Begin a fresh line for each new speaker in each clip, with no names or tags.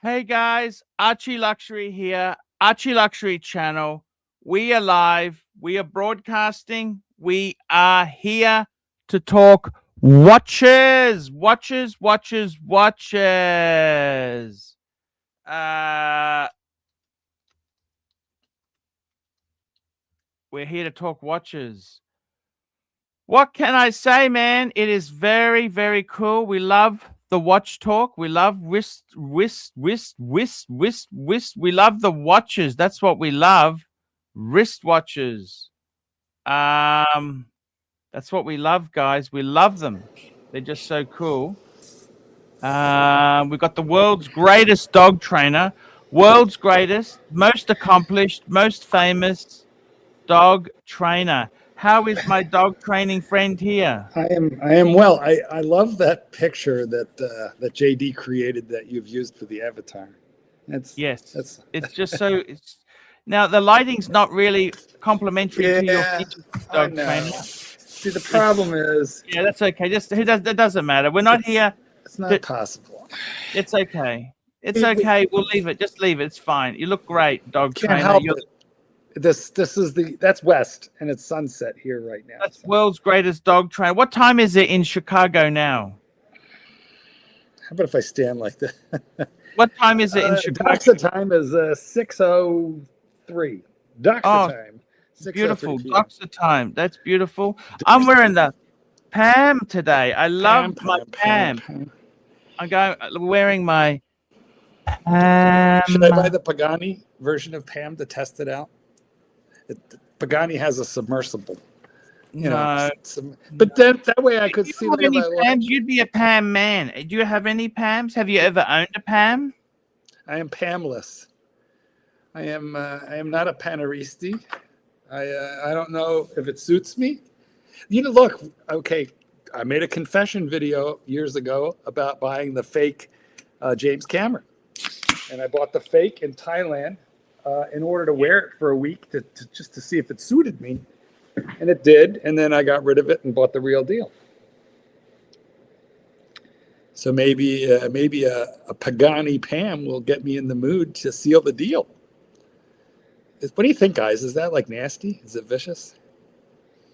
Hey guys, ArchieLuxury here, ArchieLuxury channel. We are live, we are broadcasting, we are here to talk watches. We're here to talk watches. What can I say, man? It is very, very cool. We love the watch talk. We love wrist. We love the watches. That's what we love. Wrist watches. That's what we love, guys. We love them. They're just so cool. We've got the world's greatest dog trainer, world's greatest, most accomplished, most famous dog trainer. How is my dog training friend here?
I am well. I love that picture that that JD created that you've used for the avatar.
It's just so now the lighting's not really complimentary to your dog trainer.
See, the problem is
that's okay. That doesn't matter. We're not here.
It's not possible.
It's okay. It's okay. We'll leave it. Just leave it. It's fine. You look great, dog trainer.
Help it. This is that's west and it's sunset here right now.
That's world's greatest dog trainer. What time is it in Chicago now?
How about if I stand like that?
What time is it in Chicago?
Doxa time is 6:03. Doxa time.
Beautiful. Doxa time. That's beautiful. I'm wearing the Pam today. I love my Pam. I'm wearing my Pam.
Should I buy the Pagani version of Pam to test it out? Pagani has a submersible. But that way I could see
any Pams. You'd be a Pam man. Do you have any Pams? Have you ever owned a Pam?
I am Pamless. I am not a Panaristi. I don't know if it suits me. Look, okay, I made a confession video years ago about buying the fake James Cameron. And I bought the fake in Thailand in order to wear it for a week just to see if it suited me. And it did. And then I got rid of it and bought the real deal. So maybe a Pagani Pam will get me in the mood to seal the deal. What do you think, guys? Is that like nasty? Is it vicious?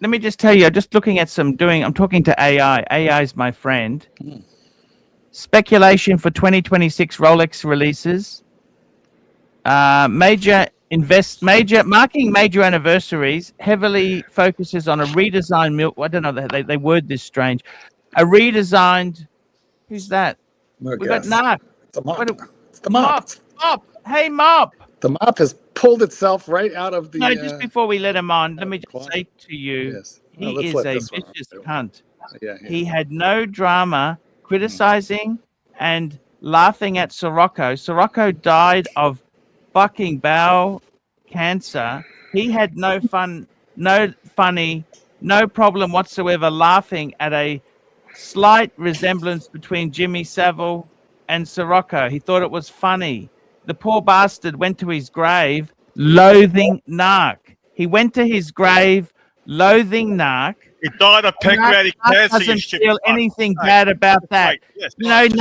Let me just tell you, I'm just looking at I'm talking to AI. AI is my friend. Speculation for 2026 Rolex releases. Marking major anniversaries. Heavily focuses on a redesigned I don't know. They word this strange. A redesigned. Who's that? We got Narc.
The mop. It's the mop.
Mop. Hey, Mop.
The mop has pulled itself right out of the.
No, just before we let him on, let me just say to you, he is a vicious cunt. He had no drama criticizing and laughing at Sirocco. Sirocco died of fucking bowel cancer. He had no fun, no problem whatsoever laughing at a slight resemblance between Jimmy Savile and Sirocco. He thought it was funny. The poor bastard went to his grave loathing Narc. He went to his grave loathing Narc.
He died of pancreatic cancer.
Doesn't feel anything bad about that. Narc,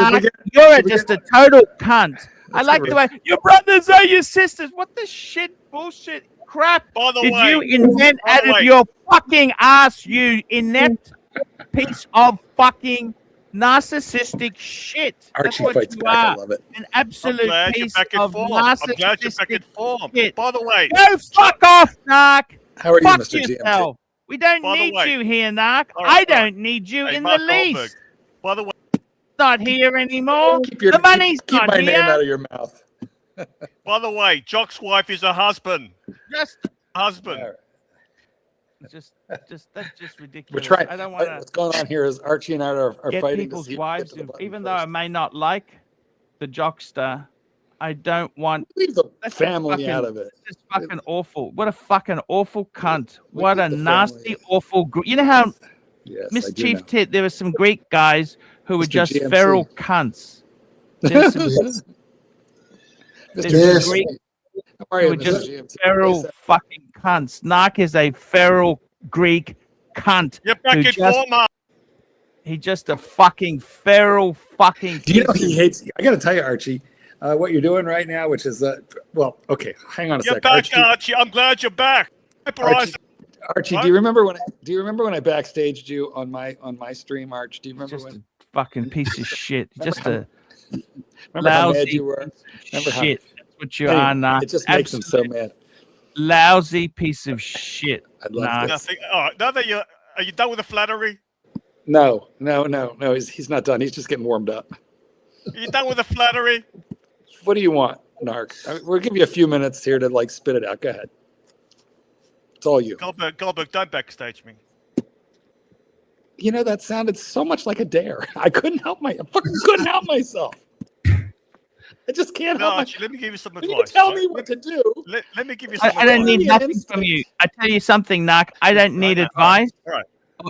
you're just a total cunt. I like the way your brothers are your sisters. What the shit, bullshit, crap did you invent out of your fucking ass, you inept piece of fucking narcissistic shit.
Archie fights back. I love it.
An absolute piece of narcissistic shit.
By the way,
go fuck off, Narc.
How are you,
fuck
Mr.
yourself. We don't need you here, Narc. I don't need you in the least.
By the way,
not here anymore. The money's
keep my
not here.
name out of your mouth.
By the way, Jock's wife is a husband.
Just
husband.
That's just ridiculous.
We're trying.
I don't want to.
What's going on here is Archie and I are fighting
people's wives. Even though I may not like the Jockster, I don't want.
Leave the family out of it.
It's fucking awful. What a fucking awful cunt. What a nasty, awful. You know how Mischief Tit? There were some Greek guys who were just feral cunts. There's some Greek who were just feral fucking cunts. Narc is a feral Greek cunt.
Get back in form.
He's just a fucking feral fucking.
Do you know he hates? I got to tell you, Archie. what you're doing right now, which is well, okay. Hang on a
You're
second.
back, Archie. I'm glad you're back.
Archie, do you remember when I backstaged you on my stream, Arch? Do you remember
Just
when?
a fucking piece of shit. Just a
remember how mad
lousy
you were? Remember
shit. That's what you
anyway,
are now.
It just makes him so mad.
Lousy piece of shit.
I love this.
All right, now that are you done with the flattery?
No. He's not done. He's just getting warmed up.
Are you done with the flattery?
What do you want, Narc? We'll give you a few minutes here to like spit it out. Go ahead. It's all you.
Goldberg, don't backstage me.
You know, that sounded so much like a dare. I fucking couldn't help myself. I just can't help
Archie, let me give you some advice.
You tell me what to do.
Let me give you some advice.
I don't need nothing from you. I tell you something, Narc. I don't need advice or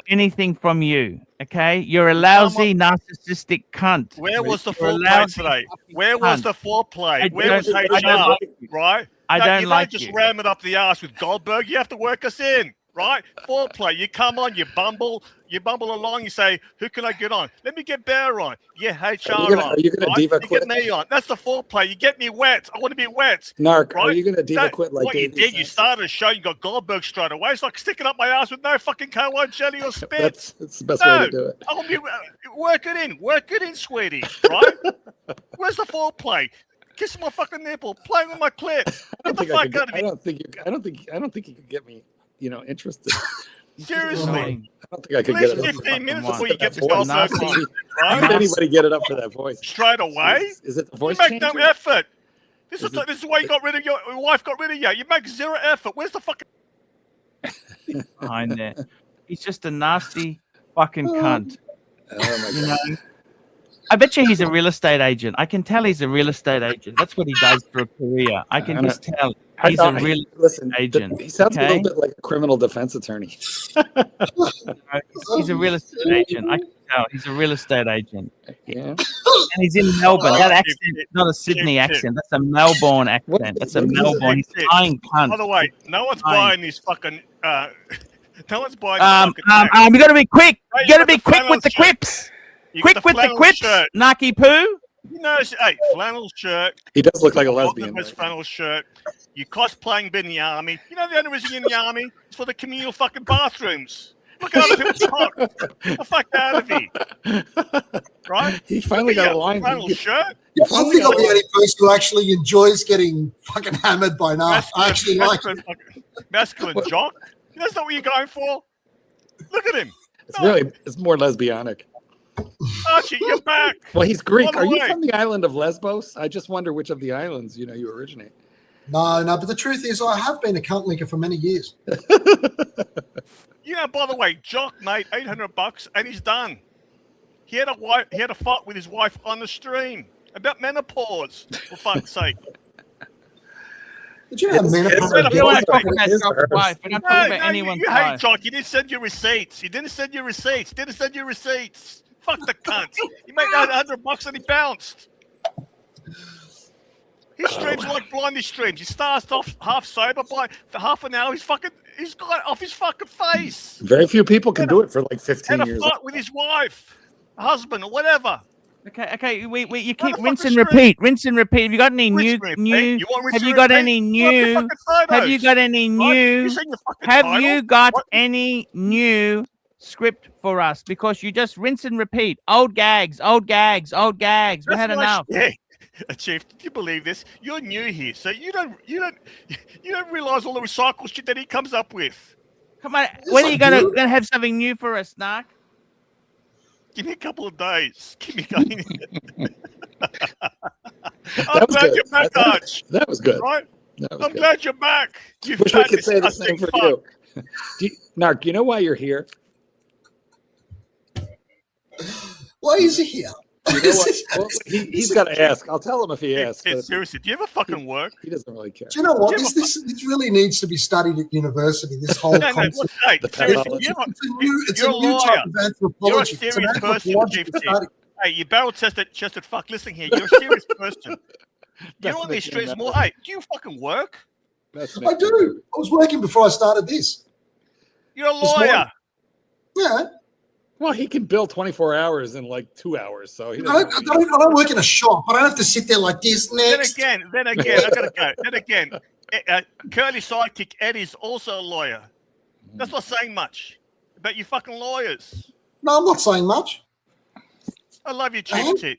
anything from you. Okay? You're a lousy, narcissistic cunt.
Where was the foreplay today? Where was the foreplay? Where was HR? Right?
I don't like
you.
you.
Just ram it up the ass with Goldberg. You have to work us in, right? Foreplay. You come on, you bumble along. You say, "Who can I get on? Let me get Bear on. Yeah, HR on.
Are you gonna diva quit?
Get me on. That's the foreplay. You get me wet. I want to be wet.
Narc,
right?
are you gonna diva quit like
what
Davey
you did? You started a show. You got Goldberg straight away. It's like sticking up my ass with no fucking K1 jelly or spit.
That's the best way to do it.
I want to work it in, sweetie. Right? Where's the foreplay? Kissing my fucking nipple, playing with my clit. Get the fuck out of me.
I don't think you could get me, interested.
Seriously.
I don't think I could get it.
15 minutes before you get to Goldberg on.
How did anybody get it up for that voice?
Straight away?
Is it the voice
You make no
changer?
effort. This is why you got rid of your wife got rid of you. You make zero effort. Where's the fucking
behind there? He's just a nasty fucking cunt.
Oh my God.
I bet you he's a real estate agent. I can tell he's a real estate agent. That's what he does for a career. I can just tell he's a real estate agent.
He sounds a little bit like a criminal defense attorney.
He's a real estate agent. I can tell he's a real estate agent.
Yeah.
And he's in Melbourne. That accent is not a Sydney accent. That's a Melbourne accent. That's a Melbourne. He's a lying cunt.
By the way, no one's buying these fucking no one's buying
you gotta be quick. You gotta be quick with the quips. Quick with the quips, Naki Poo.
Hey, flannel shirt.
He does look like a lesbian.
Right? Flannel shirt. You cosplaying being in the army. You know the only reason you're in the army is for the communal fucking bathrooms. Look at other people's cock. Get the fuck out of here. Right?
He finally got a line.
Flannel shirt.
I think I'm the only person who actually enjoys getting fucking hammered by now. I actually like it.
Masculine jock. That's not what you're going for. Look at him.
It's more lesbianic.
Archie, you're back.
Well, he's Greek. Are you from the island of Lesbos? I just wonder which of the islands you originate.
No, but the truth is, I have been a cunt linker for many years.
By the way, Jock made $800 and he's done. He had a fight with his wife on the stream about menopause. For fuck's sake.
Did you have menopause?
You don't want to talk about Jock's wife. We're not talking about anyone's wife.
You hate Jock. You didn't send your receipts. Fuck the cunt. He made $100 and he bounced. His streams like Blindy streams. He starts off half sober, for half an hour. He's got off his fucking face.
Very few people can do it for like 15 years.
Had a fight with his wife, husband, or whatever.
Okay. You keep rinse and repeat. Have you got any new? Have you got any new? Have you got any new? Have you got any new script for us? Because you just rinse and repeat. Old gags. We had enough.
Yeah. Chief, did you believe this? You're new here, so you don't realize all the recycled shit that he comes up with.
Come on, when are you gonna have something new for us, Narc?
Give me a couple of days. I'm glad you're back, Arch.
That was good.
Right? I'm glad you're back.
Wish I could say the same for you. Narc, you know why you're here?
Why is he here?
You know what? Well, he's got to ask. I'll tell him if he asks.
Seriously, do you ever fucking work?
He doesn't really care.
Do you know what? This really needs to be studied at university. This whole concept.
It's a new type of anthropology. You're a serious person, Hey, you barrel-chested fuck. Listen here. You're a serious person. You're on these streets more. Hey, do you fucking work?
I do. I was working before I started this.
You're a lawyer.
Yeah.
Well, he can bill 24 hours in like 2 hours. So he
I don't work in a shop. I don't have to sit there like this. Next.
Then again, I gotta go. Then again, Curly sidekick Eddie's also a lawyer. That's not saying much about you fucking lawyers.
No, I'm not saying much.
I love you, Chief Tit.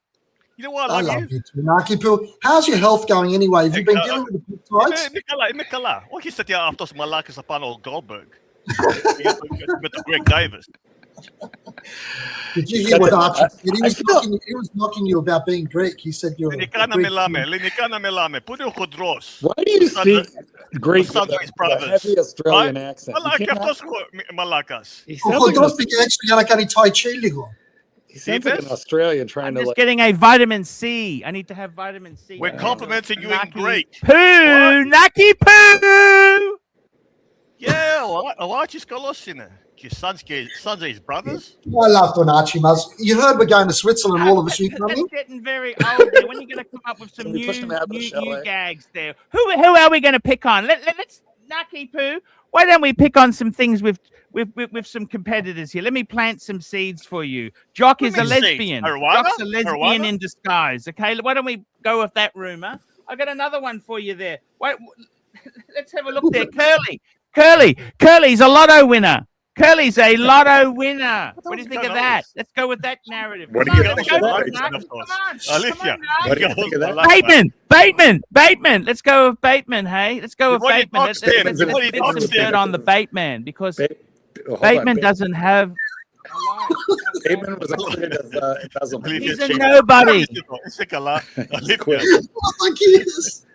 You know what I love you
too, Naki Poo. How's your health going anyway? Have you been dealing with the peptides?
Nicola, what is that after some malakas upon old Goldberg? With Greg Davis.
Did you hear what Archie said? He was knocking you about being Greek. He said you're Greek.
Why do
you speak Greek with a heavy Australian accent?
Malakas.
He sounds
like an Australian trying to.
I'm just getting a vitamin C. I need to have vitamin C.
We're complimenting you in Greek.
Poo, Naki Poo.
Yeah, Archie's got lost in it. Your son's his brothers.
I love when Archie must. You heard we're going to Switzerland, all of us. You coming?
It's getting very old there. When are you going to come up with some new gags there? Who are we going to pick on? Let's Naki Poo. Why don't we pick on some things with some competitors here? Let me plant some seeds for you. Jock is a lesbian. Jock's a lesbian in disguise. Okay, why don't we go with that rumor? I got another one for you there. Wait, let's have a look there. Curly's a lotto winner. Curly's a lotto winner. What do you think of that? Let's go with that narrative.
What do you think of
that? Bateman. Let's go with Bateman, hey? Let's go with Bateman. Let's get some dirt on the Bateman because Bateman doesn't have...
Bateman was acquitted of embezzlement.
He's a nobody.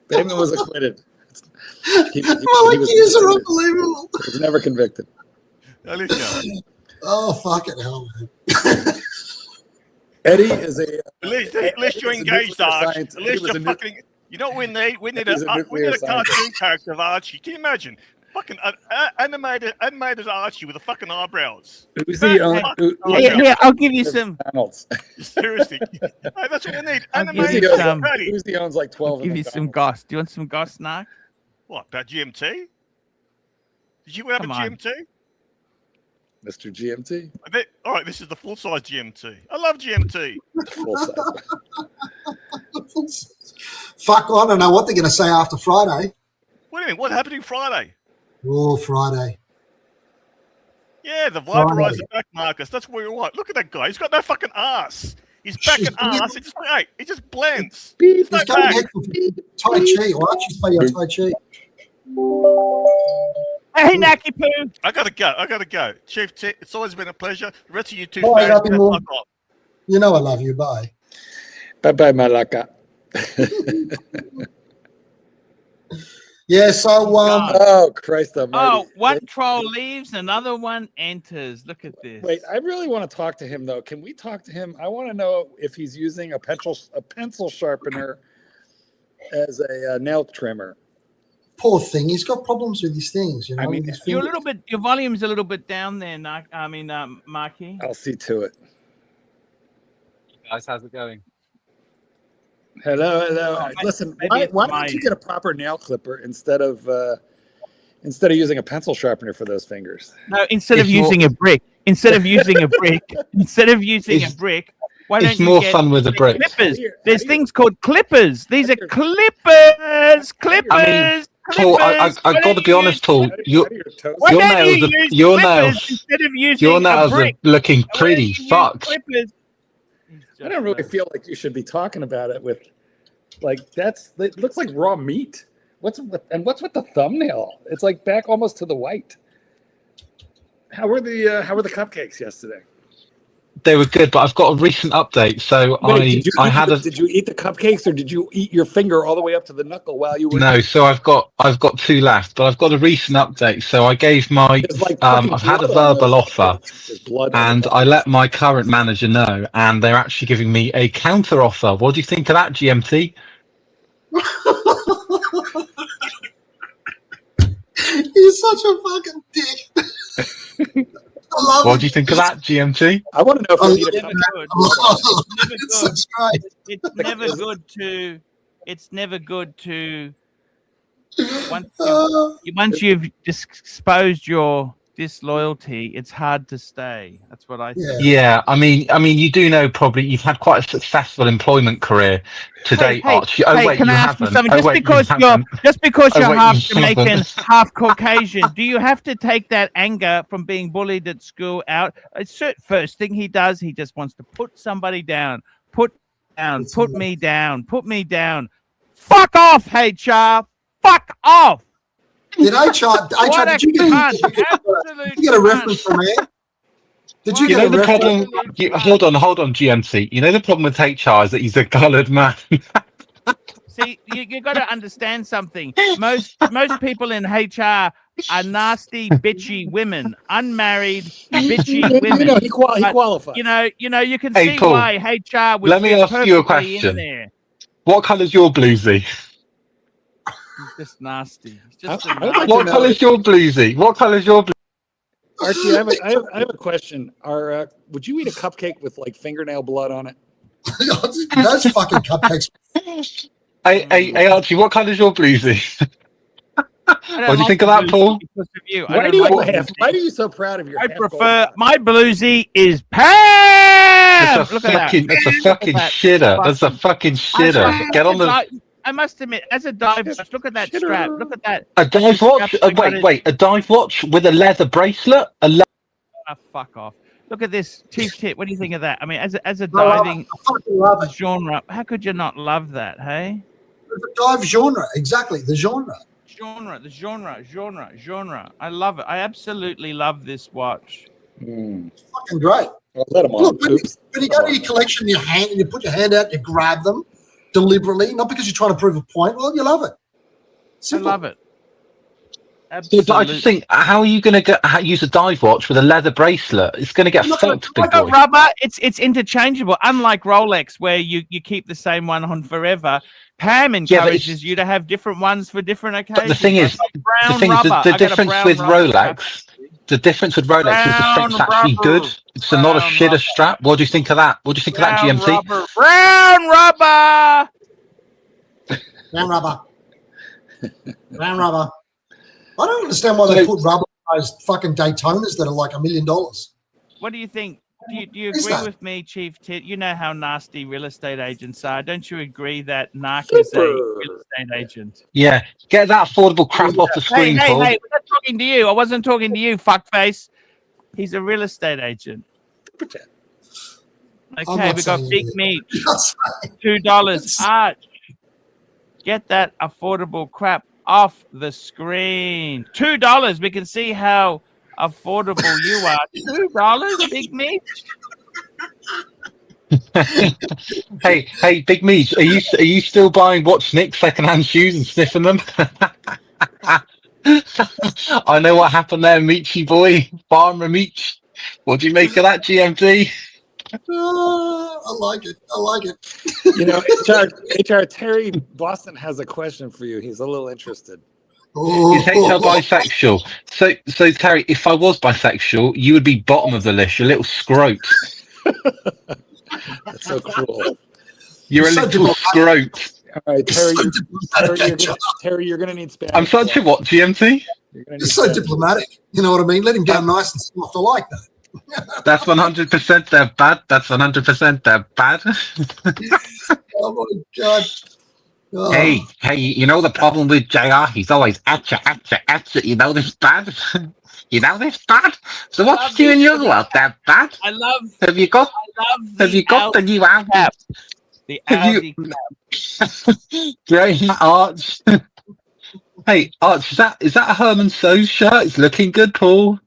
Bateman was acquitted.
Malakias are unbelievable.
He was never convicted.
Oh, fucking hell, man.
Eddie is a.
At least you're engaged, Archie. At least you're fucking. You know, we need a cartoon character of Archie. Can you imagine? Fucking animated Archie with the fucking eyebrows.
Who's the
Here, I'll give you some.
Seriously, that's what we need.
Animated.
Who's the owns like 12?
I'll give you some goss. Do you want some goss, Narc?
What about GMT? Did you have a GMT?
Mr. GMT.
All right, this is the full-size GMT. I love GMT.
Full size. Fuck, I don't know what they're going to say after Friday.
What do you mean? What happened Friday?
Oh, Friday.
Yeah, the viberizer back markers. That's where you're at. Look at that guy. He's got no fucking ass. He's back and ass. He just blends.
He's going to Tai Chi. Or Archie's playing Tai Chi.
Hey, Naki Poo.
I gotta go. Chief Tit, it's always been a pleasure. The rest of you two.
Bye, you know I love you. Bye.
Bye, Malaka.
Yeah, so
oh Christ almighty.
One troll leaves, another one enters. Look at this.
Wait, I really want to talk to him though. Can we talk to him? I want to know if he's using a pencil sharpener as a nail trimmer.
Poor thing, he's got problems with his things. You know,
I mean,
your volume's a little bit down there, Marky.
I'll see to it.
Guys, how's it going?
Hello. Listen, why don't you get a proper nail clipper instead of using a pencil sharpener for those fingers?
No, instead of using a brick. Why don't you
it's more fun with a brick.
Clippers. There's things called clippers. These are clippers. I
mean, Paul, I've got to be honest, Paul. Your nails are looking pretty fucked.
I don't really feel like you should be talking about it with, like, it looks like raw meat. What's with the thumbnail? It's like back almost to the white. How were the cupcakes yesterday?
They were good, but I've got a recent update. So
did you eat the cupcakes, or did you eat your finger all the way up to the knuckle while you were?
No, so I've got 2 left, but I've got a recent update. So I gave my I've had a verbal offer, and I let my current manager know, and they're actually giving me a counter offer. What do you think of that, GMT?
He's such a fucking dick.
What do you think of that, GMT?
I want to know if
it's never good to once you've exposed your disloyalty, it's hard to stay. That's what I think.
Yeah, I mean, you do know probably you've had quite a successful employment career to date, Archie. Oh wait,
can
you
I ask you
haven't.
something?
Oh
Just
wait,
because
you
you're
haven't.
half
You
Jamaican,
haven't.
half Caucasian, do you have to take that anger from being bullied at school out? First thing he does, he just wants to put somebody down. Put me down. Fuck off, HR. Fuck off.
Did did you get a reference from Ed? Did you get a reference?
Hold on, GMC. You know the problem with HR is that he's a coloured man.
See, you got to understand something. Most people in HR are nasty, bitchy women, unmarried, bitchy women.
You know, he qualifies.
You know, you can see
Paul,
why HR would
let me ask you a question. What colour's your bluesy?
He's just nasty.
What colour's your bluesy? What colour's your bluesy?
Archie, I have a question. Would you eat a cupcake with like fingernail blood on it?
Those fucking cupcakes.
Hey, Archie, what colour's your bluesy? What do you think of that, Paul?
Why are you so proud of your?
I prefer my bluesy is Pam.
That's a fucking shitter. That's a fucking shitter. Get on the.
I must admit, as a dive watch, look at that strap. Look at that.
A dive watch? Wait. A dive watch with a leather bracelet?
Fuck off. Look at this. Chief Tip. What do you think of that? I mean, as a diving genre, how could you not love that, hey?
The dive genre. Exactly. The genre.
Genre. I love it. I absolutely love this watch.
It's fucking great.
Well, let him on.
Look, when you go to your collection in your hand and you put your hand out, you grab them deliberately, not because you're trying to prove a point. Well, you love it. Simple.
I love it. Absolutely.
But I just think, how are you going to use a dive watch with a leather bracelet? It's going to get fucked, big boy.
Rubber, it's interchangeable. Unlike Rolex, where you keep the same one on forever. Pam encourages you to have different ones for different occasions.
But the thing is, the difference with Rolex. The difference with Rolex is the strap's actually good. It's not a shitter strap. What do you think of that? What do you think of that, GMC?
Brown rubber.
Brown rubber. I don't understand why they put rubber on those fucking Daytonas that are like $1 million.
What do you think? Do you agree with me, Chief Tit? You know how nasty real estate agents are. Don't you agree that Narc is a real estate agent?
Yeah. Get that affordable crap off the screen, Paul.
Hey, we're not talking to you. I wasn't talking to you, fuckface. He's a real estate agent. Okay, we got Big Meat. $2. Arch. Get that affordable crap off the screen. $2. We can see how affordable you are. $2, Big Meat. hey, Big Meat. Are you still buying Watch Nick secondhand shoes and sniffing them? I know what happened there, Meachy boy, Farmer Meach. What do you make of that, GMT?
I like it.
You know, HR Terry Boston has a question for you. He's a little interested.
Is HR bisexual? So Terry, if I was bisexual, you would be bottom of the list. You're a little scrote.
That's so cruel.
You're a little scrote.
All right, Terry, you're going to need Spanish.
I'm such a what, GMT?
It's so diplomatic. You know what I mean? Let him go nice and soft. I like that.
That's 100% they're bad. That's 100% they're bad.
Oh my God. Oh.
Hey, you know the problem with JR? He's always at you. You know this bad? You know this bad? So what's you in your world? That bad? Have you got the new album?
The Audi
Great, Arch. Hey, Arch, is that a Herman So's shirt? It's looking good, Paul.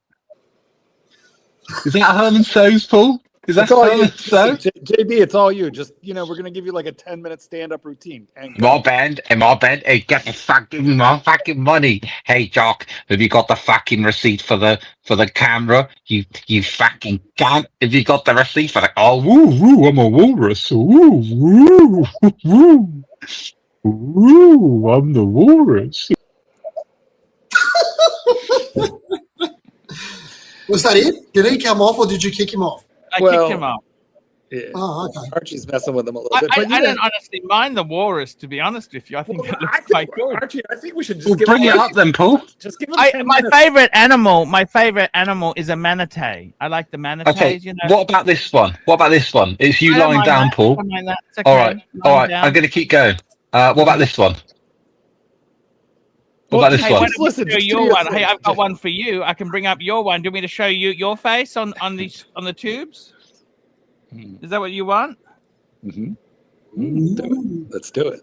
Is that Herman So's, Paul? Is that Herman So?
JB, it's all you. Just, we're going to give you like a 10-minute stand-up routine.
More band. Hey, get the fucking money. Hey, Jock, have you got the fucking receipt for the camera? You fucking can't. Have you got the receipt for the? Oh, woo, I'm a walrus. Woo, I'm the walrus.
Was that it? Did he come off or did you kick him off?
I kicked him off.
Yeah.
Oh, okay.
Archie's messing with them a little bit.
I don't honestly mind the walrus, to be honest with you. I think it looks quite good.
Archie, I think we should just give
bring it up then, Paul.
Just give him 10
my
minutes.
favorite animal is a manatee. I like the manatees.
Okay,
You know.
what about this one? It's you
I don't
lying
mind
down,
that.
Paul.
I don't mind that. It's okay.
All right.
Lying down.
I'm going to keep going. What about this one? What about this
Hey,
one?
why don't we show your one? Hey, I've got one for you. I can bring up your one. Do you want me to show you your face on the tubes? Is that what you want?
Let's do it.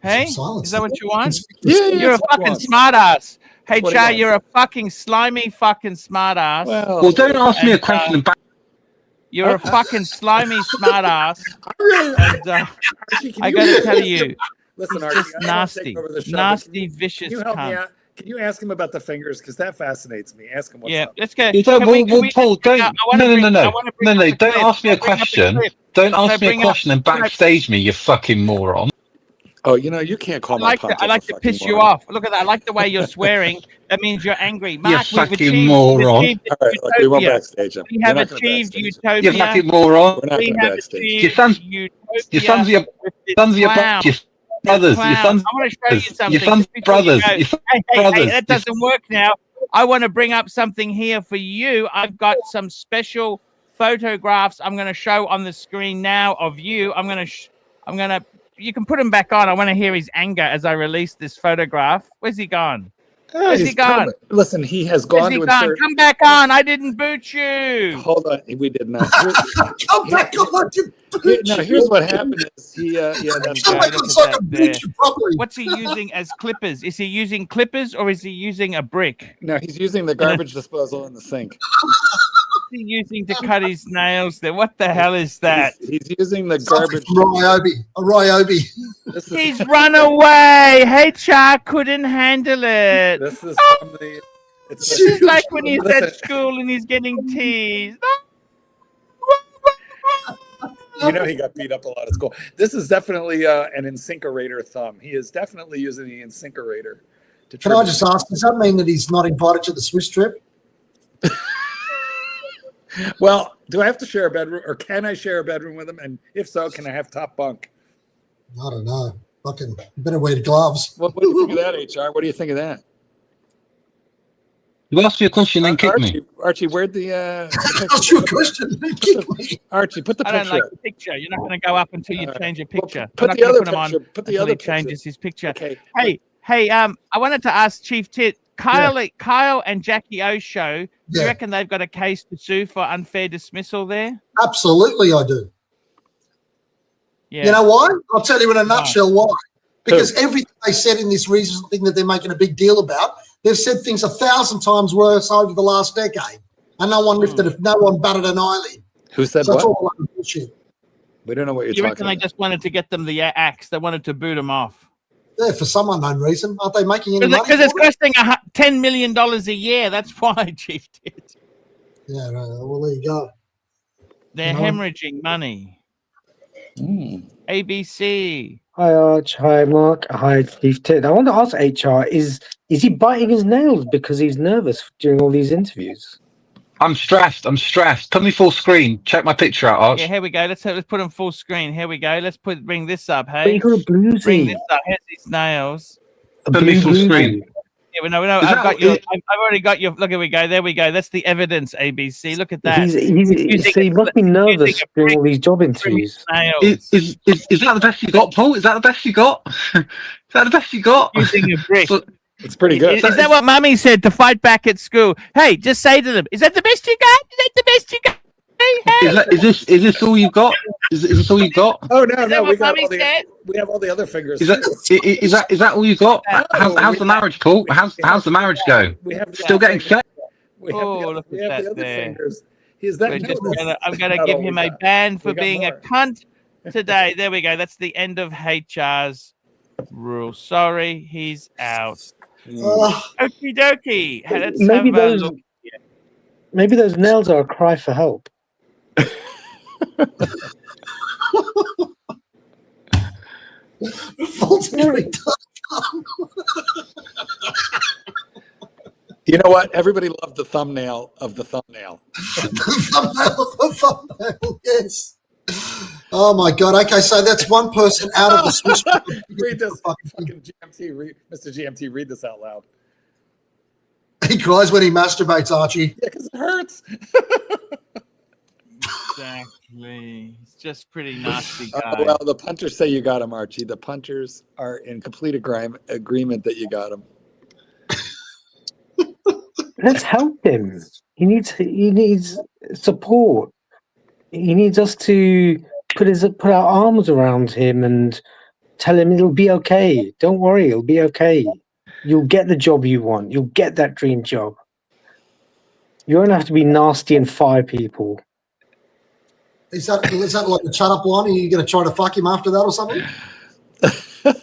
Hey, is that what you want?
Yeah,
You're a fucking smartass. Hey, Char, you're a fucking slimy fucking smartass.
Well, don't ask me a question back.
You're a fucking slimy smartass. And I got to tell you,
listen,
he's just
Archie,
nasty, vicious
Can you help me
cunt.
out? Can you ask him about the fingers? Because that fascinates me. Ask him what's up.
Let's go.
Paul, don't. No. Don't ask me a question. Don't ask me a question and backstage me, you fucking moron.
Oh, you can't call my
I like to piss you off. Look at that. I like the way you're swearing. That means you're angry. Mark,
you fucking moron.
All right, look, we won't backstage him.
We have achieved utopia.
You fucking moron.
We're not going to backstage.
Your sons are your brothers. Your sons.
I want to show you something.
Your sons' brothers.
Hey, that doesn't work now. I want to bring up something here for you. I've got some special photographs I'm going to show on the screen now of you. I'm going to. You can put him back on. I want to hear his anger as I release this photograph. Where's he gone? Where's he gone?
Listen, he has gone to insert.
Come back on. I didn't boot you.
Hold on. We did not.
Come back on.
Now, here's what happened is
What's he using as clippers? Is he using clippers or is he using a brick?
No, he's using the garbage disposal in the sink.
What's he using to cut his nails there? What the hell is that?
He's using the garbage.
Ryobi.
He's run away. HR couldn't handle it.
This is from the.
This is like when he's at school and he's getting teased.
He got beat up a lot at school. This is definitely an incinerator thumb. He is definitely using the incinerator.
Can I just ask, does that mean that he's not invited to the Swiss trip?
Well, do I have to share a bedroom, or can I share a bedroom with him? And if so, can I have top bunk?
I don't know. Fucking better wear the gloves.
What do you think of that, HR? What do you think of that?
You asked me a question, then kick me.
Archie, where'd the?
Ask you a question, then kick me.
Archie, put the picture.
I don't like the picture. You're not going to go up until you change your picture.
Well, put the other picture. Put the other picture.
Changes his picture.
Okay.
Hey. I wanted to ask Chief Tit. Kyle and Jackie O's show. Do you reckon they've got a case to sue for unfair dismissal there?
Absolutely, I do.
Yeah.
You know why? I'll tell you in a nutshell why. Because everything they said in this recent thing that they're making a big deal about, they've said things 1,000 times worse over the last decade, and no one batted an eyelid.
Who said
so
what?
It's all bullshit.
We don't know what you're
You
talking
reckon
about.
they just wanted to get them the axe? They wanted to boot them off.
Yeah, for some unknown reason. Aren't they making any money?
Because it's costing $10 million a year. That's why, Chief Tit.
Yeah, well, there you go.
They're hemorrhaging money. ABC.
Hi, Arch. Hi, Mark. Hi, Chief Tit. I want to ask HR, is he biting his nails because he's nervous during all these interviews?
I'm stressed. Put me full screen. Check my picture out, Arch.
Yeah, here we go. Let's put them full screen. Here we go. Let's bring this up. Hey,
But you got a bluesy.
bring this up. Here's his nails.
Put me full screen.
Yeah, no. I've already got your. Look, here we go. There we go. That's the evidence. ABC. Look at that.
He must be nervous during all these job interviews.
Is that the best you got, Paul? Is that the best you got? Is that the best you got?
Using a brick.
It's pretty good.
Is that what Mummy said to fight back at school? Hey, just say to them, "Is that the best you got? Is that the best you got?" Hey.
Is this all you got? Is this all you got?
Oh no, we have all the other fingers.
Is that all you got? How's the marriage, Paul? How's the marriage go? Still getting set?
Look at that
other
there.
fingers.
I'm gonna give him a ban for being a cunt today. There we go. That's the end of HR's rule. Sorry, he's out. Okie dokie. Let's
Maybe those nails are a cry for help.
You know what? Everybody loved the thumbnail of the thumbnail.
The thumbnail of the thumbnail, yes. Oh my God. Okay, so that's one person out of the Swiss.
Read this. Fucking GMT. Mr. GMT, read this out loud.
He cries when he masturbates, Archie.
Yeah, because it hurts.
Exactly. He's just pretty nasty guy.
Well, the punters say you got him, Archie. The punters are in complete agreement that you got him.
Let's help him. He needs support. He needs us to put our arms around him and tell him it'll be okay. Don't worry, it'll be okay. You'll get the job you want. You'll get that dream job. You don't have to be nasty and fire people.
Is that like a shut up line? Are you going to try to fuck him after that or something?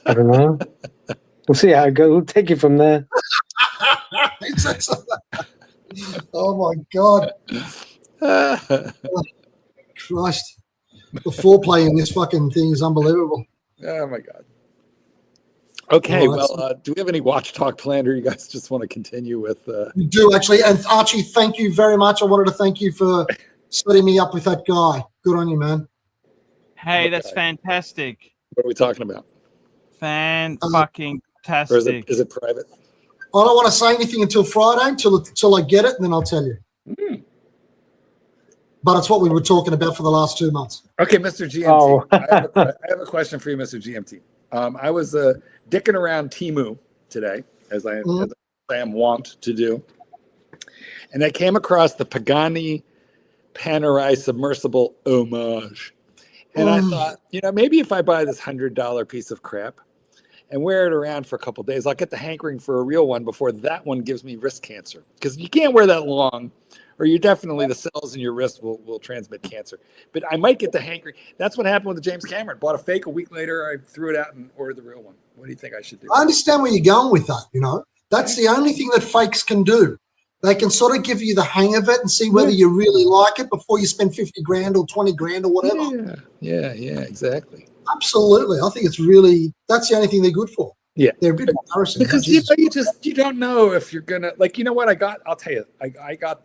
I don't know. We'll see how it goes. We'll take it from there.
Oh my God. Oh, Christ. The foreplay in this fucking thing is unbelievable.
Oh my God. Okay, well, do we have any watch talk planned, or you guys just want to continue with?
We do actually, and Archie, thank you very much. I wanted to thank you for setting me up with that guy. Good on you, man.
Hey, that's fantastic.
What are we talking about?
Fan-fucking-tastic.
Or is it private?
I don't want to say anything until Friday, until I get it, and then I'll tell you. But it's what we were talking about for the last 2 months.
Okay, Mr. GMT. Oh. I have a question for you, Mr. GMT. I was dicking around Temu today, as I am wont to do, and I came across the Pagani Panerai submersible homage, and I thought, maybe if I buy this $100 piece of crap and wear it around for a couple of days, I'll get the hankering for a real one before that one gives me wrist cancer, because you can't wear that long, or you definitely, the cells in your wrist will transmit cancer. But I might get the hankering. That's what happened with the James Cameron. Bought a fake. A week later, I threw it out and ordered the real one. What do you think I should do?
I understand where you're going with that, That's the only thing that fakes can do. They can sort of give you the hang of it and see whether you really like it before you spend 50 grand or 20 grand or whatever.
Yeah, exactly.
Absolutely. I think that's the only thing they're good for.
Yeah.
They're a bit embarrassing.
Because you don't know if you're going to, I'll tell you, I got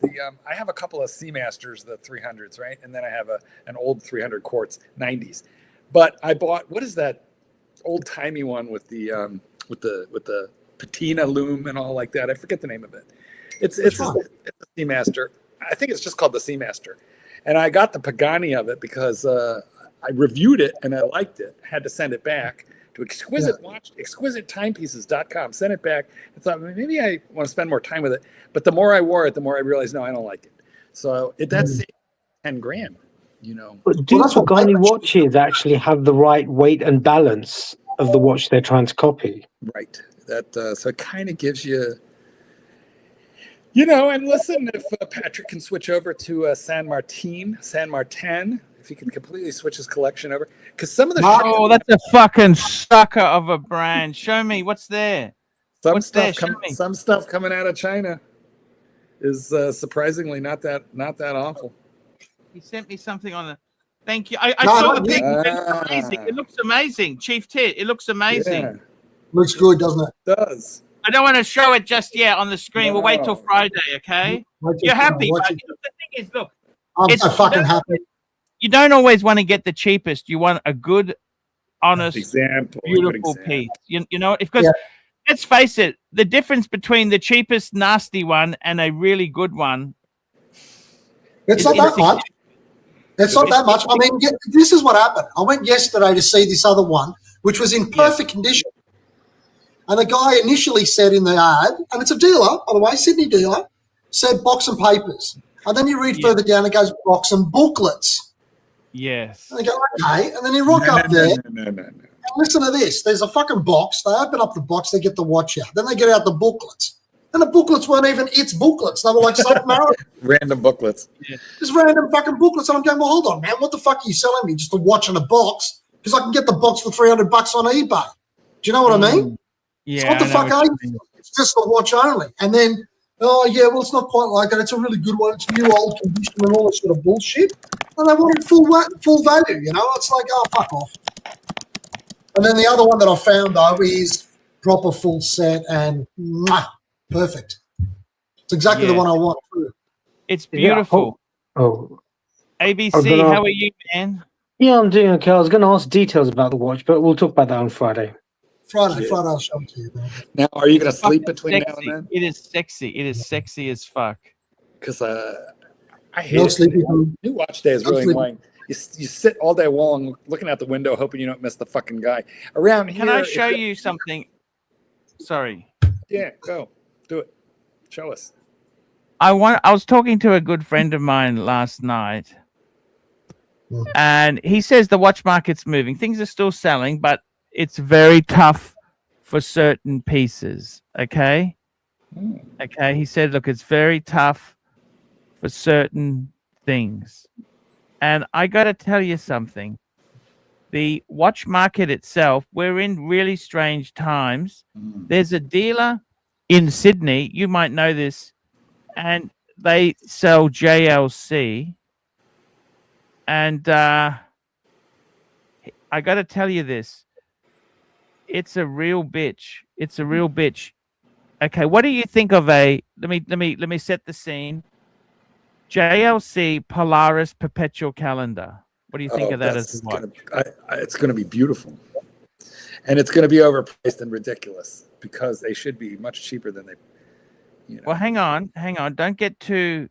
I have a couple of Seamasters, the 300s, right? And then I have an old 300 quartz 90s. But I bought, what is that old timey one with the patina loom and all like that? I forget the name of it. It's a Seamaster. I think it's just called the Seamaster. And I got the Pagani of it because I reviewed it and I liked it. Had to send it back to exquisitemepieces.com. Sent it back. I thought maybe I want to spend more time with it. But the more I wore it, the more I realized, no, I don't like it. So that's 10 grand,
But do Pagani watches actually have the right weight and balance of the watch they're trying to copy?
Right. So it kind of gives you, and listen, if Patrick can switch over to San Martin, if he can completely switch his collection over, because some of the
that's a fucking sucker of a brand. Show me what's there.
Some stuff coming out of China is surprisingly not that awful.
He sent me something on the. Thank you. I saw the picture. It's amazing. It looks amazing. Chief Tit. It looks amazing.
Yeah. Looks good, doesn't it?
It does.
I don't want to show it just yet on the screen. No. We'll wait till Friday, okay? You're happy, but the thing is, look.
I'm so fucking happy.
You don't always want to get the cheapest. You want a good, honest, beautiful piece. You know, because let's face it, the difference between the cheapest nasty one and a really good one.
It's not that much. It's not that much. I mean, this is what happened. I went yesterday to see this other one, which was in perfect condition. And the guy initially said in the ad, and it's a dealer, by the way, Sydney dealer, said box and papers. And then you read further down, it goes box and booklets.
Yes.
And they go, okay. And then you rock up there. And listen to this. There's a fucking box. They open up the box. They get the watch out. Then they get out the booklets. And the booklets weren't even its booklets. They were like submarine.
Random booklets.
Yeah.
Just random fucking booklets. And I'm going, well, hold on, man. What the fuck are you selling me? Just a watch and a box? Because I can get the box for $300 on eBay. Do you know what I mean?
Yeah.
So what the fuck are you? It's just the watch only. And then, well, it's not quite like that. It's a really good one. It's new, old condition and all this sort of bullshit. And they wanted full value, It's like, oh, fuck off. And then the other one that I found, though, is proper full set and perfect. It's exactly the one I want.
It's beautiful.
Oh.
ABC, how are you, man?
Yeah, I'm doing okay. I was going to ask details about the watch, but we'll talk about that on Friday.
Friday, I'll show it to you.
Now, are you going to sleep between now and then?
It is sexy. It is sexy as fuck.
Because I hate it. New watch day is really annoying. You sit all day long looking out the window, hoping you don't miss the fucking guy. Around here.
Can I show you something? Sorry.
Yeah, go. Do it. Show us.
I was talking to a good friend of mine last night, and he says the watch market's moving. Things are still selling, but it's very tough for certain pieces. Okay. Okay. He said, look, it's very tough for certain things. And I got to tell you something. The watch market itself, we're in really strange times. There's a dealer in Sydney, you might know this, and they sell JLC. And I got to tell you this. It's a real bitch. It's a real bitch. Okay, what do you think of let me set the scene. JLC Polaris Perpetual Calendar. What do you think of that as a watch?
It's going to be beautiful. And it's going to be overpriced and ridiculous because they should be much cheaper than they,
Well, hang on. Don't get too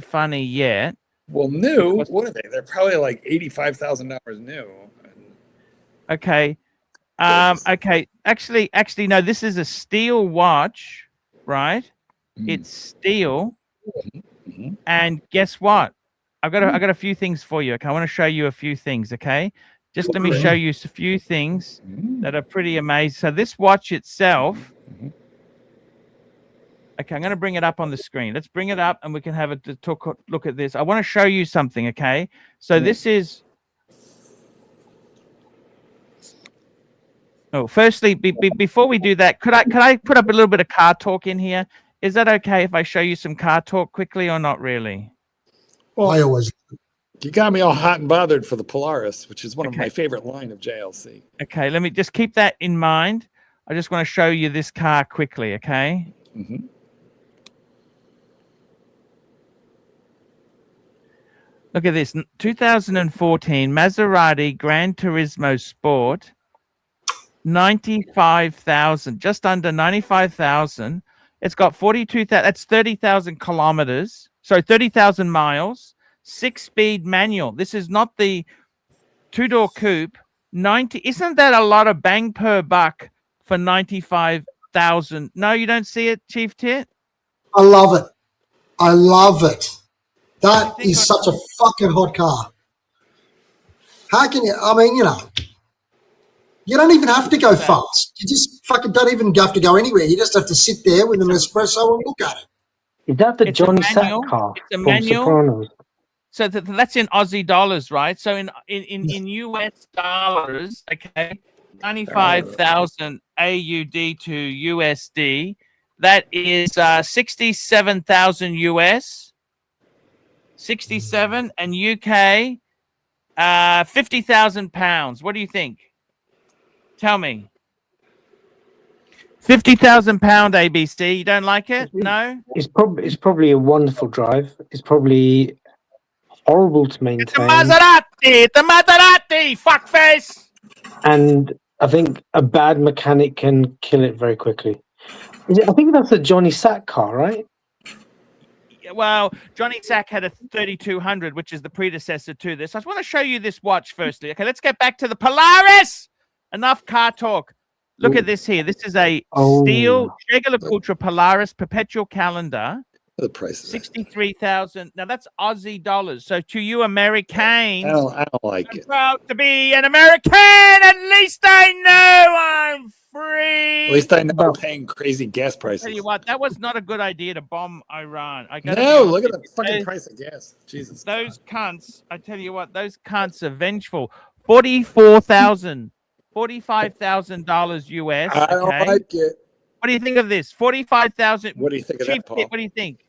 funny yet.
Well, new. What are they? They're probably like $85,000 new.
Okay. Okay. Actually, no. This is a steel watch, right? It's steel. And guess what? I've got a few things for you. Okay, I want to show you a few things. Okay, just let me show you a few things that are pretty amazing. So this watch itself. Okay, I'm going to bring it up on the screen. Let's bring it up, and we can have a look at this. I want to show you something. Okay, so this is. Oh, firstly, before we do that, could I put up a little bit of car talk in here? Is that okay if I show you some car talk quickly or not really?
Well, I always. You got me all hot and bothered for the Polaris, which is one of my favorite line of JLC.
Okay, let me just keep that in mind. I just want to show you this car quickly, okay? Look at this. 2014 Maserati Gran Turismo Sport. 95,000, just under 95,000. It's got 42,000. That's 30,000 kilometers. So 30,000 miles. 6-speed manual. This is not the two-door coupe. 90. Isn't that a lot of bang per buck for 95,000? No, you don't see it, Chief Tit?
I love it. I love it. That is such a fucking hot car. How can you? I mean, you don't even have to go fast. You just fucking don't even have to go anywhere. You just have to sit there with an espresso and look at it.
Is that the Johnny Sack car?
It's a manual. So that's in Aussie dollars, right? So in US dollars, okay, 95,000 AUD to USD. That is 67,000 US, 67, and UK 50,000 pounds. What do you think? Tell me. 50,000 pound ABC. You don't like it? No.
It's probably a wonderful drive. It's probably horrible to maintain.
It's a Maserati, fuckface.
And I think a bad mechanic can kill it very quickly. I think that's a Johnny Sack car, right?
Well, Johnny Sack had a 3200, which is the predecessor to this. I just want to show you this watch firstly. Okay, let's get back to the Polaris. Enough car talk. Look at this here. This is a steel Ultra Polaris Perpetual Calendar.
The price
63,000. Now that's Aussie dollars. So to you Americans,
I don't like it.
Proud to be an American. At least I know I'm free.
At least I know we're paying crazy gas prices.
Tell you what, that was not a good idea to bomb Iran.
No, look at the fucking price of gas. Jesus.
Those cunts. I tell you what, those cunts are vengeful. $45,000 US.
I don't like it.
What do you think of this? 45,000.
What do you think of that, Paul?
What do you think?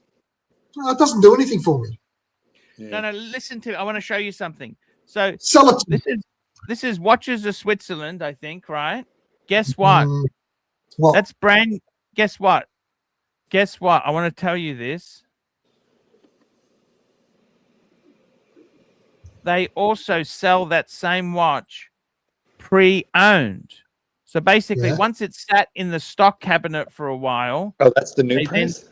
It doesn't do anything for me.
Yeah. No, listen to me. I want to show you something. So
sell it.
This is Watches of Switzerland, I think, right? Guess what?
What?
That's brand. Guess what? guess what? I want to tell you this. They also sell that same watch pre-owned. So basically, once it's sat in the stock cabinet for a while.
Oh, that's the new price?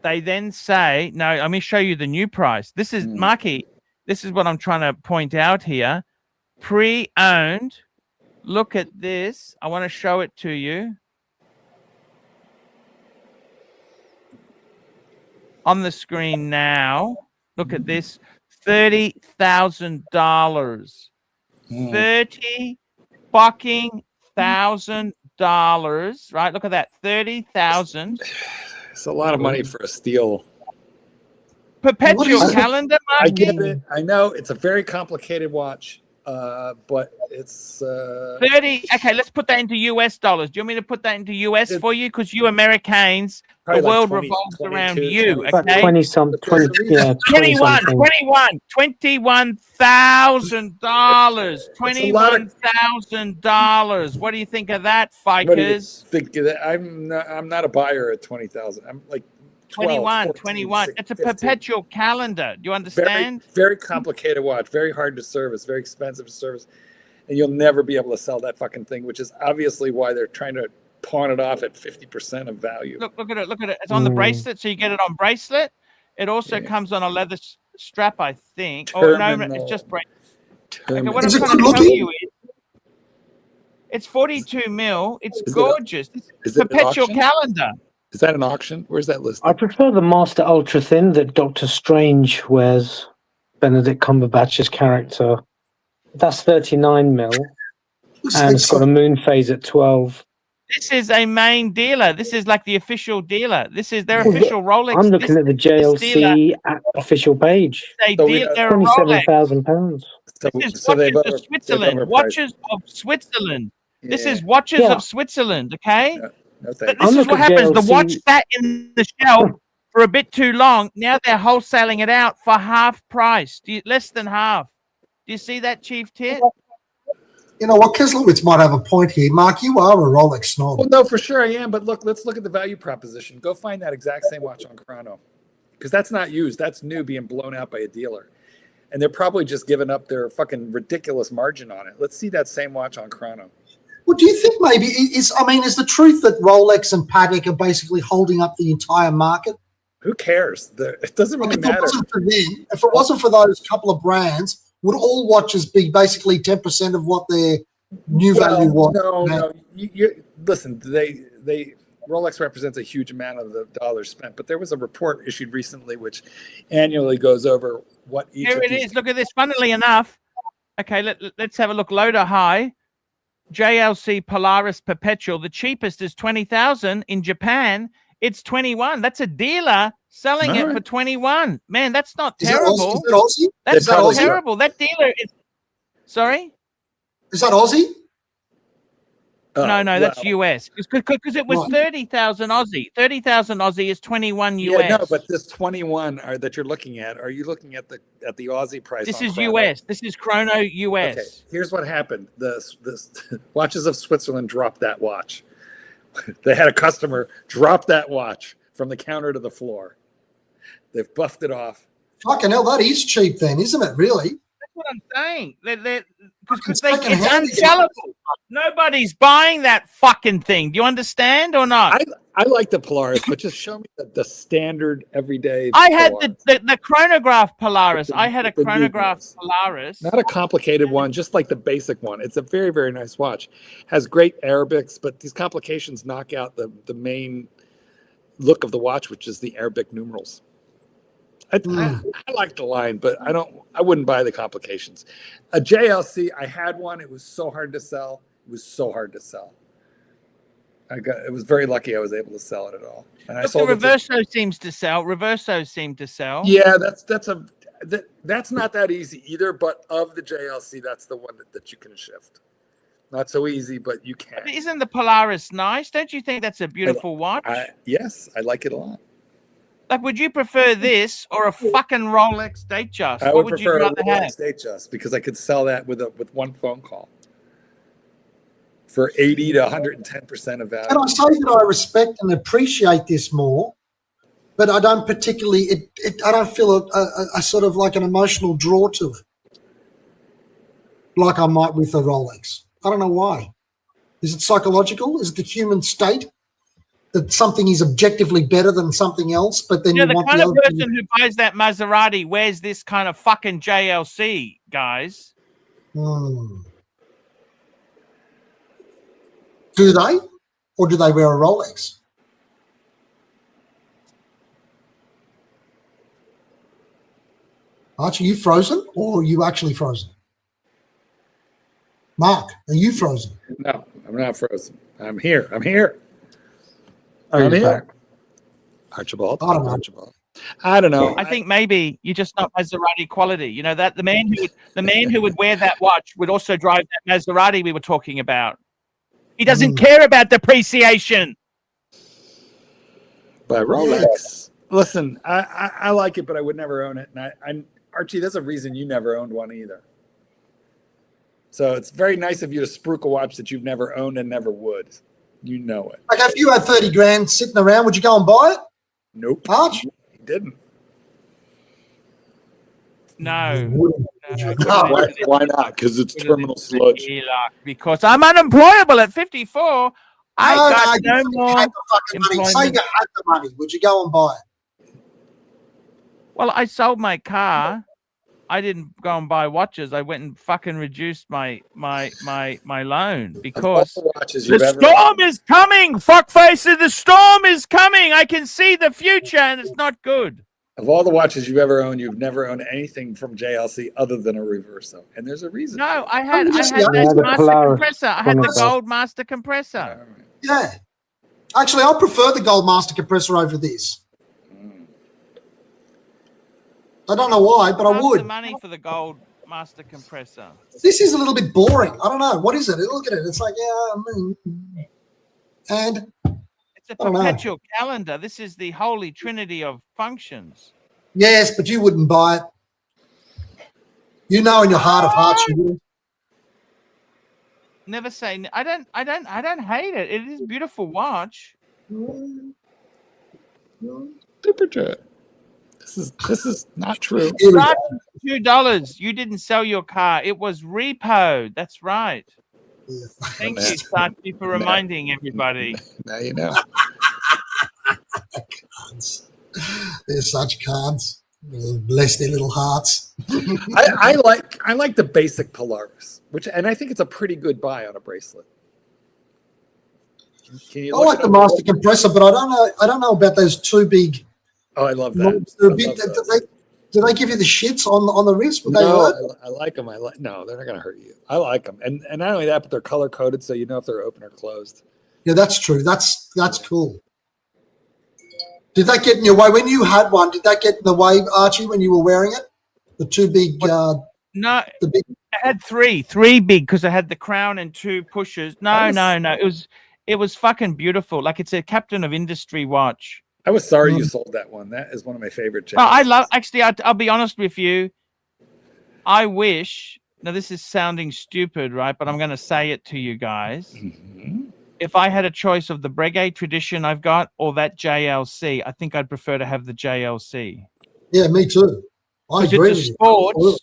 They then say, no, let me show you the new price. This is, Marky, this is what I'm trying to point out here. Pre-owned. Look at this. I want to show it to you. On the screen now. Look at this. $30,000. $30,000, right? Look at that. 30,000.
It's a lot of money for a steel
perpetual calendar.
I get it. I know it's a very complicated watch, but it's
30. Okay, let's put that into US dollars. Do you want me to put that into US for you? Because you Americans, the world revolves around you. Okay,
21,000
$21,000. $21,000. What do you think of that, Fikers?
I'm not a buyer at 20,000. I'm like 12,
21. It's a perpetual calendar. Do you understand?
Very complicated watch. Very hard to service. Very expensive to service, and you'll never be able to sell that fucking thing. Which is obviously why they're trying to pawn it off at 50% of value.
Look at it. Look at it. It's on the bracelet, so you get it on bracelet. It also comes on a leather strap, I think. Oh no, it's just bracelet. Okay, what I'm trying to tell you is, it's 42 mil. It's gorgeous. It's a perpetual calendar.
Is that an auction? Where's that listed?
I prefer the Master Ultra Thin that Doctor Strange wears, Benedict Cumberbatch's character. That's 39 mil. And it's got a moon phase at 12.
This is a main dealer. This is like the official dealer. This is their official Rolex.
I'm looking at the JLC official page.
They're
£27,000.
This is watches of Switzerland. Watches of Switzerland. This is watches of Switzerland, okay? This is what happens. The watch sat in the shelf for a bit too long. Now they're wholesaling it out for half price. Less than half. Do you see that, Chief Tit?
You know what? Keselowitz might have a point here. Mark, you are a Rolex snob.
Well, no, for sure I am. But look, let's look at the value proposition. Go find that exact same watch on Chrono. Because that's not used. That's new being blown out by a dealer. And they're probably just giving up their fucking ridiculous margin on it. Let's see that same watch on Chrono.
Well, do you think maybe is the truth that Rolex and Patek are basically holding up the entire market?
Who cares? It doesn't really matter.
If it wasn't for those couple of brands, would all watches be basically 10% of what their new value was?
No. Listen, Rolex represents a huge amount of the dollars spent, but there was a report issued recently which annually goes over what each.
Here it is. Look at this. Funnily enough, okay, let's have a look. Low to high. JLC Polaris Perpetual, the cheapest is 20,000 in Japan. It's 21. That's a dealer selling it for 21. Man, that's not terrible. That's not terrible. That dealer is. Sorry.
Is that Aussie?
No, that's US. Because it was 30,000 Aussie. 30,000 Aussie is 21 US.
Yeah, no, but this 21 that you're looking at, are you looking at the Aussie price?
This is Chrono? US. This is Chrono US.
Okay, here's what happened. The Watches of Switzerland dropped that watch. They had a customer drop that watch from the counter to the floor. They've buffed it off.
Fucking hell, that is cheap then, isn't it, really?
That's what I'm saying. Because it's unsellable. Nobody's buying that fucking thing. Do you understand or not?
I like the Polaris, but just show me the standard everyday.
I had the chronograph Polaris. I had a chronograph Polaris.
Not a complicated one, just like the basic one. It's a very, very nice watch. Has great Arabics, but these complications knock out the main look of the watch, which is the Arabic numerals. I like the line, but I wouldn't buy the complications. A JLC, I had one. It was so hard to sell. It was very lucky I was able to sell it at all. And I sold
the Reverso seems to sell. Reverso seemed to sell.
Yeah, that's not that easy either. But of the JLC, that's the one that you can shift. Not so easy, but you can.
But isn't the Polaris nice? Don't you think that's a beautiful watch?
Yes, I like it a lot.
Like, would you prefer this or a fucking Rolex Datejust?
I would prefer a Rolex Datejust because I could sell that with one phone call for 80 to 110% of value.
And I say that I respect and appreciate this more but I don't particularly. I don't feel a sort of like an emotional draw to it, like I might with a Rolex. I don't know why. Is it psychological? Is it the human state that something is objectively better than something else, but then you
the
want
kind
the
of
other
person who buys that Maserati wears this kind of fucking JLC, guys.
Do they? Or do they wear a Rolex? Archie, are you frozen or are you actually frozen? Mark, are you frozen?
No, I'm not frozen. I'm here. I'm here.
I'm here.
Archibald.
I don't know.
Archibald. I don't know.
I think maybe you're just not Maserati quality. You know that the man who would wear that watch would also drive that Maserati we were talking about. He doesn't care about depreciation.
But Rolex. Listen, I like it, but I would never own it. And Archie, there's a reason you never owned one either. So it's very nice of you to spruik a watch that you've never owned and never would. You know it.
Like if you had 30 grand sitting around, would you go and buy it?
Nope.
Arch?
He didn't.
No.
Why not? Because it's terminal sludge.
Because I'm unemployable at 54. I got no more
had the fucking money. Say you had the money. Would you go and buy it?
Well, I sold my car. I didn't go and buy watches. I went and fucking reduced my loan because the storm is coming. Fuckface, the storm is coming. I can see the future, and it's not good.
Of all the watches you've ever owned, you've never owned anything from JLC other than a Reverso, and there's a reason.
No, I had that master compressor. I had the gold master compressor.
Yeah, actually, I prefer the gold master compressor over this. I don't know why, but I would.
The money for the gold master compressor.
This is a little bit boring. I don't know. What is it? Look at it. It's like, and
it's a perpetual calendar. This is the holy trinity of functions.
Yes, but you wouldn't buy it. You know, in your heart of hearts, you wouldn't.
Never say. I don't hate it. It is a beautiful watch.
Super jet. This is not true.
$2. You didn't sell your car. It was repoed. That's right. Yeah. Thank you, Sachi, for reminding everybody.
Now you know.
Cons. They're such cons. Bless their little hearts.
I like the basic Polaris, and I think it's a pretty good buy on a bracelet. Can you
I like the master compressor, but I don't know about those two big.
Oh, I love that.
Do they give you the shits on the wrist?
No, I like them. No, they're not going to hurt you. I like them, and not only that, but they're color coded, so you know if they're open or closed.
Yeah, that's true. That's cool. Did that get in your way when you had one? Did that get in the way, Archie, when you were wearing it? The two big.
No, I had three big because I had the crown and two pushes. No. It was fucking beautiful. Like it's a captain of industry watch.
I was sorry you sold that one. That is one of my favorite checks.
I'll be honest with you. I wish, now this is sounding stupid, right? But I'm going to say it to you guys. Mm-hmm. If I had a choice of the Breguet tradition I've got or that JLC, I think I'd prefer to have the JLC.
Yeah, me too. I agree with you.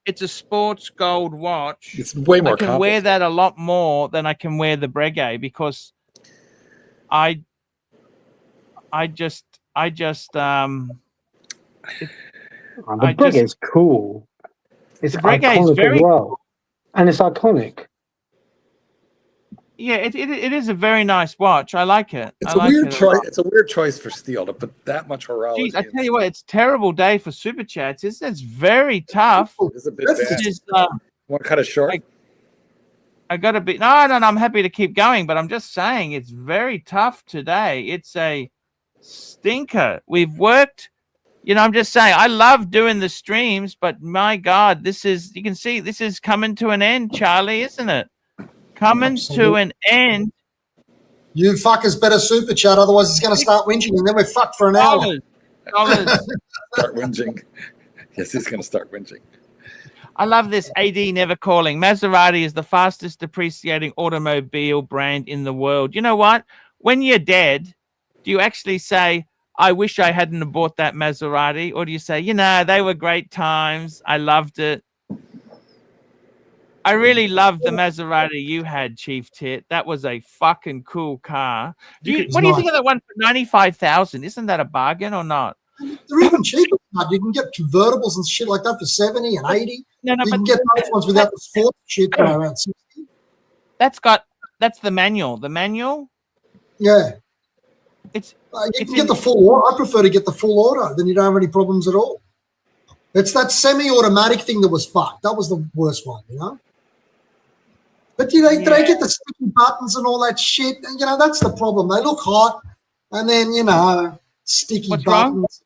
It's a sports gold watch.
It's way more.
I can wear that a lot more than I can wear the Breguet because the
Breguet's cool. It's
the Breguet is very
well, and it's iconic.
Yeah, it is a very nice watch. I like it.
It's a weird choice. It's a weird choice for Steel to put that much horology.
Jeez, I tell you what, it's a terrible day for super chats. It's very tough.
It's a bit bad. Want to cut it short?
I got to be no. I'm happy to keep going, but I'm just saying it's very tough today. It's a stinker. We've worked. I'm just saying I love doing the streams, but my God, you can see this is coming to an end, Charlie, isn't it? Coming to an end.
You fuckers better super chat, otherwise it's going to start whinging, and then we're fucked for an hour.
Start whinging. Yes, he's going to start whinging.
I love this. AD never calling. Maserati is the fastest depreciating automobile brand in the world. You know what? When you're dead, do you actually say, I wish I hadn't have bought that Maserati? Or do you say, they were great times. I loved it. I really loved the Maserati you had, Chief Tit. That was a fucking cool car. What do you think of that one for 95,000? Isn't that a bargain or not?
They're even cheaper. You can get convertibles and shit like that for 70 and 80. You can get those ones without the sports shit for around 60.
That's the manual. The manual?
Yeah.
You
can get the full auto. I prefer to get the full auto, then you don't have any problems at all. It's that semi-automatic thing that was fucked. That was the worst one, But they get the sticky buttons and all that shit. And, that's the problem. They look hot, and then sticky
What's
buttons.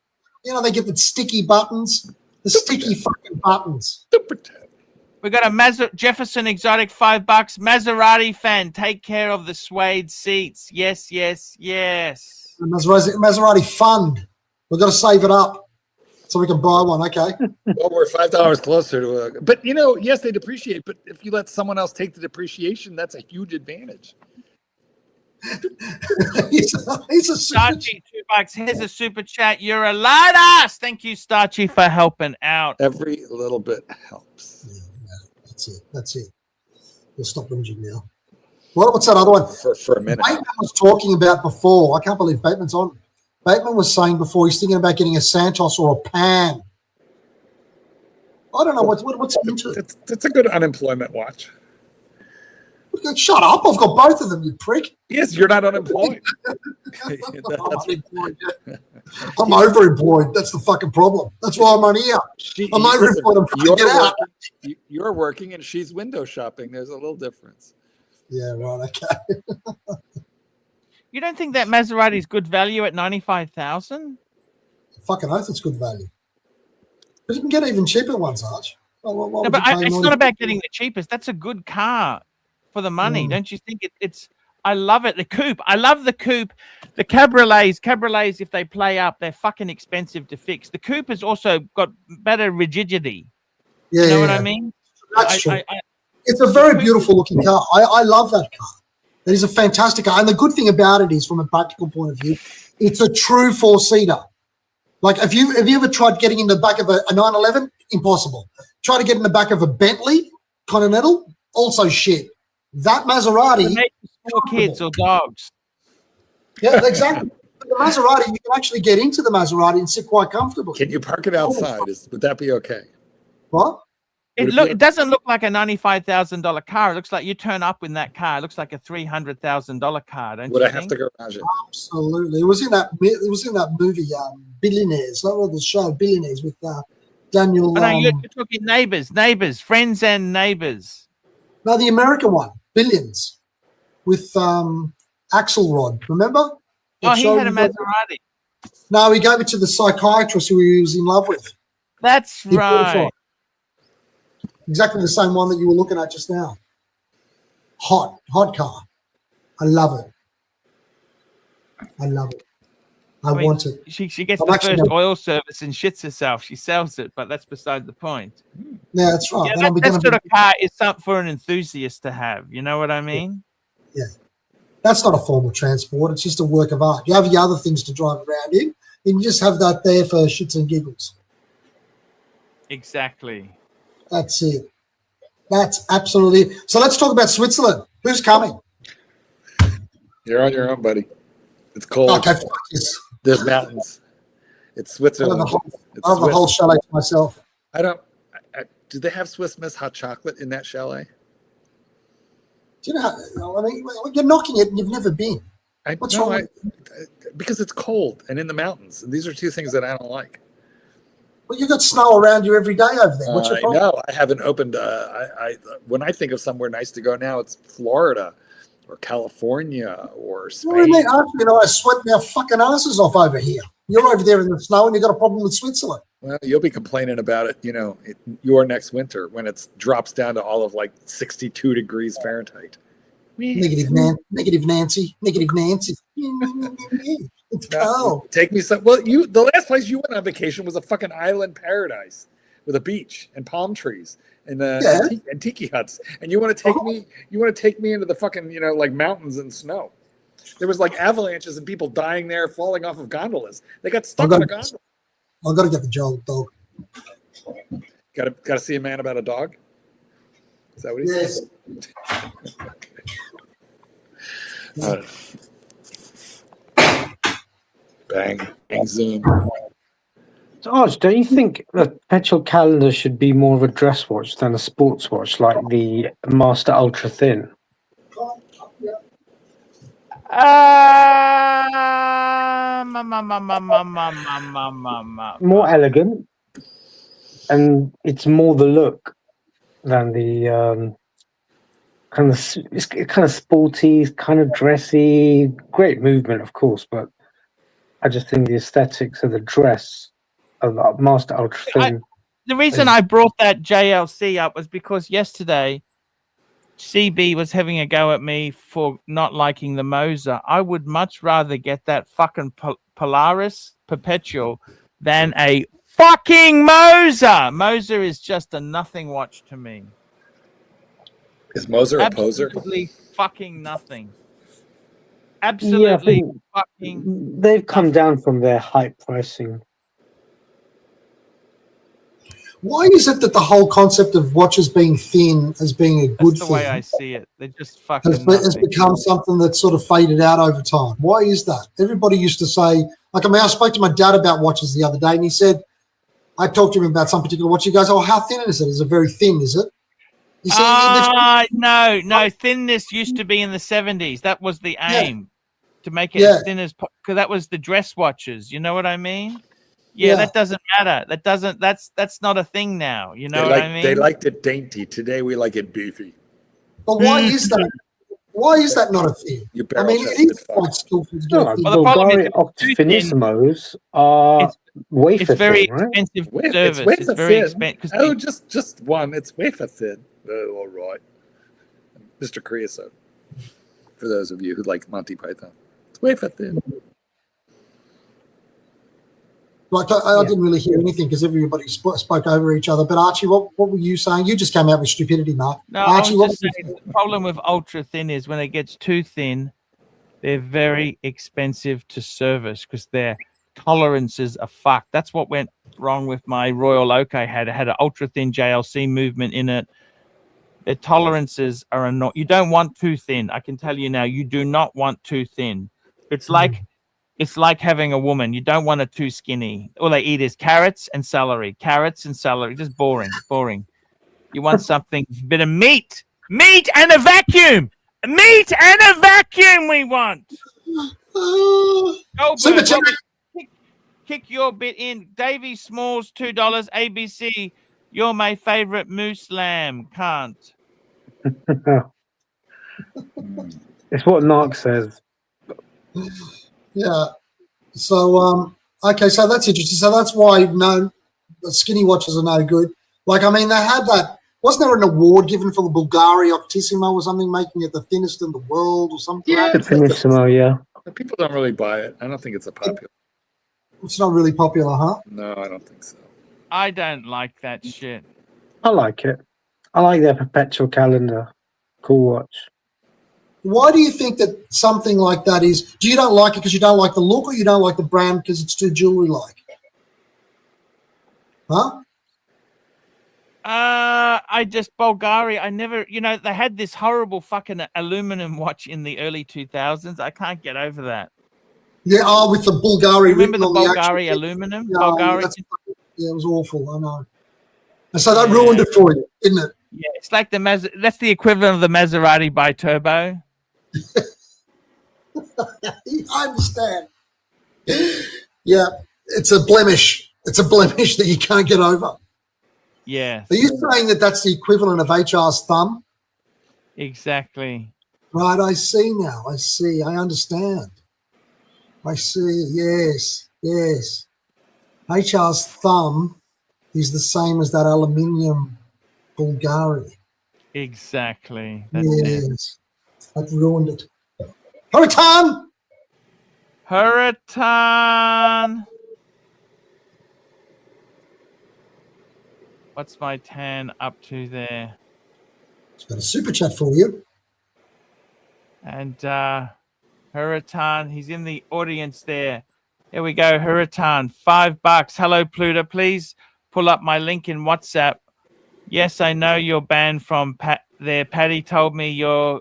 Wrong? They get the sticky buttons, the sticky fucking buttons.
We got a Jefferson Exotic, $5. Maserati fan, take care of the suede seats. Yes, yes, yes.
The Maserati fund. We've got to save it up so we can buy one. Okay.
Well, we're $5 closer to but yes, they depreciate. But if you let someone else take the depreciation, that's a huge advantage.
he's a
Starchy, $2. Here's a super chat. You're a light ass. Thank you, Starchy, for helping out.
Every little bit helps.
Yeah, that's it. We'll stop whinging now. What's that other one?
For a minute.
Bateman was talking about before. I can't believe Bateman's on. Bateman was saying before he's thinking about getting a Santos or a Pan. I don't know what's into it.
It's a good unemployment watch.
Shut up! I've got both of them, you prick.
Yes, you're not unemployed.
I'm overemployed. That's the fucking problem. That's why I'm on here. I'm overemployed. I'm trying to get out.
You're working and she's window shopping. There's a little difference.
Yeah, right. Okay.
You don't think that Maserati is good value at 95,000?
Fucking oath, it's good value. But you can get even cheaper ones, Arch.
No, but it's not about getting the cheapest. That's a good car for the money, don't you think? It's. I love it. The coupe. I love the coupe. The cabriolets, if they play up, they're fucking expensive to fix. The coupe has also got better rigidity.
Yeah,
you know what I mean?
That's true. It's a very beautiful looking car. I love that car. It is a fantastic car. And the good thing about it is, from a practical point of view, it's a true four-seater. Like, have you ever tried getting in the back of a 911? Impossible. Try to get in the back of a Bentley Continental? Also shit. That Maserati.
For kids or dogs.
Yeah, exactly. But the Maserati, you can actually get into the Maserati and sit quite comfortably.
Can you park it outside? Would that be okay?
What?
It doesn't look like a $95,000 car. It looks like you turn up in that car. It looks like a $300,000 car. Don't
Would
you
I have to garage it?
Absolutely. It was in that movie, Billionaires. That was the show, Billionaires, with Daniel.
No, you're talking neighbors, friends and neighbors.
No, the American one, Billions, with Axelrod. Remember?
Oh, he had a Maserati.
No, he gave it to the psychiatrist who he was in love with.
That's right.
Exactly the same one that you were looking at just now. Hot car. I love it. I want it.
She gets the first oil service and shits herself. She sells it, but that's beside the point.
Yeah, that's right.
Yeah, that sort of car is something for an enthusiast to have. You know what I mean?
Yeah. That's not a form of transport. It's just a work of art. You have your other things to drive around in. You just have that there for shits and giggles.
Exactly.
That's it. That's absolutely. So let's talk about Switzerland. Who's coming?
You're on your own, buddy. It's cold.
Okay, fuck yes.
There's mountains. It's Switzerland.
I have the whole chalet to myself.
I don't. Do they have Swiss Miss hot chocolate in that chalet?
Do you know how, I mean, you're knocking it and you've never been. What's wrong?
Because it's cold and in the mountains. And these are two things that I don't like.
Well, you've got snow around you every day over there. What's your problem?
No, I haven't opened. When I think of somewhere nice to go now, it's Florida or California or Spain.
What do you mean? I sweat our fucking asses off over here. You're over there in the snow and you've got a problem with Switzerland.
Well, you'll be complaining about it, your next winter when it drops down to all of like 62 degrees Fahrenheit.
Negative Nancy. It's cold.
Take me some. Well, the last place you went on vacation was a fucking island paradise with a beach and palm trees and and tiki huts. And you want to take me? You want to take me into the fucking like mountains and snow? There was like avalanches and people dying there, falling off of gondolas. They got stuck on a gondola.
I've got to get the dog.
Got to see a man about a dog. Is that what he says? Bang, zoom.
So, Arch, don't you think a perpetual calendar should be more of a dress watch than a sports watch, like the Master Ultra Thin? More elegant, and it's more the look than the it's kind of sporty, it's kind of dressy, great movement, of course, but I just think the aesthetics of the dress of the Master Ultra Thin.
The reason I brought that JLC up was because yesterday CB was having a go at me for not liking the Moser. I would much rather get that fucking Polaris Perpetual than a fucking Moser. Moser is just a nothing watch to me.
Is Moser a poser?
Absolutely fucking nothing. Absolutely fucking.
They've come down from their hype pricing.
Why is it that the whole concept of watches being thin as being a good
That's the
thing
way I see it. They're just fucking
has become something that's sort of faded out over time? Why is that? Everybody used to say, like, I mean, I spoke to my dad about watches the other day, and he said, I talked to him about some particular watch. He goes, "Oh, how thin is it? Is it very thin? Is it?" You see,
no. Thinness used to be in the 70s. That was the aim, to make it as thin as possible. Because that was the dress watches. You know what I mean? Yeah, that doesn't matter. That's not a thing now. You know what I mean?
They liked it dainty. Today we like it beefy.
But why is that? Why is that not a thing? I mean, it is quite skillful to get a thin.
The Bulgari Optifinissimos are wafer
it's very
thin, right?
expensive service. It's very expensive.
Oh, just one. It's wafer thin. Oh, all right. Mr. Creosote. For those of you who like Monty Python. It's wafer thin.
Like, I didn't really hear anything because everybody spoke over each other. But Archie, what were you saying? You just came out with stupidity, Mark.
No,
Archie,
I'm just saying the problem with ultra thin is when it gets too thin, they're very expensive to service because their tolerances are fucked. That's what went wrong with my Royal Oak I had. It had an ultra thin JLC movement in it. Their tolerances are not. You don't want too thin. I can tell you now, you do not want too thin. It's like having a woman. You don't want her too skinny. All they eat is carrots and celery. Just boring. You want something, a bit of meat and a vacuum. We want. Kick your bit in. Davy Smalls, $2. ABC, you're my favorite moose lamb. Can't.
It's what Narc says.
Yeah. So, okay, so that's interesting. So that's why skinny watches are no good. Like, I mean, they had that. Wasn't there an award given for the Bulgari Optissimo or something, making it the thinnest in the world or something?
Yeah,
the Finissimo, yeah.
People don't really buy it. I don't think it's a popular.
It's not really popular, huh?
No, I don't think so.
I don't like that shit.
I like it. I like their perpetual calendar. Cool watch.
Why do you think that something like that is? Do you don't like it because you don't like the look, or you don't like the brand because it's too jewelry-like? Huh?
Bulgari. I never, they had this horrible fucking aluminum watch in the early 2000s. I can't get over that.
Yeah, with the Bulgari.
Remember the Bulgari aluminum?
Yeah,
Bulgari.
Yeah, it was awful. I know. And so that ruined it for you, didn't it?
Yeah, it's like that's the equivalent of the Maserati bi-turbo.
I understand. Yeah, it's a blemish. It's a blemish that you can't get over.
Yeah.
Are you saying that that's the equivalent of HR's thumb?
Exactly.
Right, I see now. I see. I understand. I see. Yes, yes. HR's thumb is the same as that aluminium Bulgari.
Exactly. That's it.
That ruined it. Hurricane!
What's my tan up to there?
It's got a super chat for you.
And Hurritan, he's in the audience there. Here we go, Hurritan, $5. Hello, Pluto. Please pull up my link in WhatsApp. Yes, I know you're banned from there. Patty told me you're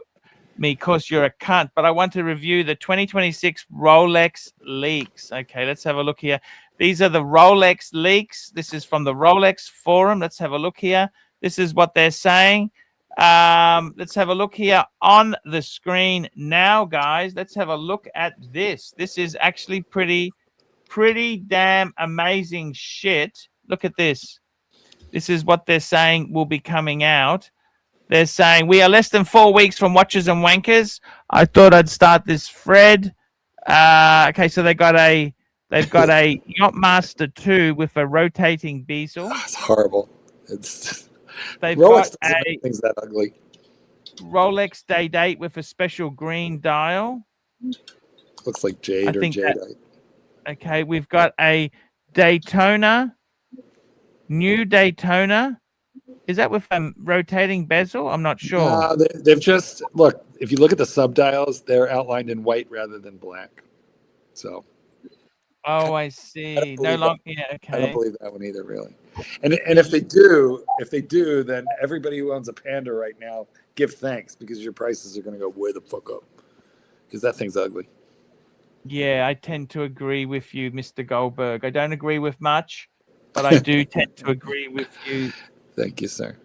because you're a cunt, but I want to review the 2026 Rolex leaks. Okay, let's have a look here. These are the Rolex leaks. This is from the Rolex forum. Let's have a look here. This is what they're saying. Let's have a look here on the screen now, guys. Let's have a look at this. This is actually pretty damn amazing shit. Look at this. This is what they're saying will be coming out. They're saying we are less than 4 weeks from Watches and Wankers. I thought I'd start this thread. Okay, so they've got a Yachtmaster 2 with a rotating bezel.
It's horrible.
They've
Rolex
got a
things that ugly.
Rolex Day Date with a special green dial.
Looks like jade or jadeite.
Okay, we've got a Daytona, new Daytona. Is that with a rotating bezel? I'm not sure.
They've just look. If you look at the subdials, they're outlined in white rather than black. So.
Oh, I see. No longer. Yeah, okay.
I don't believe that one either, really. And if they do, then everybody who owns a Panda right now, give thanks because your prices are going to go way the fuck up because that thing's ugly.
Yeah, I tend to agree with you, Mr. Goldberg. I don't agree with much, but I do tend to agree with you.
Thank you, sir.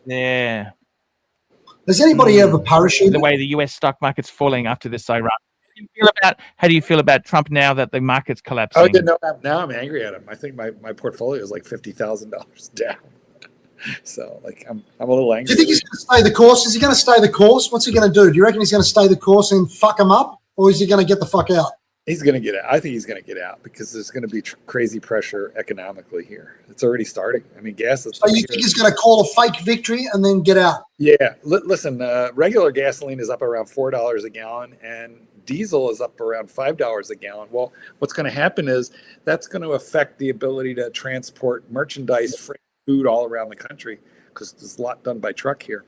Yeah.
Does anybody have a parachute?
The way the US stock market's falling after this Iran. How do you feel about Trump now that the market's collapsing?
Oh, yeah, no, now I'm angry at him. I think my portfolio is like $50,000 down. So, like, I'm a little angry.
Do you think he's going to stay the course? Is he going to stay the course? What's he going to do? Do you reckon he's going to stay the course and fuck him up? Or is he going to get the fuck out?
He's going to get out. I think he's going to get out because there's going to be crazy pressure economically here. It's already starting. I mean, gas is...
So you think he's going to call a fake victory and then get out?
Yeah. Listen, regular gasoline is up around $4 a gallon and diesel is up around $5 a gallon. Well, what's going to happen is that's going to affect the ability to transport merchandise, freight, food all around the country because there's a lot done by truck here.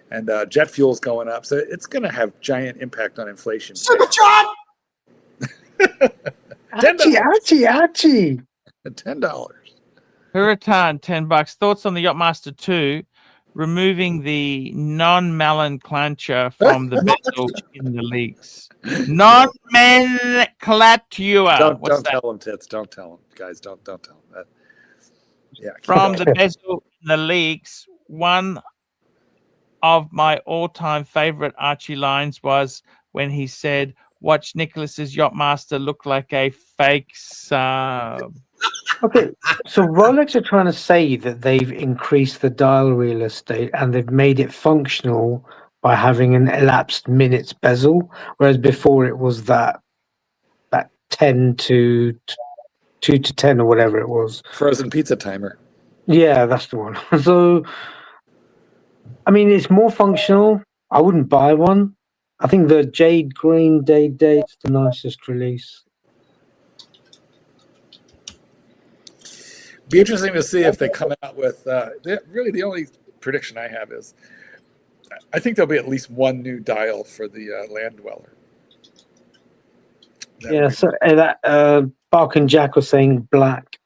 And jet fuel is going up. So it's going to have giant impact on inflation.
Supercharge!
Archie.
$10.
Hurritan, $10. Thoughts on the Yachtmaster 2 removing the non-melon clancher from the bezel in the leaks? Non-melon clancher.
Don't tell him, Tits. Don't tell him, guys. Don't tell him that. Yeah.
From the bezel in the leaks, one of my all-time favorite Archie lines was when he said, "Watch Nicholas's Yachtmaster look like a fake sub."
Okay, so Rolex are trying to say that they've increased the dial real estate and they've made it functional by having an elapsed minutes bezel, whereas before it was that 10 to 2 to 10 or whatever it was.
Frozen pizza timer.
Yeah, that's the one. So, I mean, it's more functional. I wouldn't buy one. I think the Jade Green Day Date's the nicest release.
Be interesting to see if they come out with. Really, the only prediction I have is, I think there'll be at least one new dial for the Land Dweller.
Yeah, so that Bark and Jack was saying black,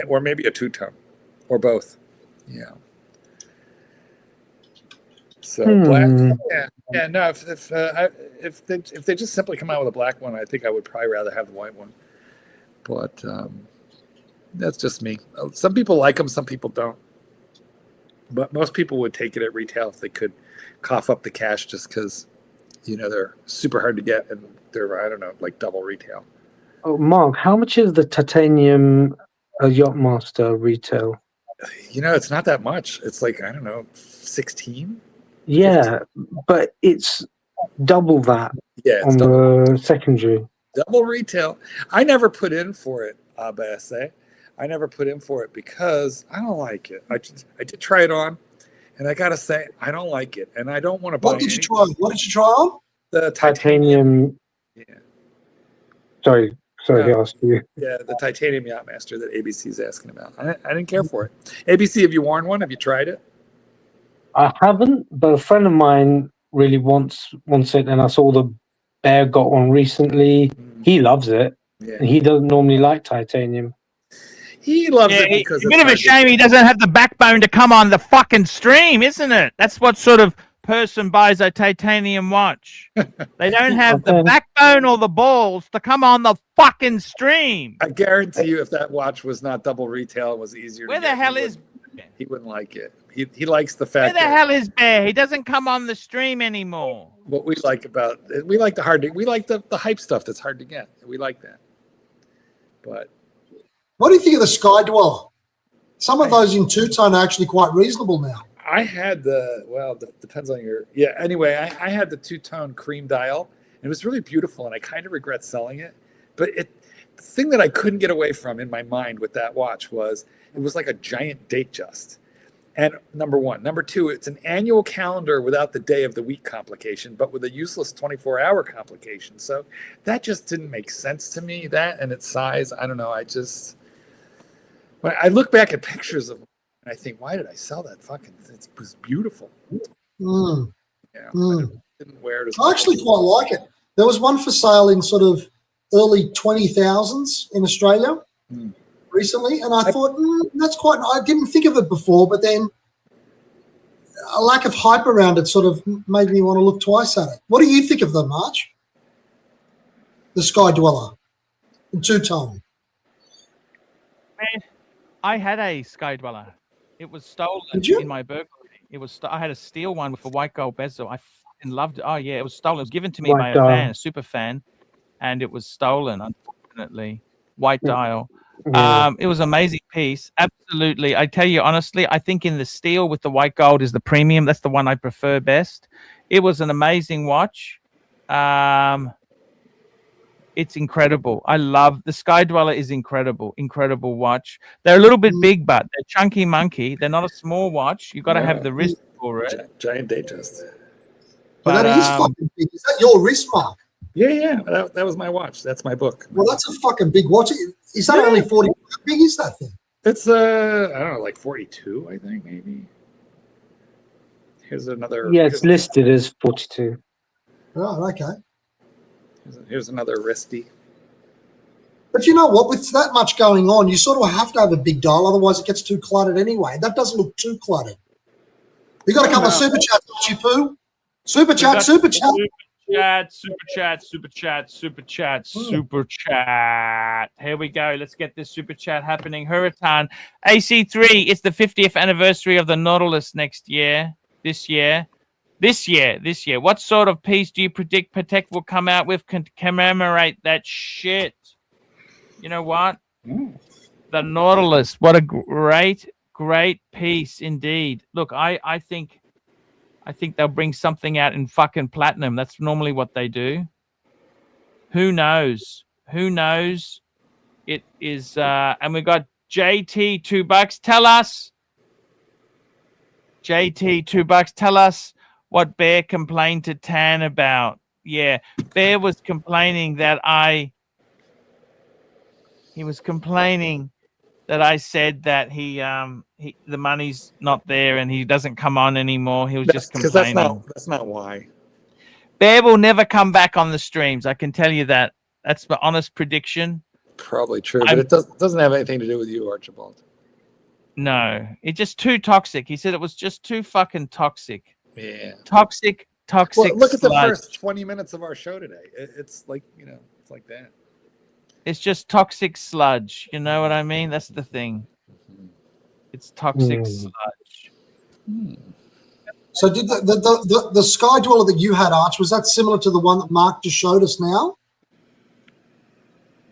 or maybe a two-tone, or both. Yeah. So black. Yeah. No. If they just simply come out with a black one, I think I would probably rather have the white one. But that's just me. Some people like them, some people don't. But most people would take it at retail if they could cough up the cash, just because they're super hard to get and they're, I don't know, like double retail.
Oh, Mark, how much is the titanium Yachtmaster retail?
It's not that much. It's like, I don't know, 16.
Yeah, 15. But it's double that.
Yeah,
on the secondary.
Double retail. I never put in for it, APPSTANTIATE. I never put in for it because I don't like it. I did try it on, and I gotta say I don't like it, and I don't want to buy.
What did you try on?
The
titanium. Yeah. Sorry, he asked you.
Yeah, the titanium Yachtmaster that ABC is asking about. I didn't care for it. ABC, have you worn one? Have you tried it?
I haven't, but a friend of mine really wants it, and I saw the Bear got one recently. He loves it.
Yeah.
And he doesn't normally like titanium.
He loves it because
it's a bit of a shame he doesn't have the backbone to come on the fucking stream, isn't it? That's what sort of person buys a titanium watch. They don't have the backbone or the balls to come on the fucking stream.
I guarantee you, if that watch was not double retail, it was easier.
Where the hell is?
He wouldn't like it. He likes the fact.
Where the hell is Bear? He doesn't come on the stream anymore.
What we like about we like the hype stuff that's hard to get. We like that. But
what do you think of the Sky Dweller? Some of those in two-tone are actually quite reasonable now.
I had depends on your anyway, I had the two-tone cream dial, and it was really beautiful, and I kind of regret selling it. But the thing that I couldn't get away from in my mind with that watch was it was like a giant date just. And number one. Number two, it's an annual calendar without the day of the week complication, but with a useless 24-hour complication. So that just didn't make sense to me, that and its size. I don't know. When I look back at pictures of it, and I think, why did I sell that fucking thing? It was beautiful.
Mm.
Yeah. I didn't wear it as
I actually quite like it. There was one for sale in sort of early 20,000s in Australia. Recently, and I thought that's quite. I didn't think of it before, but then a lack of hype around it sort of made me want to look twice at it. What do you think of them, Arch? The Sky Dweller in two-tone.
Man, I had a Sky Dweller. It was stolen in my burglary. It was. I had a steel one with a white gold bezel. I fucking loved it. Oh yeah, it was stolen. It was given to me by a super fan, and it was stolen. Unfortunately, white dial. It was an amazing piece. Absolutely. I tell you honestly, I think in the steel with the white gold is the premium. That's the one I prefer best. It was an amazing watch. It's incredible. I love the Sky Dweller is incredible. Incredible watch. They're a little bit big, but they're chunky monkey. They're not a small watch. You got to have the wrist for it.
Giant Datejust.
But that is fucking big. Is that your wrist, Mark?
Yeah. That was my watch. That's my book.
Well, that's a fucking big watch. Is that only 40? How big is that thing?
It's I don't know, like 42, I think, maybe. Here's another.
Yeah, it's listed as 42.
Oh, okay.
Here's another wristy.
But you know what? With that much going on, you sort of have to have a big dial, otherwise it gets too cluttered anyway. That doesn't look too cluttered. You got a couple of super chats, Archie Poo. Super chat.
Super chat. Here we go. Let's get this super chat happening. Hurritan. AC3, it's the 50th anniversary of the Nautilus this year. What sort of piece do you predict Patek will come out with to commemorate that shit? You know what? The Nautilus. What a great piece indeed. Look, I think they'll bring something out in fucking platinum. That's normally what they do. Who knows? It is, and we got JT $2. Tell us, JT $2. Tell us what Bear complained to Tan about. Yeah, Bear was complaining that he was complaining that I said that the money's not there and he doesn't come on anymore. He was just complaining.
That's not why.
Bear will never come back on the streams. I can tell you that. That's my honest prediction.
Probably true, but it doesn't have anything to do with you, Archibald.
No, it's just too toxic. He said it was just too fucking toxic.
Yeah.
Toxic.
Well, look at the first 20 minutes of our show today. It's like, it's like that.
It's just toxic sludge. You know what I mean? That's the thing. It's toxic sludge.
So did the Sky Dweller that you had, Arch, was that similar to the one that Mark just showed us now?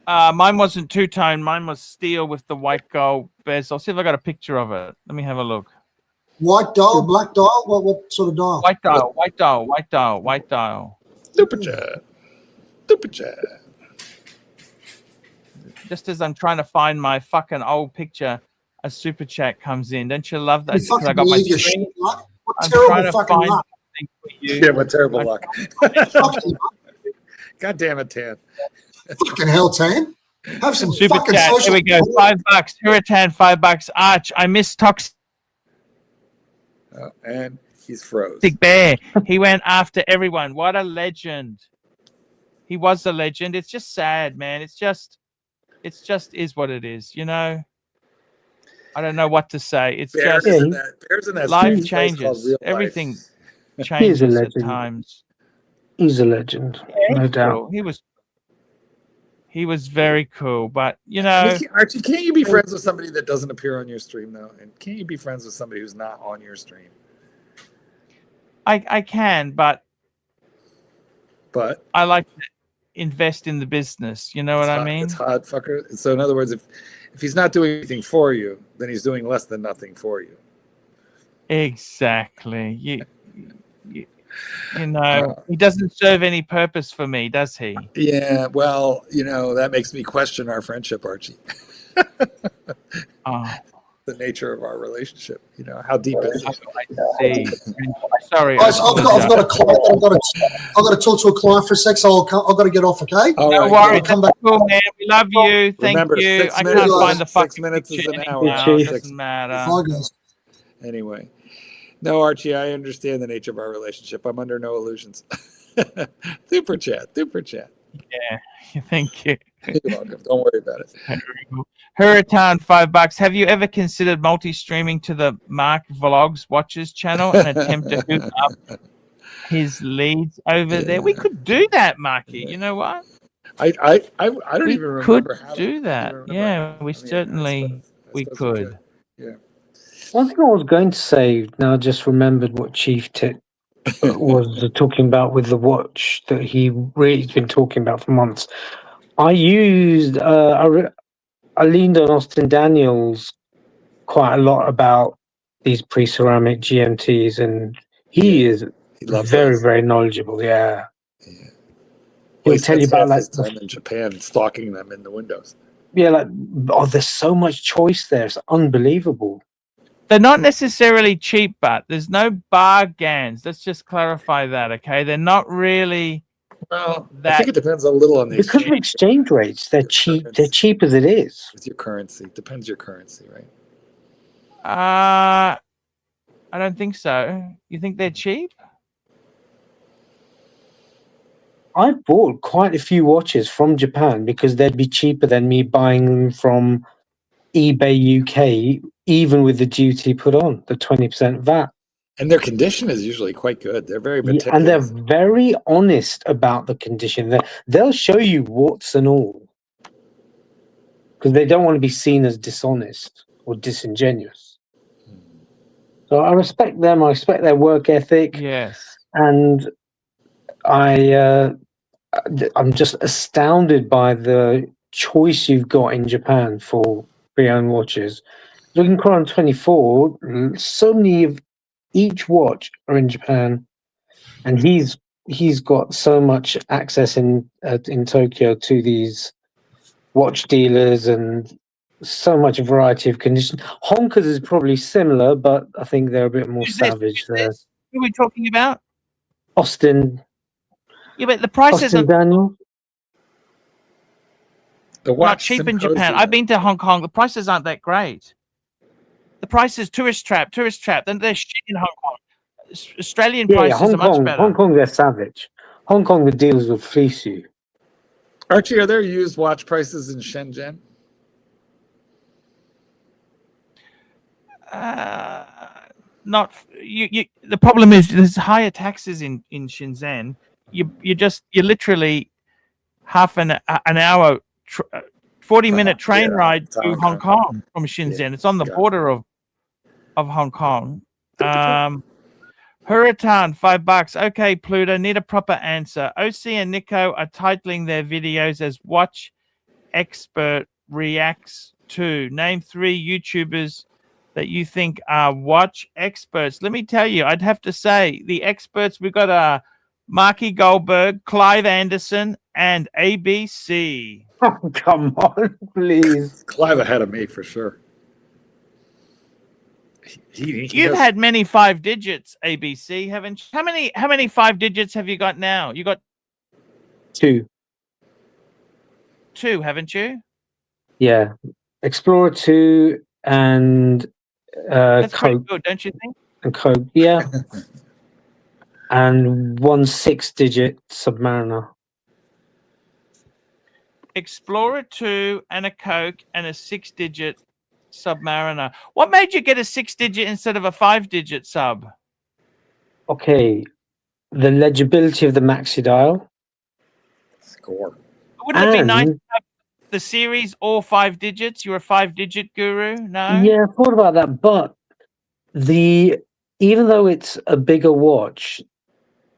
Mine wasn't two-tone. Mine was steel with the white gold bezel. I'll see if I got a picture of it. Let me have a look.
White dial, black dial? What sort of dial?
White dial.
Super chat.
Just as I'm trying to find my fucking old picture, a super chat comes in. Don't you love that?
I got my
screen.
What terrible fucking luck.
Yeah, what terrible luck. God damn it, Tan.
Fucking hell, Tan. Have some
super
fucking
chat.
social.
Here we go. $5. Hurritan, $5. Arch, I miss toxic.
And He's froze.
Big Bear. He went after everyone. What a legend. He was a legend. It's just sad, man. It's just is what it is, you know. I don't know what to say. It's
Bears
just
in that
life
strange place called
changes.
real
Everything
life.
changes at times.
He's a legend, no doubt.
Cool. He was very cool, but you know,
Archie, can't you be friends with somebody that doesn't appear on your stream though? And can't you be friends with somebody who's not on your stream?
I can, but I like to invest in the business. You know what I mean?
It's hot, fucker. So in other words, if he's not doing anything for you, then he's doing less than nothing for you.
Exactly. You know, he doesn't serve any purpose for me, does he?
Yeah. Well, you know, that makes me question our friendship, Archie. The nature of our relationship. You know, how deep is it?
Sorry,
guys, I've got a client. I've got to talk to a client for a sec, so I've got to get off. Okay.
No worries. Come back. Cool, man. We love you. Thank you. I can't find the fucking
6 minutes is an hour.
It doesn't matter.
Anyway, no, Archie, I understand the nature of our relationship. I'm under no illusions. Super chat.
Yeah. Thank you.
You're welcome. Don't worry about it.
Hurricane, $5. Have you ever considered multi-streaming to the Mark Vlogs Watches channel and attempt to hook up his leads over there? We could do that, Marky. You know what?
I don't even remember how
to do that. Yeah, we certainly we could.
Yeah.
One thing I was going to say, now I just remembered what Chief Tit was talking about with the watch that he really's been talking about for months. I used, I leaned on Austin Daniels quite a lot about these pre-ceramic GMTs, and he is very, very knowledgeable. Yeah.
Well,
He'll tell you about
his time in Japan, stalking them in the windows.
Yeah, there's so much choice there. It's unbelievable.
They're not necessarily cheap, but there's no bargains. Let's just clarify that, okay? They're not really.
Well, I think it depends a little on the
because of exchange rates. They're cheap. Currency. They're cheap as it is.
With your currency, depends your currency, right?
I don't think so. You think they're cheap?
I've bought quite a few watches from Japan because they'd be cheaper than me buying them from eBay UK, even with the duty put on, the 20% VAT.
And their condition is usually quite good. They're very meticulous.
And they're very honest about the condition. They'll show you warts and all because they don't want to be seen as dishonest or disingenuous. So I respect them. I respect their work ethic.
Yes.
And I'm just astounded by the choice you've got in Japan for pre-owned watches. Looking Chrono 24, so many of each watch are in Japan, and he's got so much access in Tokyo to these watch dealers and so much variety of conditions. Honkers is probably similar, but I think they're a bit more savage there.
Who are we talking about?
Austin.
Yeah, but the prices
Austin Daniel.
Not cheap in Japan. I've been to Hong Kong. The prices aren't that great. The price is tourist trap. Then they're shit in Hong Kong. Australian prices are much better.
Hong Kong, they're savage. Hong Kong, the dealers will fleece you.
Archie, are there used watch prices in Shenzhen?
Not you. The problem is there's higher taxes in Shenzhen. You're literally half an hour, 40-minute train ride to Hong Kong from Shenzhen. Yeah, it's on the border of Hong Kong. Hurricane, $5. Okay, Pluto, need a proper answer. OC and Nico are titling their videos as Watch Expert Reacts to. Name 3 YouTubers that you think are watch experts. Let me tell you, I'd have to say the experts, we've got Marky Goldberg, Clive Anderson, and ABC.
Oh, come on, please.
Clive ahead of me for sure.
You've had many 5 digits, ABC, haven't you? How many 5 digits have you got now? You got
2.
2, haven't you?
Yeah. Explorer 2 and
that's
Coke.
pretty good, don't you think?
And Coke, yeah. and one 6-digit Submariner.
Explorer 2 and a Coke and a 6-digit Submariner. What made you get a 6-digit instead of a 5-digit sub?
Okay, the legibility of the maxi dial.
Score.
Wouldn't it be nice to have the series all 5 digits? You're a 5-digit guru, no?
Yeah, I thought about that, but even though it's a bigger watch,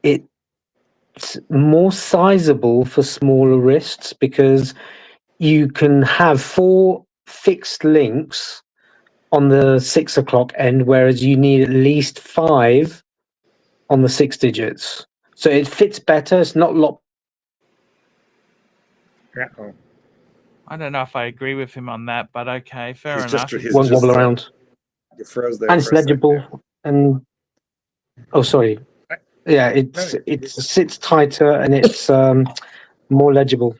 it's more sizable for smaller wrists because you can have 4 fixed links on the 6 o'clock end, whereas you need at least 5 on the 6 digits. So it fits better. It's not locked.
I don't know if I agree with him on that, but okay, fair enough.
Won't wobble around.
You froze there.
And it's legible. And sorry. Yeah, it sits tighter and it's more legible.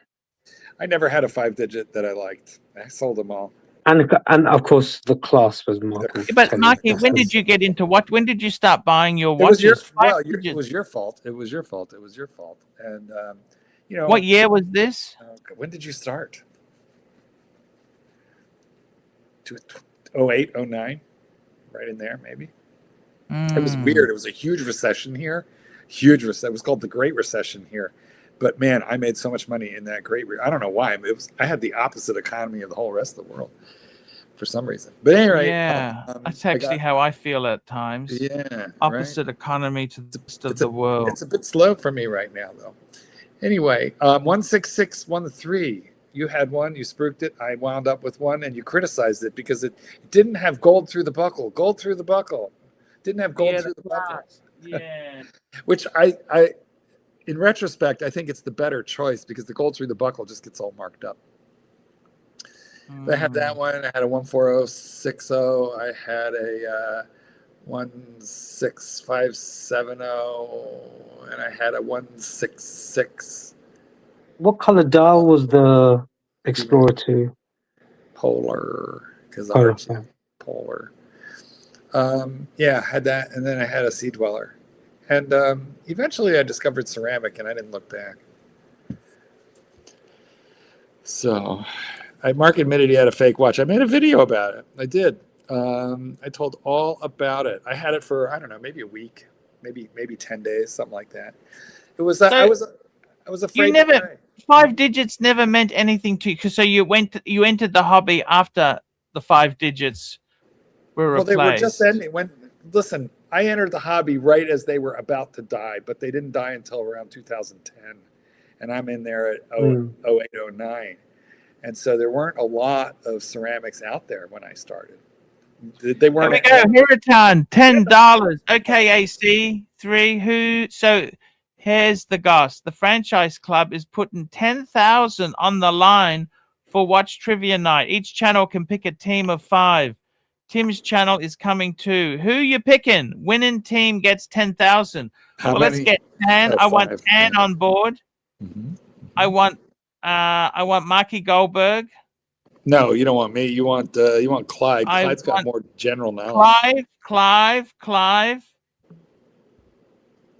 I never had a 5-digit that I liked. I sold them all.
And of course the clasp was Marky.
But Marky, when did you get into what? When did you start buying your watches?
It was your fault. It was your fault. And you know,
what year was this?
When did you start? 08, 09, right in there, maybe. It was weird. It was a huge recession here. Huge recession. It was called the Great Recession here. But man, I made so much money in that I don't know why. I had the opposite economy of the whole rest of the world for some reason. But anyway,
yeah, that's actually how I feel at times.
Yeah,
opposite economy to the rest of the world.
It's a bit slow for me right now, though. Anyway, 16613. You had one, you spruiked it. I wound up with one, and you criticized it because it didn't have gold through the buckle. Gold through the buckle. Didn't have gold through the buckle.
Yeah.
Which I, in retrospect, I think it's the better choice because the gold through the buckle just gets all marked up. I had that one. I had a 14060. I had a 16570, and I had a 166.
What color dial was the Explorer 2?
Polar, because Archie Polar. Yeah, I had that, and then I had a Sea Dweller. And eventually I discovered ceramic, and I didn't look back. So Mark admitted he had a fake watch. I made a video about it. I did. I told all about it. I had it for, I don't know, maybe a week, maybe 10 days, something like that. It was, I was afraid.
You never, 5 digits never meant anything to you. So you entered the hobby after the 5 digits were replaced.
Well, they were just ending. Listen, I entered the hobby right as they were about to die, but they didn't die until around 2010. And I'm in there at 08, 09. And so there weren't a lot of ceramics out there when I started. They weren't.
Here we go. Hiritan, $10. Okay, AC3. So here's the goss. The franchise club is putting 10,000 on the line for Watch Trivia Night. Each channel can pick a team of 5. Tim's channel is coming too. Who you picking? Winning team gets 10,000. Well, let's get 10. I want 10 on board.
Mm-hmm.
I want Marky Goldberg.
No, you don't want me. You want Clyde. Clyde's got more general knowledge.
Clive.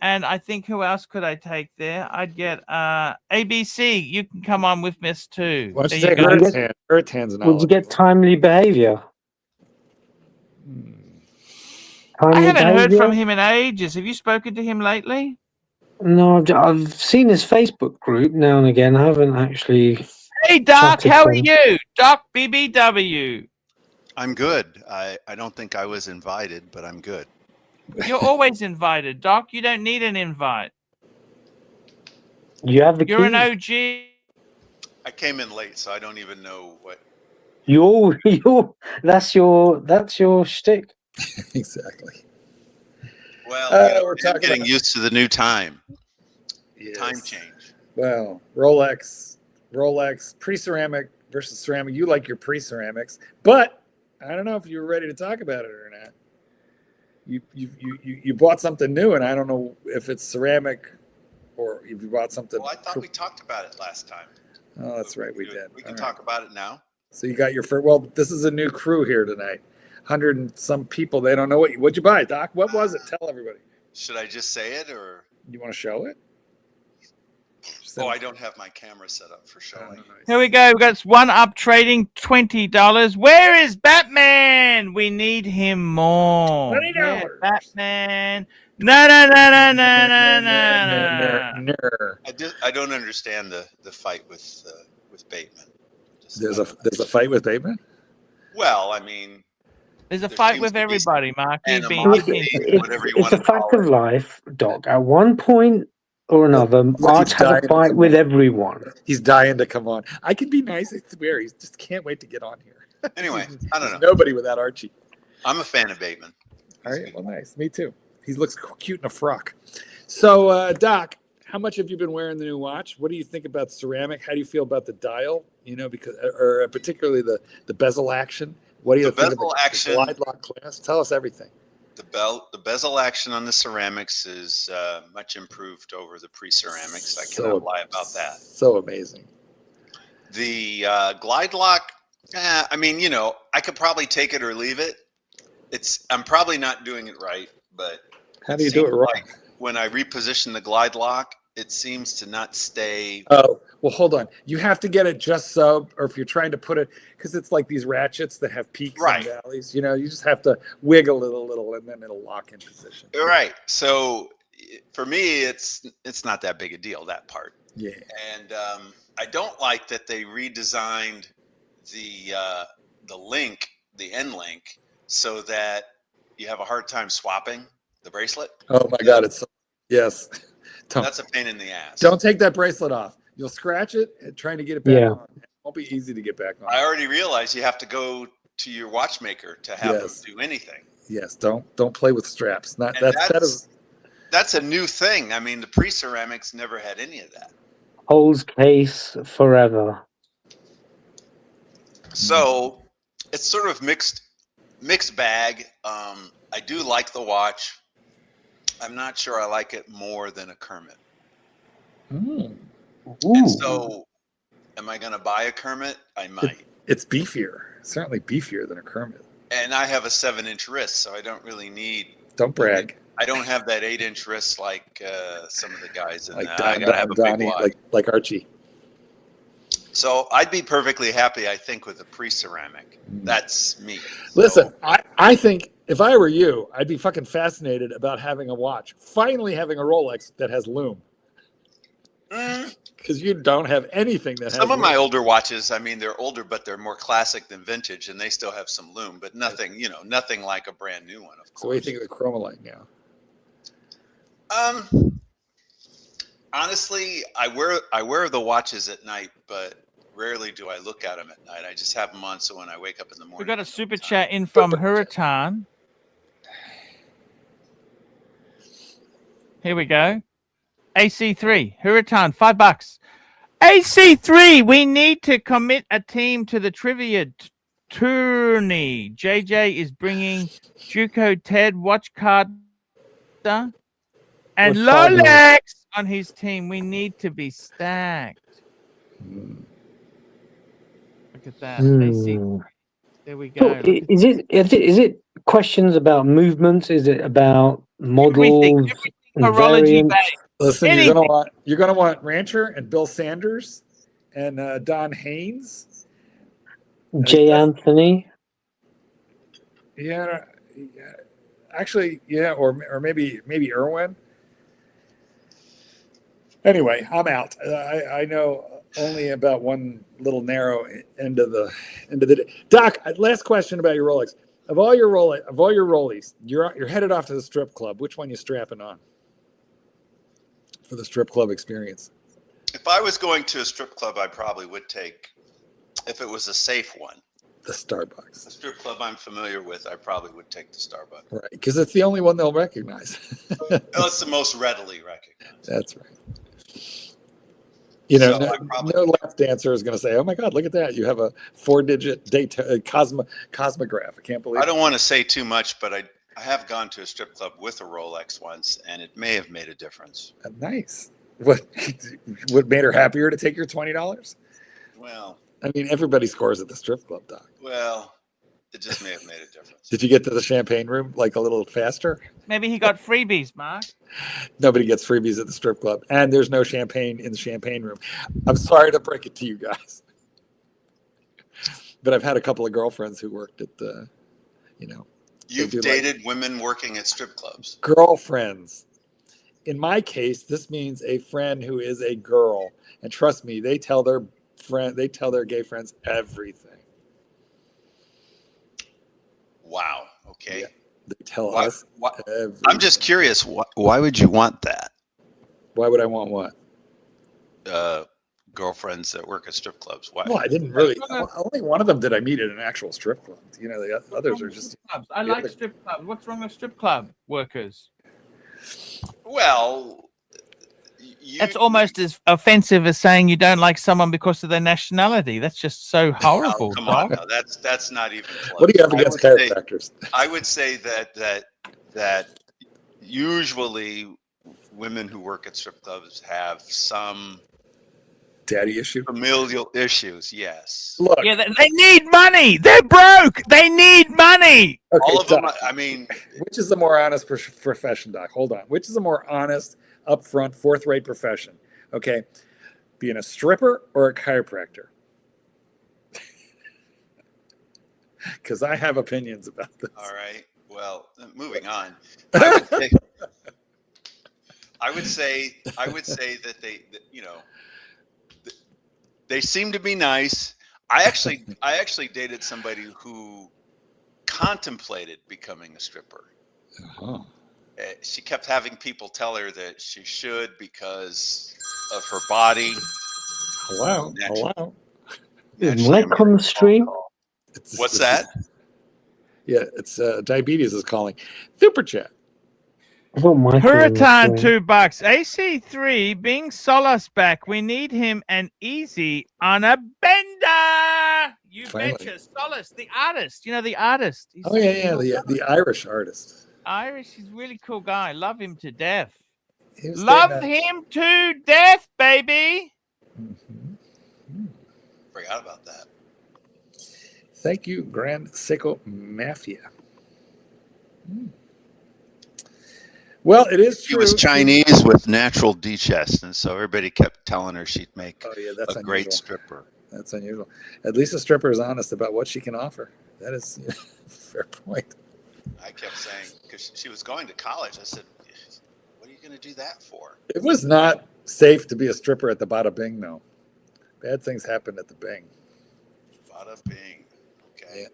And I think who else could I take there? I'd get ABC. You can come on with Miss too.
Why don't you take Hiritan's knowledge?
Would you get timely behavior?
I haven't heard from him in ages. Have you spoken to him lately?
No, I've seen his Facebook group now and again. I haven't actually.
Hey, Doc, how are you? Doc BBW.
I'm good. I don't think I was invited, but I'm good.
You're always invited, Doc. You don't need an invite.
You have the
You're
key.
an OG.
I came in late, so I don't even know what.
That's your shtick.
Exactly.
Well,
we're talking
getting
about
used to the new time.
Yes.
Time change.
Well, Rolex, pre-ceramic versus ceramic. You like your pre-ceramics, but I don't know if you were ready to talk about it or not. You bought something new, and I don't know if it's ceramic or if you bought something.
Well, I thought we talked about it last time.
Oh, that's right, we did.
We can talk about it now.
So you got your first. Well, this is a new crew here tonight. 100 and some people. They don't know what'd you buy, Doc? What was it? Tell everybody.
Should I just say it, or
you want to show it?
Oh, I don't have my camera set up for showing.
Here we go. We got one up trading $20. Where is Batman? We need him more.
$20.
Where's Batman. No.
I don't understand the fight with Bateman.
There's a fight with Bateman.
Well, I mean,
there's a fight with everybody, Mark.
It's a fact of life, Doc. At one point or another, Arch has a fight with everyone.
He's dying to come on. I can be nice, I swear. He just can't wait to get on here.
Anyway, I don't know.
Nobody without Archie.
I'm a fan of Bateman.
All right, well, nice. Me too. He looks cute in a frock. So, Doc, how much have you been wearing the new watch? What do you think about ceramic? How do you feel about the dial? You know, because or particularly the bezel action. What do you think of the glide lock class? Tell us everything.
The bezel action on the ceramics is much improved over the pre-ceramics. I cannot lie about that.
So amazing.
The glide lock, I mean, you know, I could probably take it or leave it. I'm probably not doing it right, but
how do you do it right?
Like when I reposition the glide lock, it seems to not stay.
Oh, well, hold on. You have to get it just so, or if you're trying to put it, because it's like these ratchets that have peaks and valleys, you know, you just have to wiggle it a little and then it'll lock in position.
Right. So for me, it's not that big a deal, that part.
Yeah.
And I don't like that they redesigned the link, the end link, so that you have a hard time swapping the bracelet.
Oh my God, yes.
That's a pain in the ass.
Don't take that bracelet off. You'll scratch it and trying to get it back on. It won't be easy to get back on.
I already realized you have to go to your watchmaker to have them do anything.
Yes, don't play with straps.
That's a new thing. I mean, the pre-ceramics never had any of that.
Holds case forever.
So it's sort of mixed bag. I do like the watch. I'm not sure I like it more than a Kermit. And so, am I going to buy a Kermit? I might.
It's beefier. Certainly beefier than a Kermit.
And I have a 7-inch wrist, so I don't really need.
Don't brag.
I don't have that 8-inch wrist like some of the guys in
like
that. I gotta have a
Donnie,
big watch.
like Archie.
So I'd be perfectly happy, I think, with a pre-ceramic. That's me.
Listen, I think if I were you, I'd be fucking fascinated about having a watch. Finally having a Rolex that has lume. Because you don't have anything that has
some of my older watches, I mean, they're older, but they're more classic than vintage, and they still have some lume, but nothing, you know, nothing like a brand new one, of course.
So what do you think of the Chromolite now?
Honestly, I wear the watches at night, but rarely do I look at them at night. I just have them on, so when I wake up in the morning.
We got a super chat in from Hurritan. Here we go. AC3, Hurritan, $5. AC3, we need to commit a team to the trivia tourney. JJ is bringing Juco Ted, Watch Carter, and Rolex on his team. We need to be stacked. Look at that. AC3. There we go.
So is it questions about movements? Is it about models?
Everything horology based.
Listen, you're gonna want Rancher and Bill Sanders and Don Haynes,
Jay Anthony.
Yeah, actually, yeah, or maybe Irwin. Anyway, I'm out. I know only about one little narrow end of the day. Doc, last question about your Rolex. Of all your Rollies, you're headed off to the strip club. Which one you strapping on for the strip club experience?
If I was going to a strip club, I probably would take, if it was a safe one,
the Starbucks.
The strip club I'm familiar with, I probably would take the Starbucks.
Right, because it's the only one they'll recognize.
Well, it's the most readily recognized.
That's right. You know, no lap dancer is going to say, "Oh my God, look at that! You have a 4-digit cosmograph." I can't believe.
I don't want to say too much, but I have gone to a strip club with a Rolex once, and it may have made a difference.
Nice. What made her happier to take your $20?
Well,
I mean, everybody scores at the strip club, Doc.
Well, it just may have made a difference.
Did you get to the champagne room like a little faster?
Maybe he got freebies, Mark.
Nobody gets freebies at the strip club, and there's no champagne in the champagne room. I'm sorry to break it to you guys, but I've had a couple of girlfriends who worked at the,
You've dated women working at strip clubs.
Girlfriends. In my case, this means a friend who is a girl, and trust me, they tell their gay friends everything.
Wow. Okay.
Yeah, they tell us everything.
I'm just curious. Why would you want that?
Why would I want what?
Girlfriends that work at strip clubs. Why?
Well, I didn't really. Only one of them did I meet at an actual strip club. The others are just.
Clubs? I like strip clubs. What's wrong with strip club workers?
Well,
that's almost as offensive as saying you don't like someone because of their nationality. That's just so horrible.
Come on, no, that's not even close.
What do you have against chiropractors?
I would say that usually women who work at strip clubs have some
daddy issue,
familial issues. Yes.
Look,
yeah, they need money. They're broke. They need money.
Okay,
all of them.
Doc,
I mean,
which is the more honest profession, Doc? Hold on. Which is the more honest, upfront, forthright profession? Okay, being a stripper or a chiropractor? Because I have opinions about this.
All right. Well, moving on. I would say that they seem to be nice. I actually dated somebody who contemplated becoming a stripper.
Uh-huh.
She kept having people tell her that she should because of her body.
Hello.
Like on the stream.
What's that?
Yeah, it's diabetes is calling. Super chat.
Hurricane $2. AC3 being Solace back. We need him and Easy on a bender. You betcha. Solace, the artist. The artist.
He's the Irish artist.
Irish, he's a really cool guy. Love him to death. Love him to death, baby.
Mm-hmm.
Forgot about that.
Thank you, Grand Seiko Mafia. Well, it is true.
She was Chinese with natural D-chest, and so everybody kept telling her she'd make a great stripper.
That's unusual. At least a stripper is honest about what she can offer. That is a fair point.
I kept saying, because she was going to college, I said, what are you going to do that for?
It was not safe to be a stripper at the Bada Bing, though. Bad things happened at the Bing.
Bada Bing. Okay.
Yeah.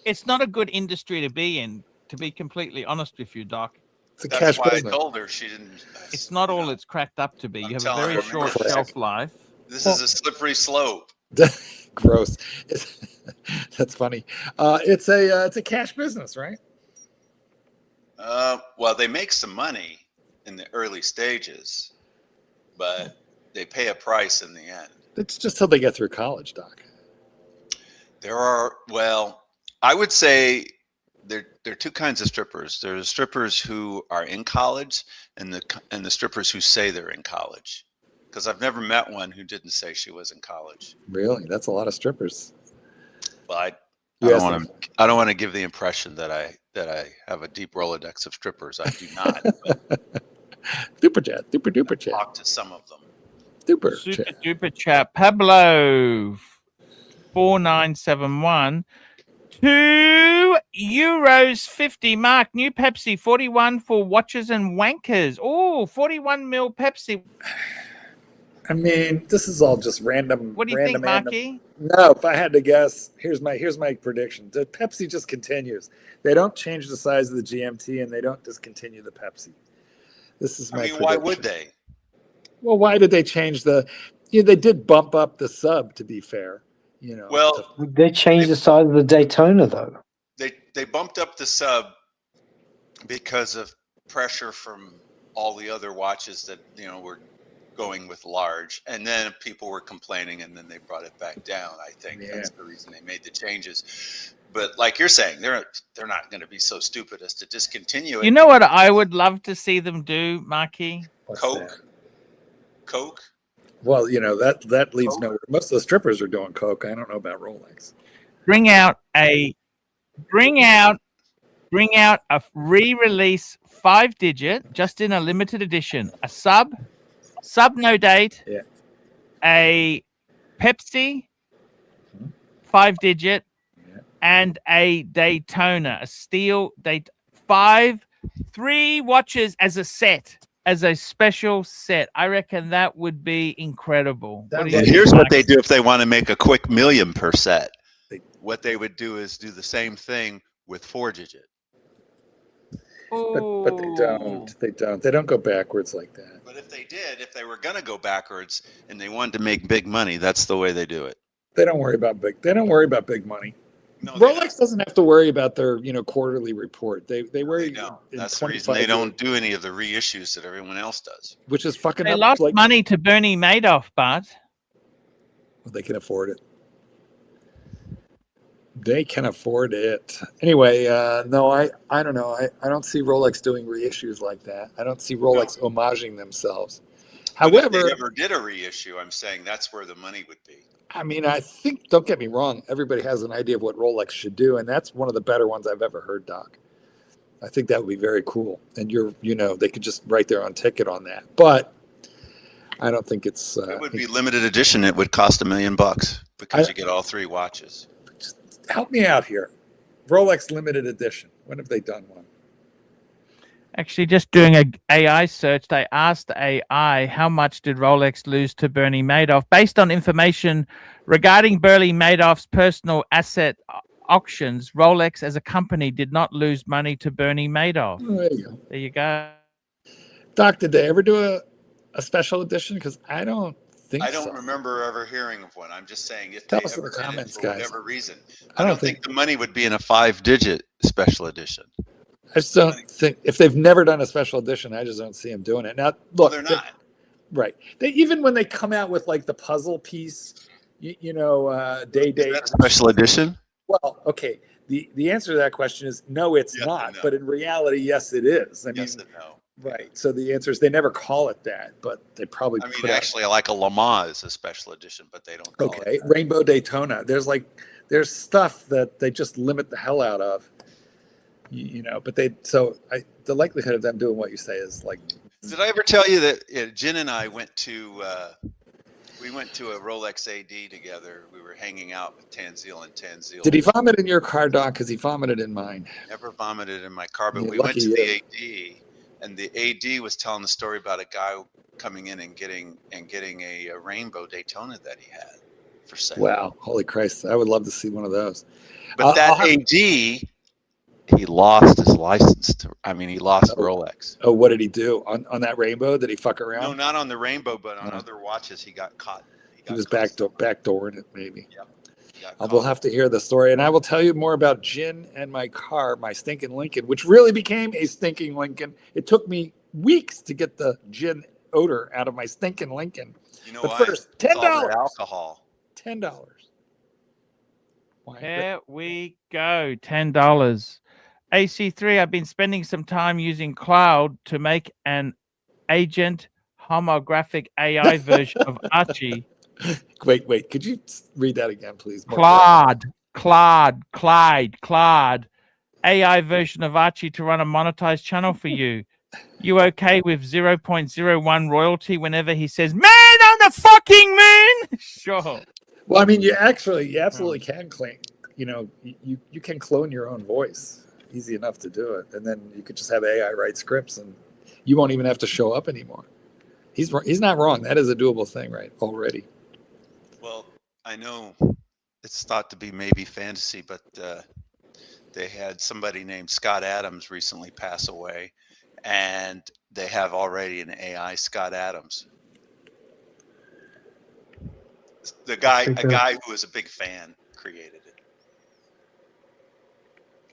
It's not a good industry to be in, to be completely honest with you, Doc.
That's why business. I told her she didn't.
It's not all it's cracked up to be. You have a very short shelf life.
This is a slippery slope.
Gross. That's funny. It's a cash business, right?
Well, they make some money in the early stages, but they pay a price in the end.
It's just how they get through college, Doc.
I would say there are two kinds of strippers. There's strippers who are in college, and the strippers who say they're in college. Because I've never met one who didn't say she was in college.
Really, that's a lot of strippers.
Well, I don't want to give the impression that I have a deep Rolodex of strippers. I do not.
Super chat, super duper chat.
Talk to some of them.
Super duper chat. Pablo 4971. €2.50. Mark, new Pepsi 41 for watchers and wankers. Oh, 41 mil Pepsi.
I mean, this is all just random.
What do you think, Marky?
No, if I had to guess, here's my prediction. The Pepsi just continues. They don't change the size of the GMT, and they don't discontinue the Pepsi. This is my prediction.
Why would they?
Well, why did they change the? They did bump up the sub. To be fair,
Well,
they changed the size of the Daytona, though.
They bumped up the sub because of pressure from all the other watches that were going with large, and then people were complaining, and then they brought it back down. I think that's the reason they made the changes. But like you're saying, they're not going to be so stupid as to discontinue it.
You know what I would love to see them do, Marky?
Coke.
Well, that leads nowhere. Most of the strippers are doing Coke. I don't know about Rolex.
Bring out bring out a re-release 5-digit, just in a limited edition, a sub no date, a Pepsi 5-digit, and a Daytona, a steel date 3 watches as a set, as a special set. I reckon that would be incredible.
And here's what they do if they want to make a quick million per set. What they would do is do the same thing with 4-digit.
But they don't. They don't go backwards like that.
But if they did, if they were going to go backwards and they wanted to make big money, that's the way they do it.
They don't worry about big money. No, Rolex doesn't have to worry about their quarterly report. They worry.
That's the reason they don't do any of the reissues that everyone else does.
Which is fucking.
They lost money to Bernie Madoff, but
they can afford it. They can afford it. Anyway, no, I don't know. I don't see Rolex doing reissues like that. I don't see Rolex homaging themselves. However,
if they ever did a reissue, I'm saying that's where the money would be.
I mean, I think, don't get me wrong, everybody has an idea of what Rolex should do, and that's one of the better ones I've ever heard, Doc. I think that would be very cool. And they could just write their own ticket on that. But I don't think it's...
it would be limited edition. It would cost $1 million because you get all 3 watches.
Just help me out here. Rolex limited edition. When have they done one?
Actually, just doing an AI search, they asked AI how much did Rolex lose to Bernie Madoff. Based on information regarding Bernie Madoff's personal asset auctions, Rolex as a company did not lose money to Bernie Madoff.
Oh, there you go.
There you go.
Doc, did they ever do a special edition? Because I don't think
I don't remember ever hearing of one. I'm just saying if
Tell
they
us in the
ever did
comments,
it for
guys.
whatever reason.
I don't think
the money would be in a 5-digit special edition.
I just don't think, if they've never done a special edition, I just don't see them doing it. Now, look,
they're not.
Right. Even when they come out with like the puzzle piece, day.
Is that a special edition?
Well, okay. The answer to that question is no, it's not. No. But in reality, yes, it is. I mean,
and no.
Right. So the answer is they never call it that, but they probably.
I mean, actually, like a Le Mans is a special edition, but they don't call it that.
Rainbow Daytona. There's stuff that they just limit the hell out of. But the likelihood of them doing what you say is like.
Did I ever tell you that Jen and I went to a Rolex AD together? We were hanging out with Tanzil and Tanzil.
Did he vomit in your car, Doc? Because he vomited in mine.
Never vomited in my car, but we went to the AD, and the AD was telling the story about a guy coming in and getting a rainbow Daytona that he had for sale.
Wow, holy Christ! I would love to see one of those.
But AD. He lost his license. He lost Rolex.
Oh, what did he do on that rainbow? Did he fuck around?
No, not on the rainbow, but on other watches. He got caught.
He was backdooring it, maybe.
Yep.
We'll have to hear the story, and I will tell you more about Gin and my car, my stinking Lincoln, which really became a stinking Lincoln. It took me weeks to get the gin odor out of my stinking Lincoln. But first, $10.
Alcohol.
$10.
There we go. $10. AC3, I've been spending some time using cloud to make an agent homographic AI version of Archie.
Wait. Could you read that again, please?
Clyde. AI version of Archie to run a monetized channel for you. You okay with 0.01 royalty whenever he says, "Man on the fucking moon"? Sure.
Well, I mean, you absolutely can claim. You can clone your own voice. Easy enough to do it, and then you could just have AI write scripts, and you won't even have to show up anymore. He's not wrong. That is a doable thing, right? Already.
Well, I know it's thought to be maybe fantasy, but they had somebody named Scott Adams recently pass away, and they have already an AI Scott Adams. A guy who was a big fan created it.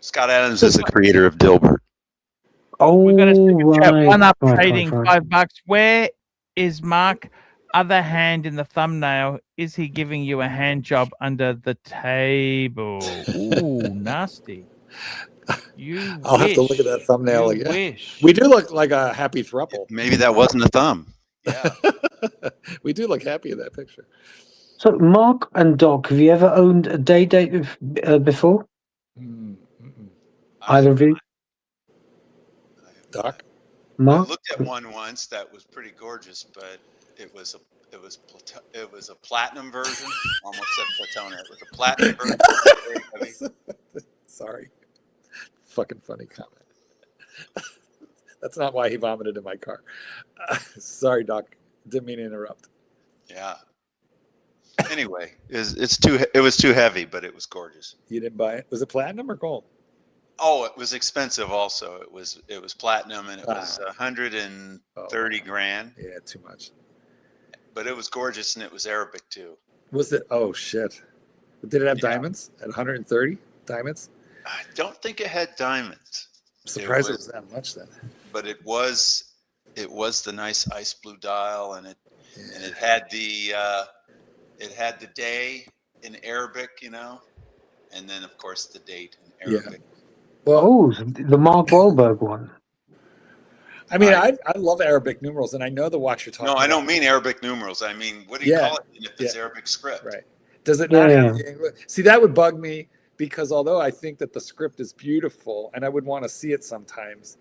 Scott Adams is the creator of Dilbert.
Oh, we're going to one up trading $5. Where is Mark? Other hand in the thumbnail. Is he giving you a hand job under the table? Ooh, nasty.
I'll have to look at that thumbnail again. We do look like a happy throuple.
Maybe that wasn't a thumb.
Yeah. We do look happy in that picture.
So, Mark and Doc, have you ever owned a day date before? Either of you?
Doc?
I
Mark?
looked at one once that was pretty gorgeous, but it was a platinum version. Almost said Platona. It was a platinum version. Very heavy.
Sorry. Fucking funny comment. That's not why he vomited in my car. Sorry, Doc. Didn't mean to interrupt.
Yeah. Anyway, it was too heavy, but it was gorgeous.
You didn't buy it? Was it platinum or gold?
Oh, it was expensive also. It was platinum, and it was 130 grand.
Yeah, too much.
But it was gorgeous, and it was Arabic too.
Was it? Oh shit! Did it have diamonds at 130 diamonds?
I don't think it had diamonds.
I'm surprised it was that much then.
But it was the nice ice blue dial, and it had the day in Arabic, you know, and then of course the date in Arabic.
Yeah. Well,
the Mark Wahlberg one.
I mean, I love Arabic numerals, and I know the watch you're talking about.
No, I don't mean Arabic numerals. I mean, what do you call it if it's Arabic script?
Right. Does it not have the English? See, that would bug me, because although I think that the script is beautiful, and I would want to see it sometimes,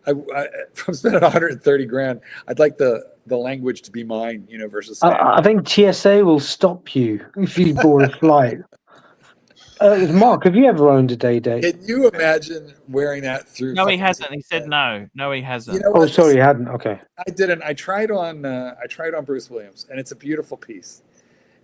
if I'm spending 130 grand, I'd like the language to be mine, you know, versus.
I think TSA will stop you if you board a flight. Mark, have you ever owned a day date?
Can you imagine wearing that through?
No, he hasn't. He said no. No, he hasn't.
You know
what? Sorry, he hadn't. Okay.
I didn't. I tried on Bruce Williams, and it's a beautiful piece,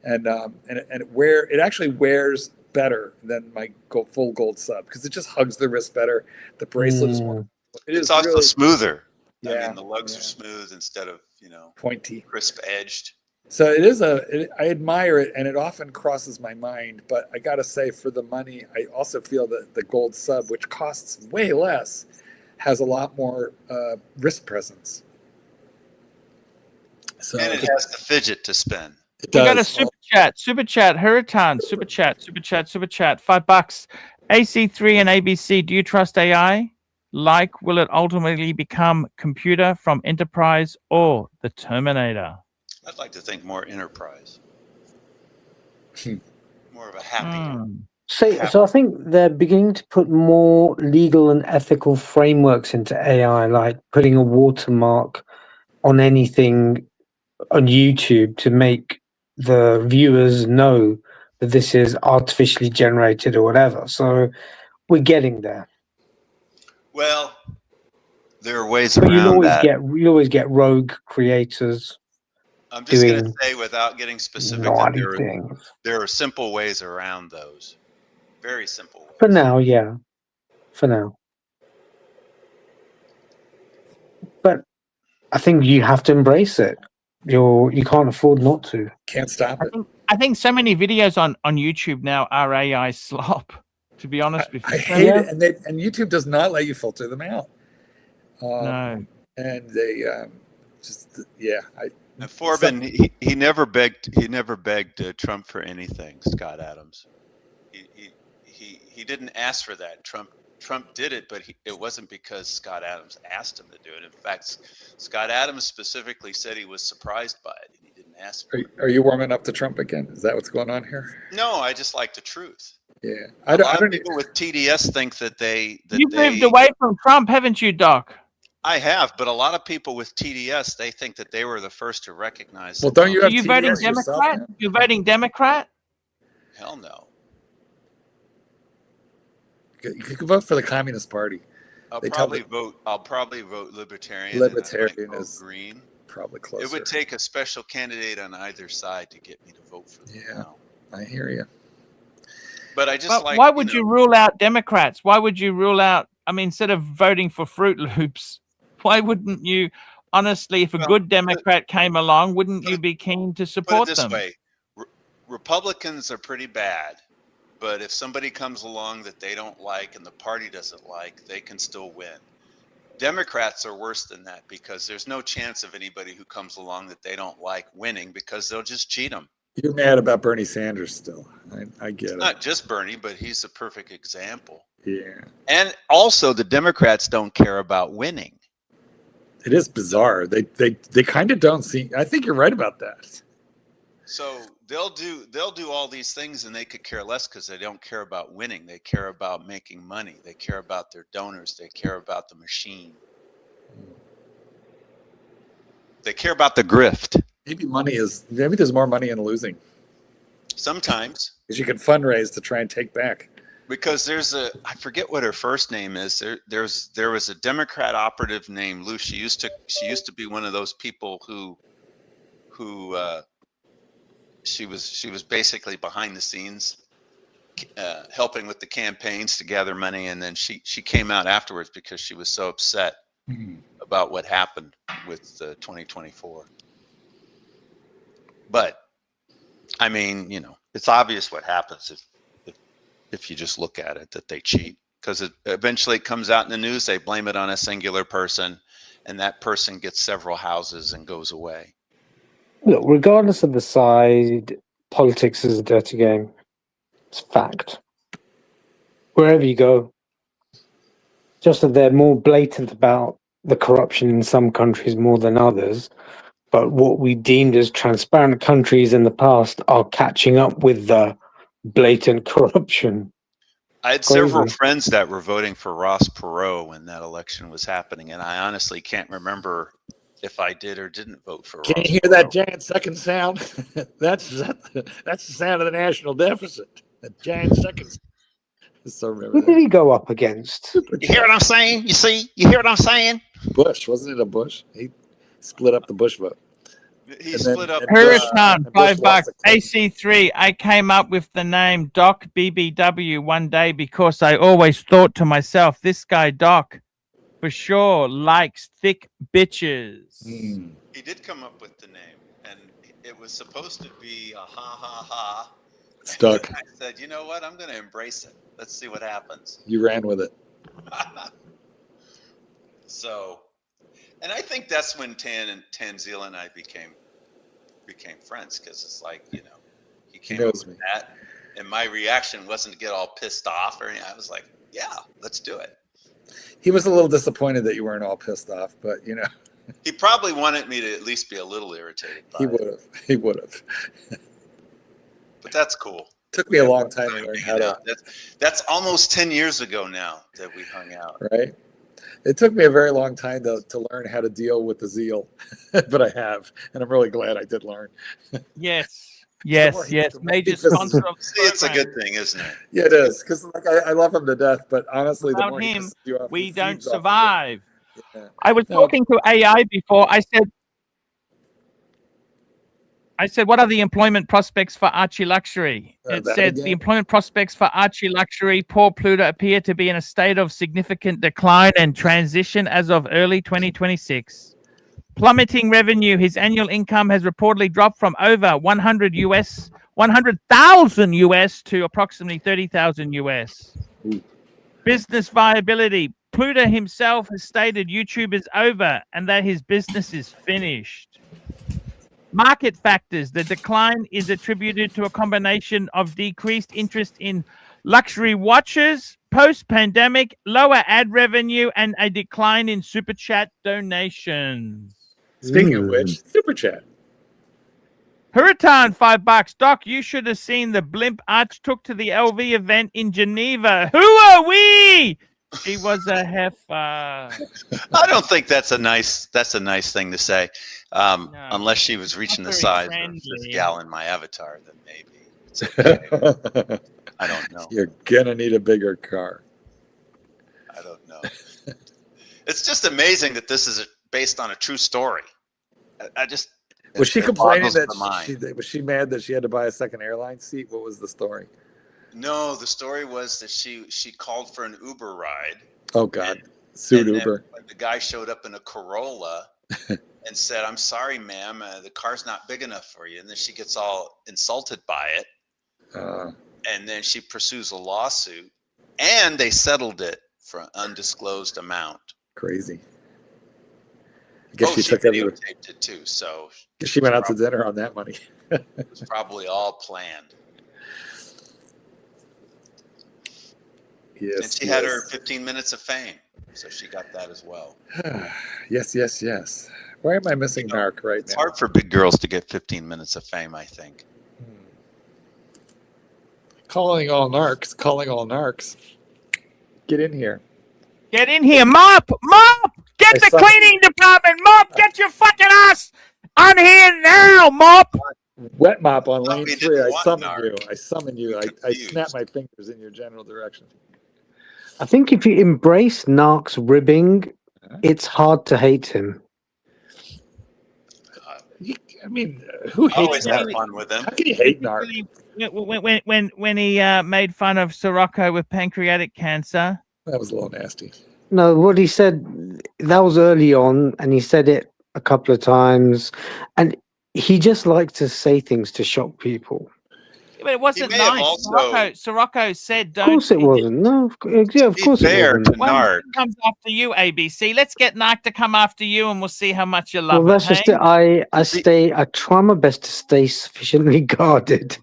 and it actually wears better than my full gold sub, because it just hugs the wrist better. The bracelet is more.
It's also really smoother.
Yeah,
I mean, the lugs are smooth instead of, you know,
pointy,
crisp edged.
So it is I admire it, and it often crosses my mind. But I gotta say, for the money, I also feel that the gold sub, which costs way less, has a lot more wrist presence. So,
and it has the fidget to spin.
We got a super chat, Huritan, super chat, $5. AC3 and ABC, do you trust AI? Will it ultimately become computer from Enterprise or the Terminator?
I'd like to think more enterprise. More of a happy.
So I think they're beginning to put more legal and ethical frameworks into AI, like putting a watermark on anything on YouTube to make the viewers know that this is artificially generated or whatever. So we're getting there.
Well, there are ways around that.
You always get rogue creators.
I'm just going to say, without getting specific, that there are simple ways around those. Very simple ways.
For now, yeah. For now. But I think you have to embrace it. You can't afford not to.
Can't stop it.
I think so many videos on YouTube now are AI slop, to be honest with you.
I hate it. And YouTube does not let you filter them out.
No.
And they
And Forbin, he never begged Trump for anything. Scott Adams, he didn't ask for that. Trump did it, but it wasn't because Scott Adams asked him to do it. In fact, Scott Adams specifically said he was surprised by it, and he didn't ask for it.
Are you warming up to Trump again? Is that what's going on here?
No, I just like the truth.
Yeah,
a lot of people with TDS think that
you've moved away from Trump, haven't you, Doc?
I have, but a lot of people with TDS, they think that they were the first to recognize.
Well, don't you have
TDS voting Democrat? You're voting Democrat?
Hell no.
You could vote for the Communist Party.
I'll probably vote Libertarian.
Libertarian is
green.
Probably closer.
It would take a special candidate on either side to get me to vote for them.
Yeah, I hear you.
But I just
why would you rule out Democrats? Why would you rule out? I mean, instead of voting for Fruit Loops, why wouldn't you? Honestly, if a good Democrat came along, wouldn't you be keen to support them?
Put it this way: Republicans are pretty bad. But if somebody comes along that they don't like and the party doesn't like, they can still win. Democrats are worse than that, because there's no chance of anybody who comes along that they don't like winning, because they'll just cheat them.
You're mad about Bernie Sanders still. I get it.
Not just Bernie, but he's a perfect example.
Yeah.
And also, the Democrats don't care about winning.
It is bizarre. They kind of don't see. I think you're right about that.
So they'll do all these things, and they could care less, because they don't care about winning. They care about making money. They care about their donors. They care about the machine. They care about the grift.
Maybe there's more money in losing.
Sometimes.
Because you can fundraise to try and take back.
Because I forget what her first name is. There was a Democrat operative named Lou. She used to be one of those people who she was basically behind the scenes, helping with the campaigns to gather money, and then she came out afterwards because she was so upset about what happened with 2024. But I mean, it's obvious what happens if you just look at it, that they cheat, because it eventually comes out in the news. They blame it on a singular person, and that person gets several houses and goes away.
Look, regardless of the side, politics is a dirty game. It's a fact. Wherever you go, just that they're more blatant about the corruption in some countries more than others. But what we deemed as transparent countries in the past are catching up with the blatant corruption.
I had several friends that were voting for Ross Perot when that election was happening, and I honestly can't remember if I did or didn't vote for Ross.
Can you hear that giant second sound? That's the sound of the national deficit. That giant second.
Who did he go up against?
You hear what I'm saying? You hear what I'm saying?
Bush, wasn't it a Bush? He split up the Bush vote.
He split up.
Hurricane, $5. AC3. I came up with the name Doc BBW one day because I always thought to myself, this guy Doc, for sure, likes thick bitches.
He did come up with the name, and it was supposed to be a ha.
Stuck.
I said, you know what? I'm going to embrace it. Let's see what happens.
You ran with it.
So, and I think that's when Tanzila and I became friends, because it's like, he came up with that, and my reaction wasn't to get all pissed off or anything. I was like, yeah, let's do it.
He was a little disappointed that you weren't all pissed off, but
he probably wanted me to at least be a little irritated by it.
He would have.
But that's cool.
Took me a long time to learn how to.
That's almost 10 years ago now that we hung out.
Right. It took me a very long time to learn how to deal with the zeal, but I have, and I'm really glad I did learn.
Yes. Major sponsor of the
it's a good thing, isn't it?
Yeah, it is, because I love him to death, but honestly,
without
the more
him, we
the
don't
seeds off
survive.
Yeah.
I was talking to AI before. I said, what are the employment prospects for ArchieLuxury? It said the employment prospects for ArchieLuxury, poor Pluto, appear to be in a state of significant decline and transition as of early 2026. Plummeting revenue. His annual income has reportedly dropped from over 100,000 US to approximately 30,000 US. Business viability. Pluto himself has stated YouTube is over and that his business is finished. Market factors. The decline is attributed to a combination of decreased interest in luxury watches, post-pandemic, lower ad revenue, and a decline in super chat donations.
Speaking of which, super chat.
Hurricane, $5. Doc, you should have seen the blimp Arch took to the LV event in Geneva. Who are we? She was a heifer.
I don't think that's a nice thing to say, no. Unless she was reaching the size of this gal in my avatar. Then maybe it's okay. I don't know.
You're gonna need a bigger car.
I don't know. It's just amazing that this is based on a true story.
Was she complaining that was she mad that she had to buy a second airline seat? What was the story?
No, the story was that she called for an Uber ride.
Oh God, sued Uber.
The guy showed up in a Corolla and said, "I'm sorry, ma'am, the car's not big enough for you." And then she gets all insulted by it, and then she pursues a lawsuit, and they settled it for an undisclosed amount.
Crazy. I guess she took
videotaped it too, so
she went out to dinner on that money.
It was probably all planned.
Yes,
and she had her 15 minutes of fame, so she got that as well.
Yes. Why am I missing Narc right now?
It's hard for big girls to get 15 minutes of fame, I think.
Calling all narcs. Get in here.
Get in here, mop! Get the cleaning department, mop. Get your fucking ass on here now, mop.
Wet mop on lane 3. I summon
Narc.
you. I summon you. I snap my fingers in your general direction.
I think if you embrace Narc's ribbing, it's hard to hate him.
I mean, who hates
always have
Narc?
fun with him.
How can you hate Narc?
When he made fun of Sirocco with pancreatic cancer.
That was a little nasty.
No, what he said, that was early on, and he said it a couple of times, and he just likes to say things to shock people.
But it wasn't nice. Sirocco said, "Don't."
Of course, it wasn't. No, yeah, of course it wasn't.
Narc comes after you, ABC. Let's get Narc to come after you, and we'll see how much you love.
Well, that's just it. I try my best to stay sufficiently guarded.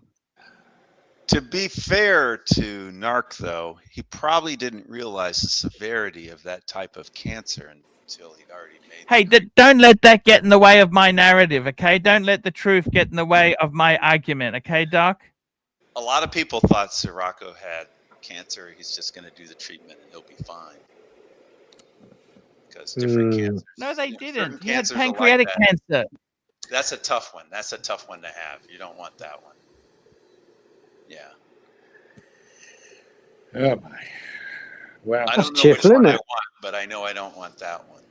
To be fair to Narc, though, he probably didn't realize the severity of that type of cancer until he'd already made.
Hey, don't let that get in the way of my narrative, okay? Don't let the truth get in the way of my argument, okay, Doc?
A lot of people thought Sirocco had cancer. He's just going to do the treatment and he'll be fine. Because different cancers.
No, they didn't. He had pancreatic cancer.
That's a tough one. That's a tough one to have. You don't want that one. Yeah.
Oh my! Wow.
I don't know which one I want, but I know I don't want that one.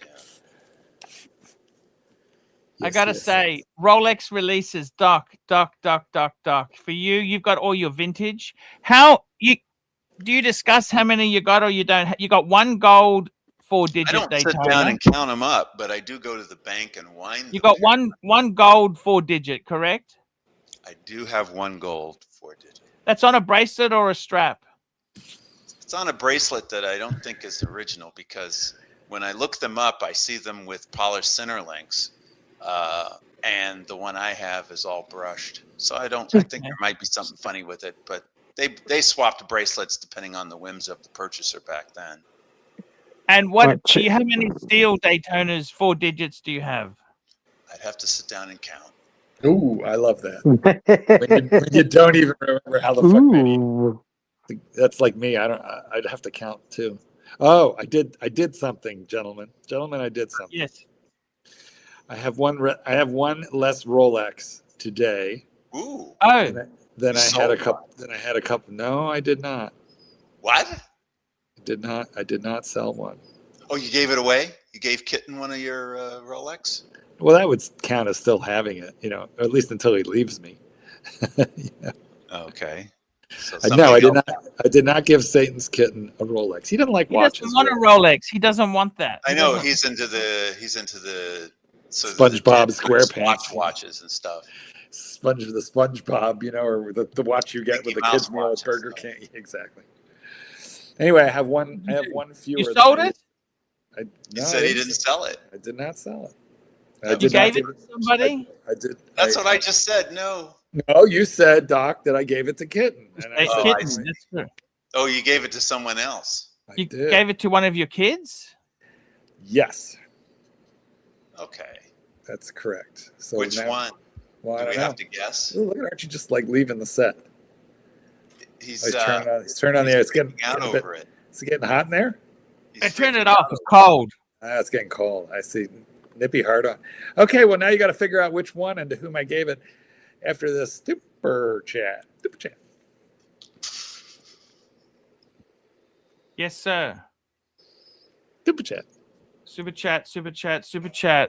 Yeah.
I gotta say, Rolex releases, Doc. For you, you've got all your vintage. Do you discuss how many you got or you don't? You got one gold 4-digit Daytona.
I don't sit down and count them up, but I do go to the bank and wind.
You got one gold 4-digit, correct?
I do have one gold 4-digit.
That's on a bracelet or a strap?
It's on a bracelet that I don't think is original because when I look them up, I see them with polished center links, and the one I have is all brushed. So I think there might be something funny with it, but they swapped bracelets depending on the whims of the purchaser back then.
And do you have many steel Daytonas 4 digits do you have?
I'd have to sit down and count.
Ooh, I love that. when you don't even remember how the fuck many. That's like me. I'd have to count too. Oh, I did something, gentlemen. I did something.
Yes.
I have one less Rolex today.
Ooh.
Oh.
Then I had a couple. No, I did not.
What?
I did not sell one.
Oh, you gave it away? You gave Kitten one of your Rolex?
Well, that would count as still having it, or at least until he leaves me. Yeah.
Okay. So
no, I did not give Satan's Kitten a Rolex. He doesn't like watches.
He doesn't want a Rolex. He doesn't want that.
I know he's into the
SpongeBob SquarePants
watches and stuff.
The SpongeBob, or the watch you get with the kids meal at Burger King. Exactly. Anyway, I have one fewer.
You sold it?
He said he didn't sell it.
I did not sell it.
You gave it to somebody?
I did.
That's what I just said. No.
No, you said, Doc, that I gave it to Kitten.
Oh, you gave it to someone else.
You gave it to one of your kids?
Yes.
Okay.
That's correct. So
which one?
Well,
do we have to guess?
Ooh, look at Archie just like leaving the set.
He's
turned on the air. It's getting hot in there.
I turned it off. It's cold.
It's getting cold. I see. Nippy hard on. Okay, well now you got to figure out which one and to whom I gave it after this super chat.
Yes, sir.
Super chat.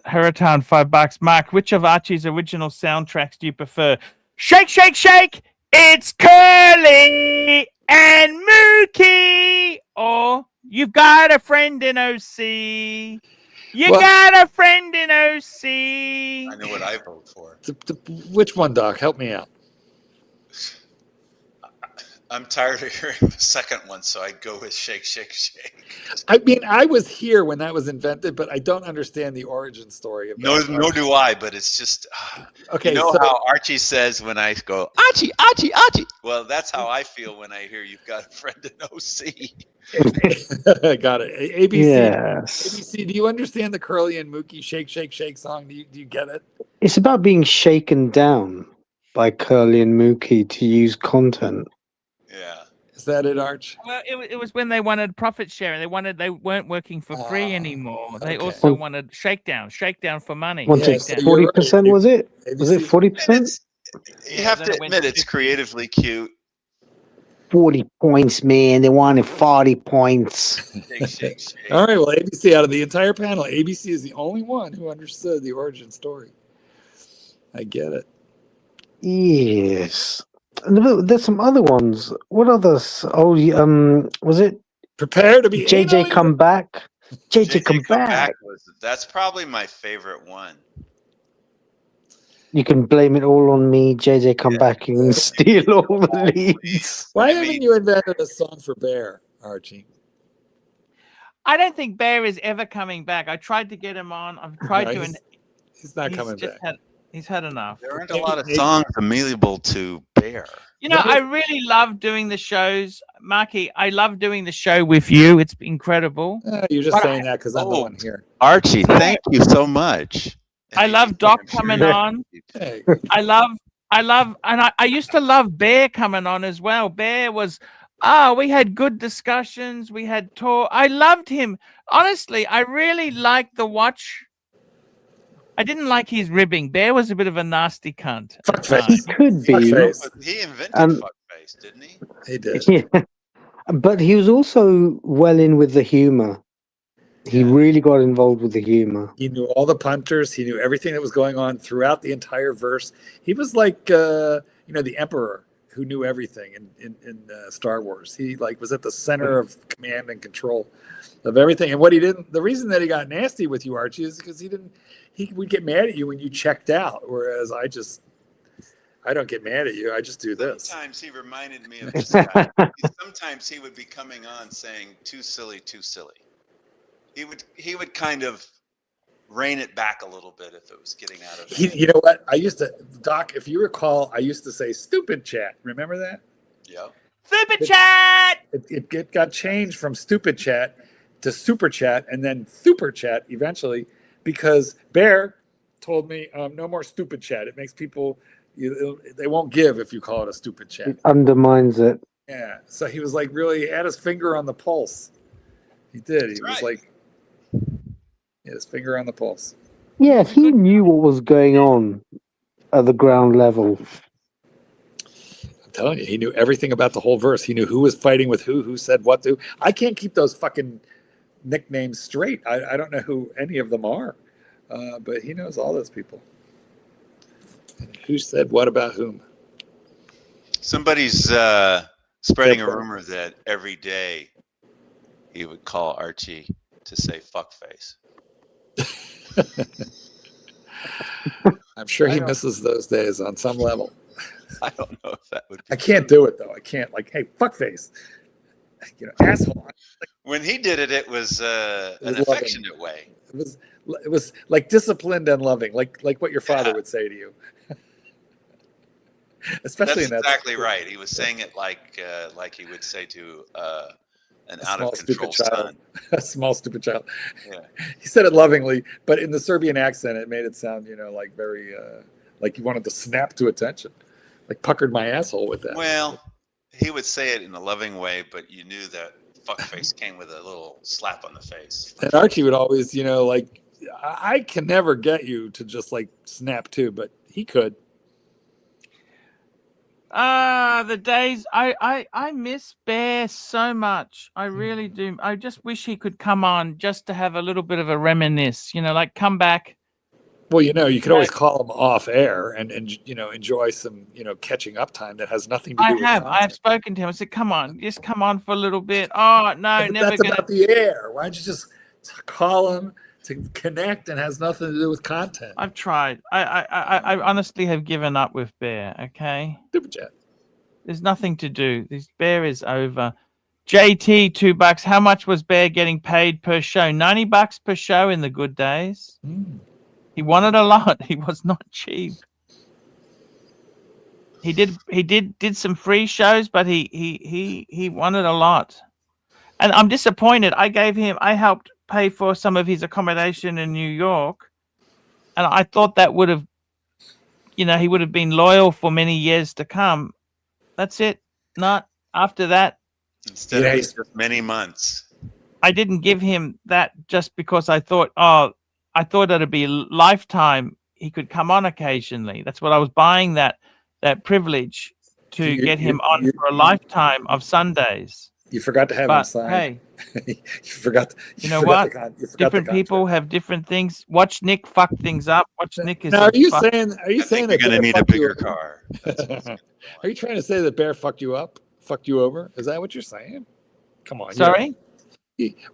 Heriton, $5. Mark, which of Archie's original soundtracks do you prefer? Shake, shake, shake! It's Curly and Mookie! Or You've Got a Friend in OC. Got a friend in OC.
I know what I vote for.
Which one, Doc? Help me out.
I'm tired of hearing the second one, so I go with Shake, Shake, Shake.
I mean, I was here when that was invented, but I don't understand the origin story of that.
Nor do I, but it's just...
Okay,
you know how Archie says when I go, Archie, Archie, Archie. Well, that's how I feel when I hear You've Got a Friend in OC.
Got it. ABC,
yes.
ABC, do you understand the Curly and Mookie Shake, Shake, Shake song? Do you get it?
It's about being shaken down by Curly and Mookie to use content.
Yeah.
Is that it, Arch?
Well, it was when they wanted profit sharing. They weren't working for free anymore. They
okay.
also wanted shakedown for money.
Wanted
so
40%, was it? Was it
ABC
40%?
You have to admit it's creatively cute.
40 points, man. They wanted 40 points.
Shake, shake, shake.
All right, well, ABC, out of the entire panel, ABC is the only one who understood the origin story. I get it.
Yes. There's some other ones. What others? Oh, was it
Prepare to be
JJ come back? JJ come back.
That's probably my favorite one.
You can blame it all on me, JJ come back and steal all the leads.
Why haven't you invented a song for Bear, Archie?
I don't think Bear is ever coming back. I tried to get him on. I've tried to.
He's not coming back.
He's had enough.
There aren't a lot of songs amenable to Bear.
You know, I really love doing the shows, Marky. I love doing the show with you. It's incredible.
You're just saying that because I'm the one here.
Archie, thank you so much.
I love Doc coming on. I love, and I used to love Bear coming on as well. Bear was, we had good discussions. We had talk. I loved him. Honestly, I really liked the watch. I didn't like his ribbing. Bear was a bit of a nasty cunt.
He could be.
He invented fuckface, didn't he?
He did.
Yeah. But he was also well in with the humor. He really got involved with the humor.
He knew all the punters. He knew everything that was going on throughout the entire verse. He was like, the Emperor who knew everything in Star Wars. He was at the center of command and control of everything. And the reason that he got nasty with you, Archie, is because he would get mad at you when you checked out. Whereas I don't get mad at you. I just do this.
Sometimes he reminded me of this guy. Sometimes he would be coming on saying, too silly, too silly. He would kind of rein it back a little bit if it was getting out of hand.
You know what? I used to, Doc, if you recall, I used to say stupid chat. Remember that?
Yeah.
Stupid chat!
It got changed from stupid chat to super chat and then super chat eventually because Bear told me no more stupid chat. It makes people, they won't give if you call it a stupid chat.
It undermines it.
Yeah. So he was really had his finger on the pulse. He did. He was his finger on the pulse.
Yeah, he knew what was going on at the ground level.
I'm telling you, he knew everything about the whole verse. He knew who was fighting with who said what to. I can't keep those fucking nicknames straight. I don't know who any of them are, but he knows all those people. And who said what about whom?
Somebody's spreading a rumor that every day he would call Archie to say fuckface.
I'm sure he misses those days on some level.
I don't know if that would be
I can't do it though. I can't hey, fuckface. Asshole.
When he did it, it was an affectionate way.
It was like disciplined and loving, like what your father would say to you. Especially
That's
in that
exactly right. He was saying it like he would say to an out of control son.
A small stupid child.
Yeah.
He said it lovingly, but in the Serbian accent, it made it sound, very like he wanted to snap to attention, like puckered my asshole with that.
Well, he would say it in a loving way, but you knew that fuckface came with a little slap on the face.
And Archie would always, I can never get you to just snap to, but he could.
The days I miss Bear so much. I really do. I just wish he could come on just to have a little bit of a reminisce, come back.
Well, you could always call him off air and enjoy some, catching up time that has nothing to do with content.
I've spoken to him. I said, come on, just come on for a little bit. Oh, no, never
that's about the air. Why don't you just call him to connect and has nothing to do with content?
I've tried. I honestly have given up with Bear, okay?
Super chat.
There's nothing to do. This Bear is over. JT, $2. How much was Bear getting paid per show? $90 per show in the good days. He wanted a lot. He was not cheap. He did some free shows, but he wanted a lot. And I'm disappointed. I helped pay for some of his accommodation in New York. And I thought that would have, he would have been loyal for many years to come. That's it. Not after that.
Instead of just many months.
I didn't give him that just because I thought, it'd be lifetime. He could come on occasionally. That's what I was buying that privilege to get him on for a lifetime of Sundays.
You forgot to have him sign.
Hey,
you forgot.
You know what? Different people have different things. Watch Nick fuck things up. Watch Nick is.
Now, are you saying
you're going to need a bigger car?
Are you trying to say that Bear fucked you up, fucked you over? Is that what you're saying? Come on.
Sorry.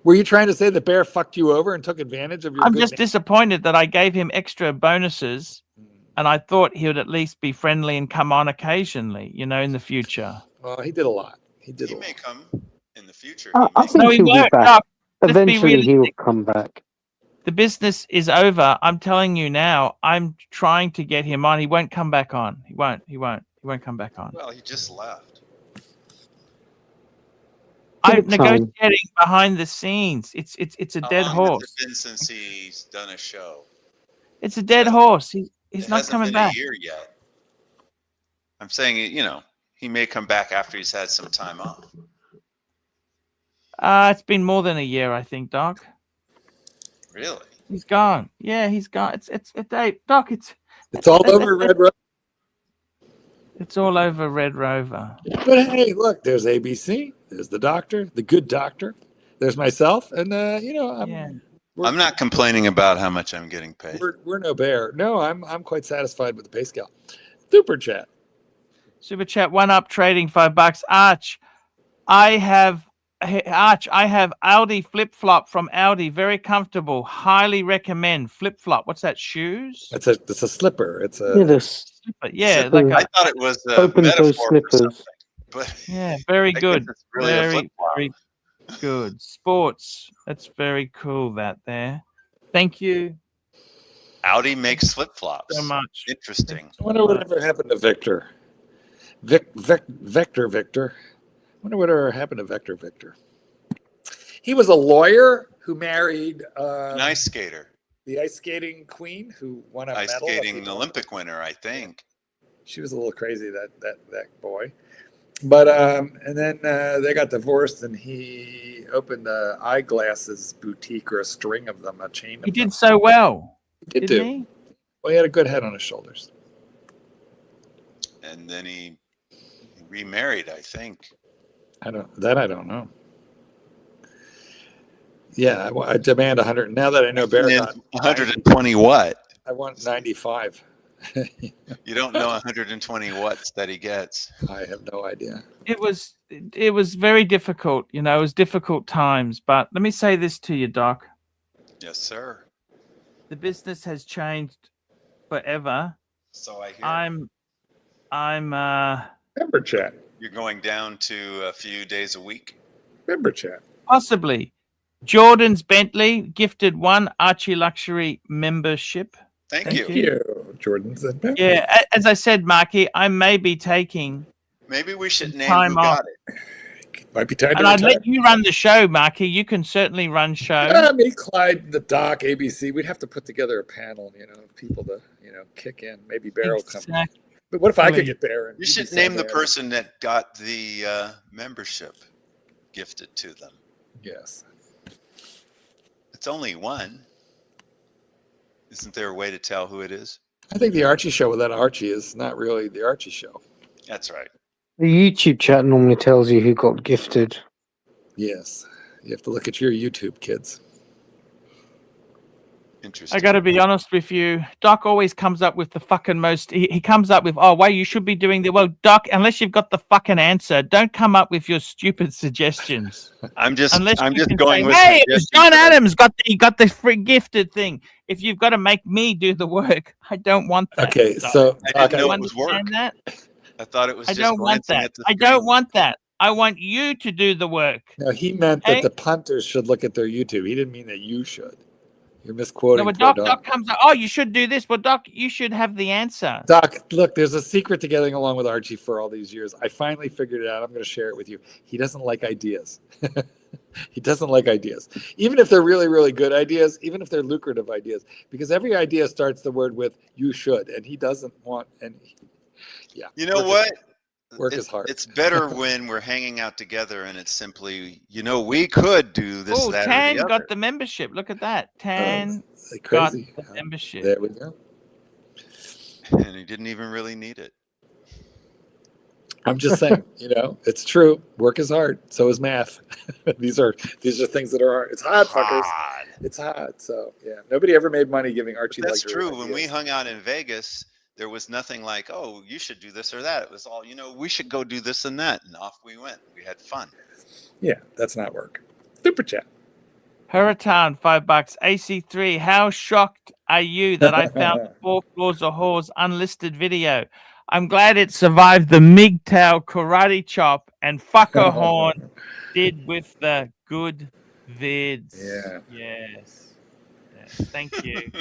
Were you trying to say that Bear fucked you over and took advantage of your?
I'm just disappointed that I gave him extra bonuses, and I thought he would at least be friendly and come on occasionally. In the future.
Well, he did a lot. He
may come in the future.
I think he'll be back. Eventually, he'll come back.
The business is over. I'm telling you now. I'm trying to get him on. He won't come back on. He won't come back on.
Well, he just left.
I'm negotiating behind the scenes. It's a dead horse.
Has it been since he's done a show?
It's a dead horse. He's not coming back.
A year yet. I'm saying, he may come back after he's had some time off.
It's been more than a year, I think, Doc.
Really?
He's gone. Yeah, he's gone. It's Doc.
It's all over Red Rover.
It's all over Red Rover.
But hey, look, there's ABC. There's the doctor, the good doctor. There's myself, and I'm
not complaining about how much I'm getting paid.
We're no Bear. No, I'm quite satisfied with the pay scale. Super chat,
1UP trading $5. Arch, I have Audi flip flop from Audi. Very comfortable. Highly recommend. Flip flop. What's that? Shoes?
It's a slipper. It's a
slipper. Yeah,
I thought it was
open toe slippers.
But
yeah, very good.
Really
very good. Sports. That's very cool. That there. Thank you.
Audi makes flip flops.
So much.
Interesting.
I wonder whatever happened to Victor. Victor. I wonder whatever happened to Victor. He was a lawyer who married
an ice skater.
The ice skating queen who won a
ice
medal.
Ice skating Olympic winner, I think.
She was a little crazy, that boy. But and then they got divorced, and he opened a eyeglasses boutique, or a string of them, a chain.
He did so well.
He did he? Well, he had a good head on his shoulders.
And then he remarried, I think.
I don't know. Yeah, I demand 100. Now that I know Bear got
120 what?
I want 95.
You don't know 120 watts that he gets.
I have no idea.
It was very difficult. It was difficult times. But let me say this to you, Doc.
Yes, sir.
The business has changed forever.
So I hear.
I'm
member chat.
You're going down to a few days a week.
Member chat.
Possibly. Jordan's Bentley gifted 1 ArchieLuxury membership.
Thank you,
Jordan's Bentley.
Yeah, as I said, Marky, I may be taking.
Maybe we should name
time
who
off.
got it.
Might be time.
And I'd let you run the show, Marky. You can certainly run show.
Yeah, me, Clyde, the Doc, ABC. We'd have to put together a panel, of people to, kick in. Maybe Bear will come. But what if I could get Bear?
You should name the person that got the membership gifted to them.
Yes.
It's only one. Isn't there a way to tell who it is?
I think the Archie show without Archie is not really the Archie show.
That's right.
The YouTube chat normally tells you who got gifted.
Yes. You have to look at your YouTube, kids.
Interesting.
I got to be honest with you. Doc always comes up with the fucking most. He comes up with, you should be doing the. Well, Doc, unless you've got the fucking answer, don't come up with your stupid suggestions.
I'm just going
say,
with.
Hey, it was John Adams got the free gifted thing. If you've got to make me do the work, I don't want that.
Okay,
Doc.
so
I didn't know it was work.
That?
I thought it was.
I don't want that. I don't want that. I want you to do the work.
No, he meant that the punters should look at their YouTube. He didn't mean that you should. You're misquoting.
No, but Doc comes up, you should do this. Well, Doc, you should have the answer.
Doc, look, there's a secret to getting along with Archie for all these years. I finally figured it out. I'm going to share it with you. He doesn't like ideas. He doesn't like ideas. Even if they're really, really good ideas, even if they're lucrative ideas, because every idea starts the word with "you should," and he doesn't want any. Yeah.
You know what?
Work is hard.
It's better when we're hanging out together and it's simply, we could do this,
Oh,
that, or
Tan
the other.
got the membership. Look at that. Tan got the membership.
There we go.
And he didn't even really need it.
I'm just saying, it's true. Work is hard. So is math. These are things that are hard. It's hot, fuckers. It's hot. So yeah, nobody ever made money giving Archie.
That's true. When we hung out in Vegas, there was nothing like, oh, you should do this or that. It was all, we should go do this and that. And off we went. We had fun.
Yeah, that's not work. Super chat.
Hurricane, $5. AC3, how shocked are you that I found the 4 Floors of Whores unlisted video? I'm glad it survived the MGTOW karate chop and fucker horn did with the good vids.
Yeah.
Yes. Thank you.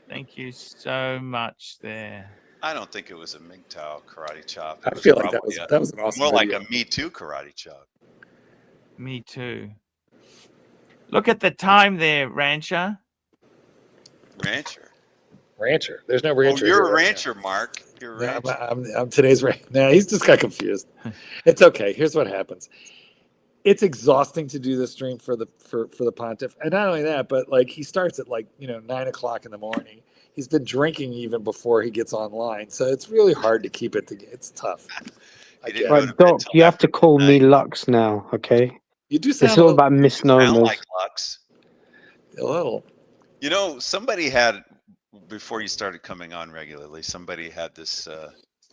Thank you so much there.
I don't think it was a MGTOW karate chop.
I feel like that was an awesome
more
video.
like a Me Too karate chop.
Me too. Look at the time there, Rancher.
Rancher. There's no rancher.
Oh, you're
here
a
right
rancher,
now.
Mark. You're a rancher.
I'm today's rancher. Nah, he's just got confused. It's okay. Here's what happens. It's exhausting to do this stream for the Pontiff, and not only that, but like he starts at 9 o'clock in the morning. He's been drinking even before he gets online, so it's really hard to keep it together. It's tough.
Right, Doc, you have to call me Lux now, okay?
You do sound
it's all about misnomers.
Sound like Lux.
A little.
Somebody had, before you started coming on regularly, somebody had this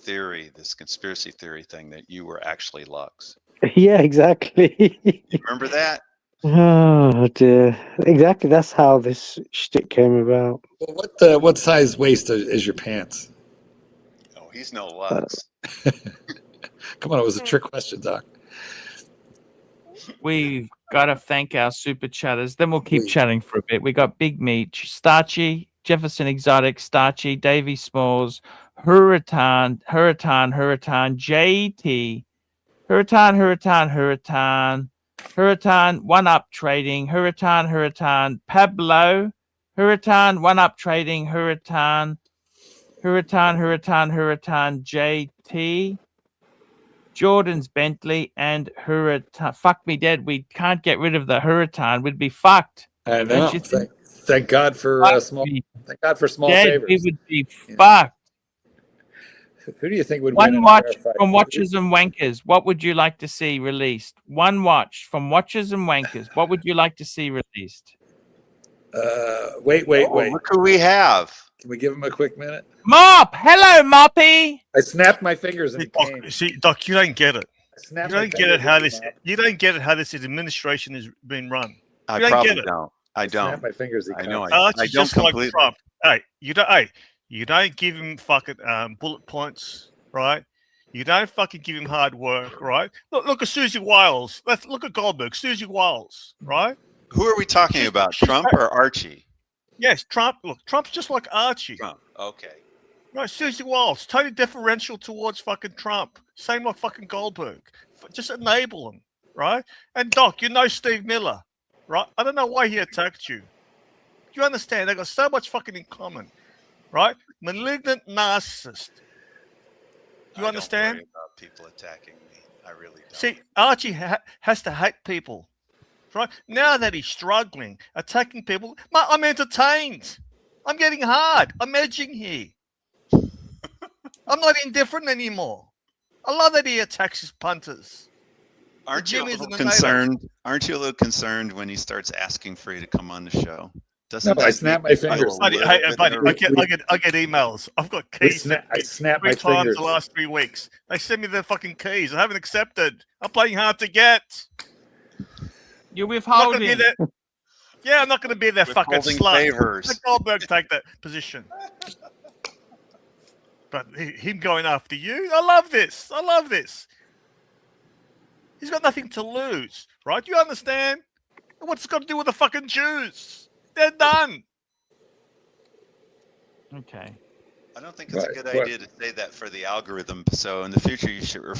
theory, this conspiracy theory thing that you were actually Lux.
Yeah, exactly.
Remember that?
Oh dear! Exactly. That's how this shtick came about.
Well, what size waist is your pants?
Oh, he's no Lux.
Come on, it was a trick question, Doc.
We've got to thank our super chatters. Then we'll keep chatting for a bit. We got Big Meat, Starchy, Jefferson Exotic, Starchy, Davy Smalls, Hurritan, JT, Hurritan, One Up Trading, Hurritan, Pablo, Hurritan, One Up Trading, Hurritan, JT, Jordan's Bentley, and Hurritan. Fuck me dead. We can't get rid of the Hurritan. We'd be fucked.
I know. Thank God for small. Thank God for small favors.
We would be fucked.
Who do you think would
One
win
watch from Watchers and Wankers? What would you like to see released? One watch from Watchers and Wankers. What would you like to see released?
Wait.
Look who we have.
Can we give him a quick minute?
Mop! Hello, Moppy!
I snapped my fingers and it came.
See, Doc, you don't get it.
You don't get it
You don't get it how this administration is being run.
I
don't
probably
get it.
don't. I don't.
Snapped my fingers.
I know.
I
don't
just
completely.
like Trump. Hey, you don't give him fucking bullet points, right? You don't fucking give him hard work, right? Look at Susie Wiles. Let's look at Goldberg. Susie Wiles, right?
Who are we talking about? Trump or Archie?
Yes, Trump. Look, Trump's just like Archie.
Trump. Okay.
Right, Susie Wiles, totally deferential towards fucking Trump. Same like fucking Goldberg. Just enable him, right? And Doc, Steve Miller, right? I don't know why he attacked you. Do you understand? They got so much fucking in common, right? Malignant narcissist. Do you understand?
Don't worry about people attacking me. I really don't.
See, Archie has to hate people, right? Now that he's struggling, attacking people, I'm entertained. I'm getting hard. I'm edging here. I'm not indifferent anymore. I love that he attacks his punters.
Aren't you a little concerned? Aren't you a little concerned when he starts asking for you to come on the show?
I snap my fingers.
Buddy, I get emails. I've got keys.
I snap my
three times
fingers.
the last 3 weeks. They send me the fucking keys. I haven't accepted. I'm playing hard to get.
You're withholding.
Yeah, I'm not going to be their fucking slut.
Favors.
Let Goldberg take that position. But him going after you, I love this. I love this. He's got nothing to lose, right? You understand? What's it got to do with the fucking Jews? They're done.
Okay.
I don't think it's a good idea to say that for the algorithm. So in the future, you should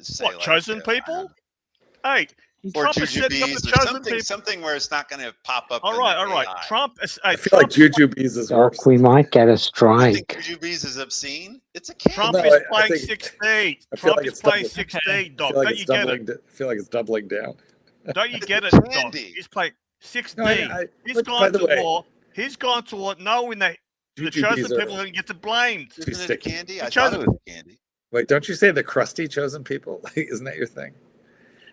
say
what, chosen people? Hey,
Or
Trump is setting up
jujubes
the
or
chosen
something where it's not going to pop up.
All
in
right,
the
all right.
AI.
Trump is.
I feel like jujubes is worse.
We might get a
You think
strike.
jujubes is obscene? It's a
Trump
candy.
is
I
playing
think-
6D.
I feel
Trump
like
is
it's
playing
doubling.
6D,
I
Doc.
feel like
Don't
it's
you get
doubling.
it?
I feel like it's doubling down.
Don't you get it,
It's
Doc?
candy.
He's playing 6D.
No,
He's
but by
gone
the
to
way-
war. He's gone to war knowing that the
Jujubes
chosen
are-
people are going to get blamed.
Too
Isn't it a
sticky.
candy?
The
I thought it
chosen-
was a candy.
Wait, don't you say the crusty chosen people? Isn't that your thing?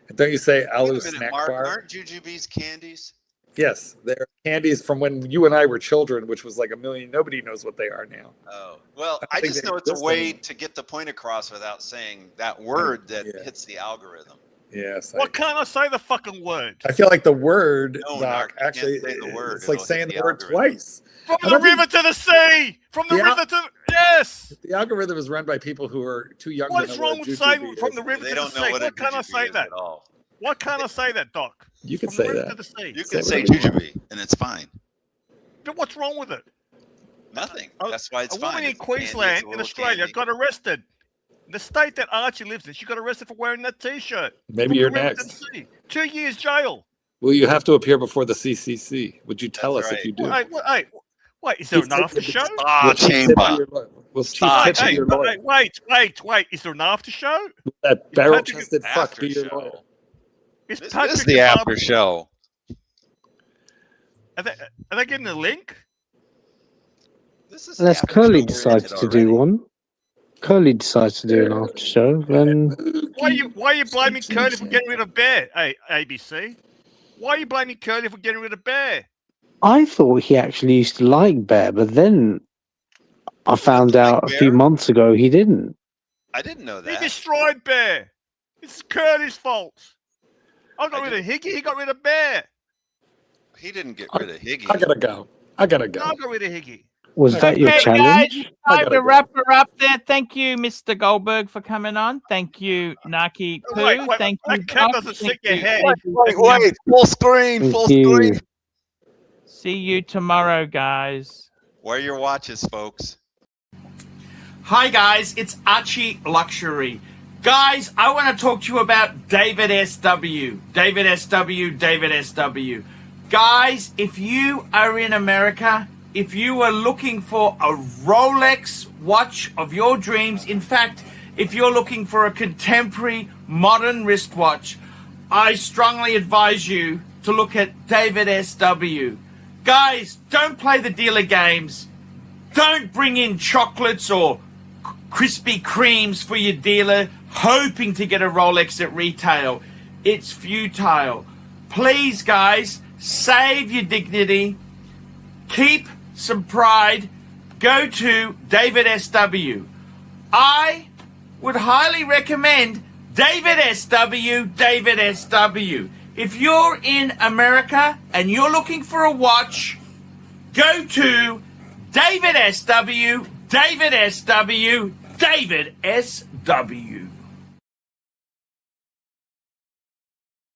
And don't you say
Wait
Alu
a minute,
snack
Mark.
bar?
Aren't jujubes candies?
Yes, they're candies from when you and I were children, which was like a million. Nobody knows what they are now.
Oh, well,
I
I
think
just
they
know it's a
exist
way
anymore.
to get the point across without saying that word that
Yeah.
hits the algorithm.
Yes.
Why can't I say the fucking word?
I feel like the word,
No,
Doc,
Mark, you can't
actually,
say the word.
it's like
It'll hit
saying
the
the word
algorithm.
twice.
From
I
the
don't think-
river to the sea. From the
Yeah.
river to yes.
The algorithm is run by people who are too young
What
to
is
know what
wrong
a
with
jujube
saying
is.
from the river
They
to the
don't know
sea?
what a
Why can't I
jujube
say
is
that?
at all.
Why can't I say that, Doc?
You can
From
say
the river
that.
to the sea.
You
Say
can say
whatever you want.
jujube, and it's fine.
But what's wrong with it?
Nothing.
A-
That's why it's
a
fine.
woman in
It's a candy, it's a
Queensland, in
little
Australia,
candy.
got arrested. The state that Archie lives in, she got arrested for wearing that T-shirt.
Maybe
From
you're
the river to the
next.
sea. 2 years jail.
Well, you have to appear before the CCC. Would you tell
That's
us if
right.
you do?
Wait, is there an
Chief
after
tip-
show?
Ah,
Chief tip
chamber.
to your lawyer. Will Chief
Stop.
tip to
Hey,
your lawyer?
wait, is there an after show?
That
Patrick
barrel-chested fuck
After
be your
show.
lawyer.
Is
This
Patrick
is the
and
after
Bob,
show.
are they getting a link?
This is
Unless
the after
Curly
show
decides
oriented
to do
already.
one. Curly decides to do an after show, then
Why are you blaming Curly for getting rid of Bear? Hey, ABC. Why are you blaming Curly for getting rid of Bear?
I thought he actually used to like Bear, but then I found
like
out a few
Bear?
months ago he didn't.
I didn't know
He
that.
destroyed Bear. It's Curly's fault. I got
I
rid of Higgy. He got rid of Bear.
He didn't get rid of Higgy.
I gotta go. I gotta
No, I
go.
got rid of Higgy.
Was that your
Okay,
challenge?
guys,
I
time
gotta
to
go.
wrap her up there. Thank you, Mr. Goldberg, for coming on. Thank you, Naki Poo.
Wait,
Thank
that
you,
cat
Doc.
doesn't
Thank
stick your
you,
head.
ABC.
full screen,
Thank
full
you.
screen.
See you tomorrow, guys.
Wear your watches, folks.
Hi guys, it's ArchieLuxury. Guys, I want to talk to you about David SW. David SW, David SW. Guys, if you are in America, if you are looking for a Rolex watch of your dreams, in fact, if you're looking for a contemporary modern wristwatch, I strongly advise you to look at David SW. Guys, don't play the dealer games. Don't bring in chocolates or Krispy Kremes for your dealer hoping to get a Rolex at retail. It's futile. Please, guys, save your dignity. Keep some pride. Go to David SW. I would highly recommend David SW, David SW. If you're in America and you're looking for a watch, go to David SW, David SW, David SW.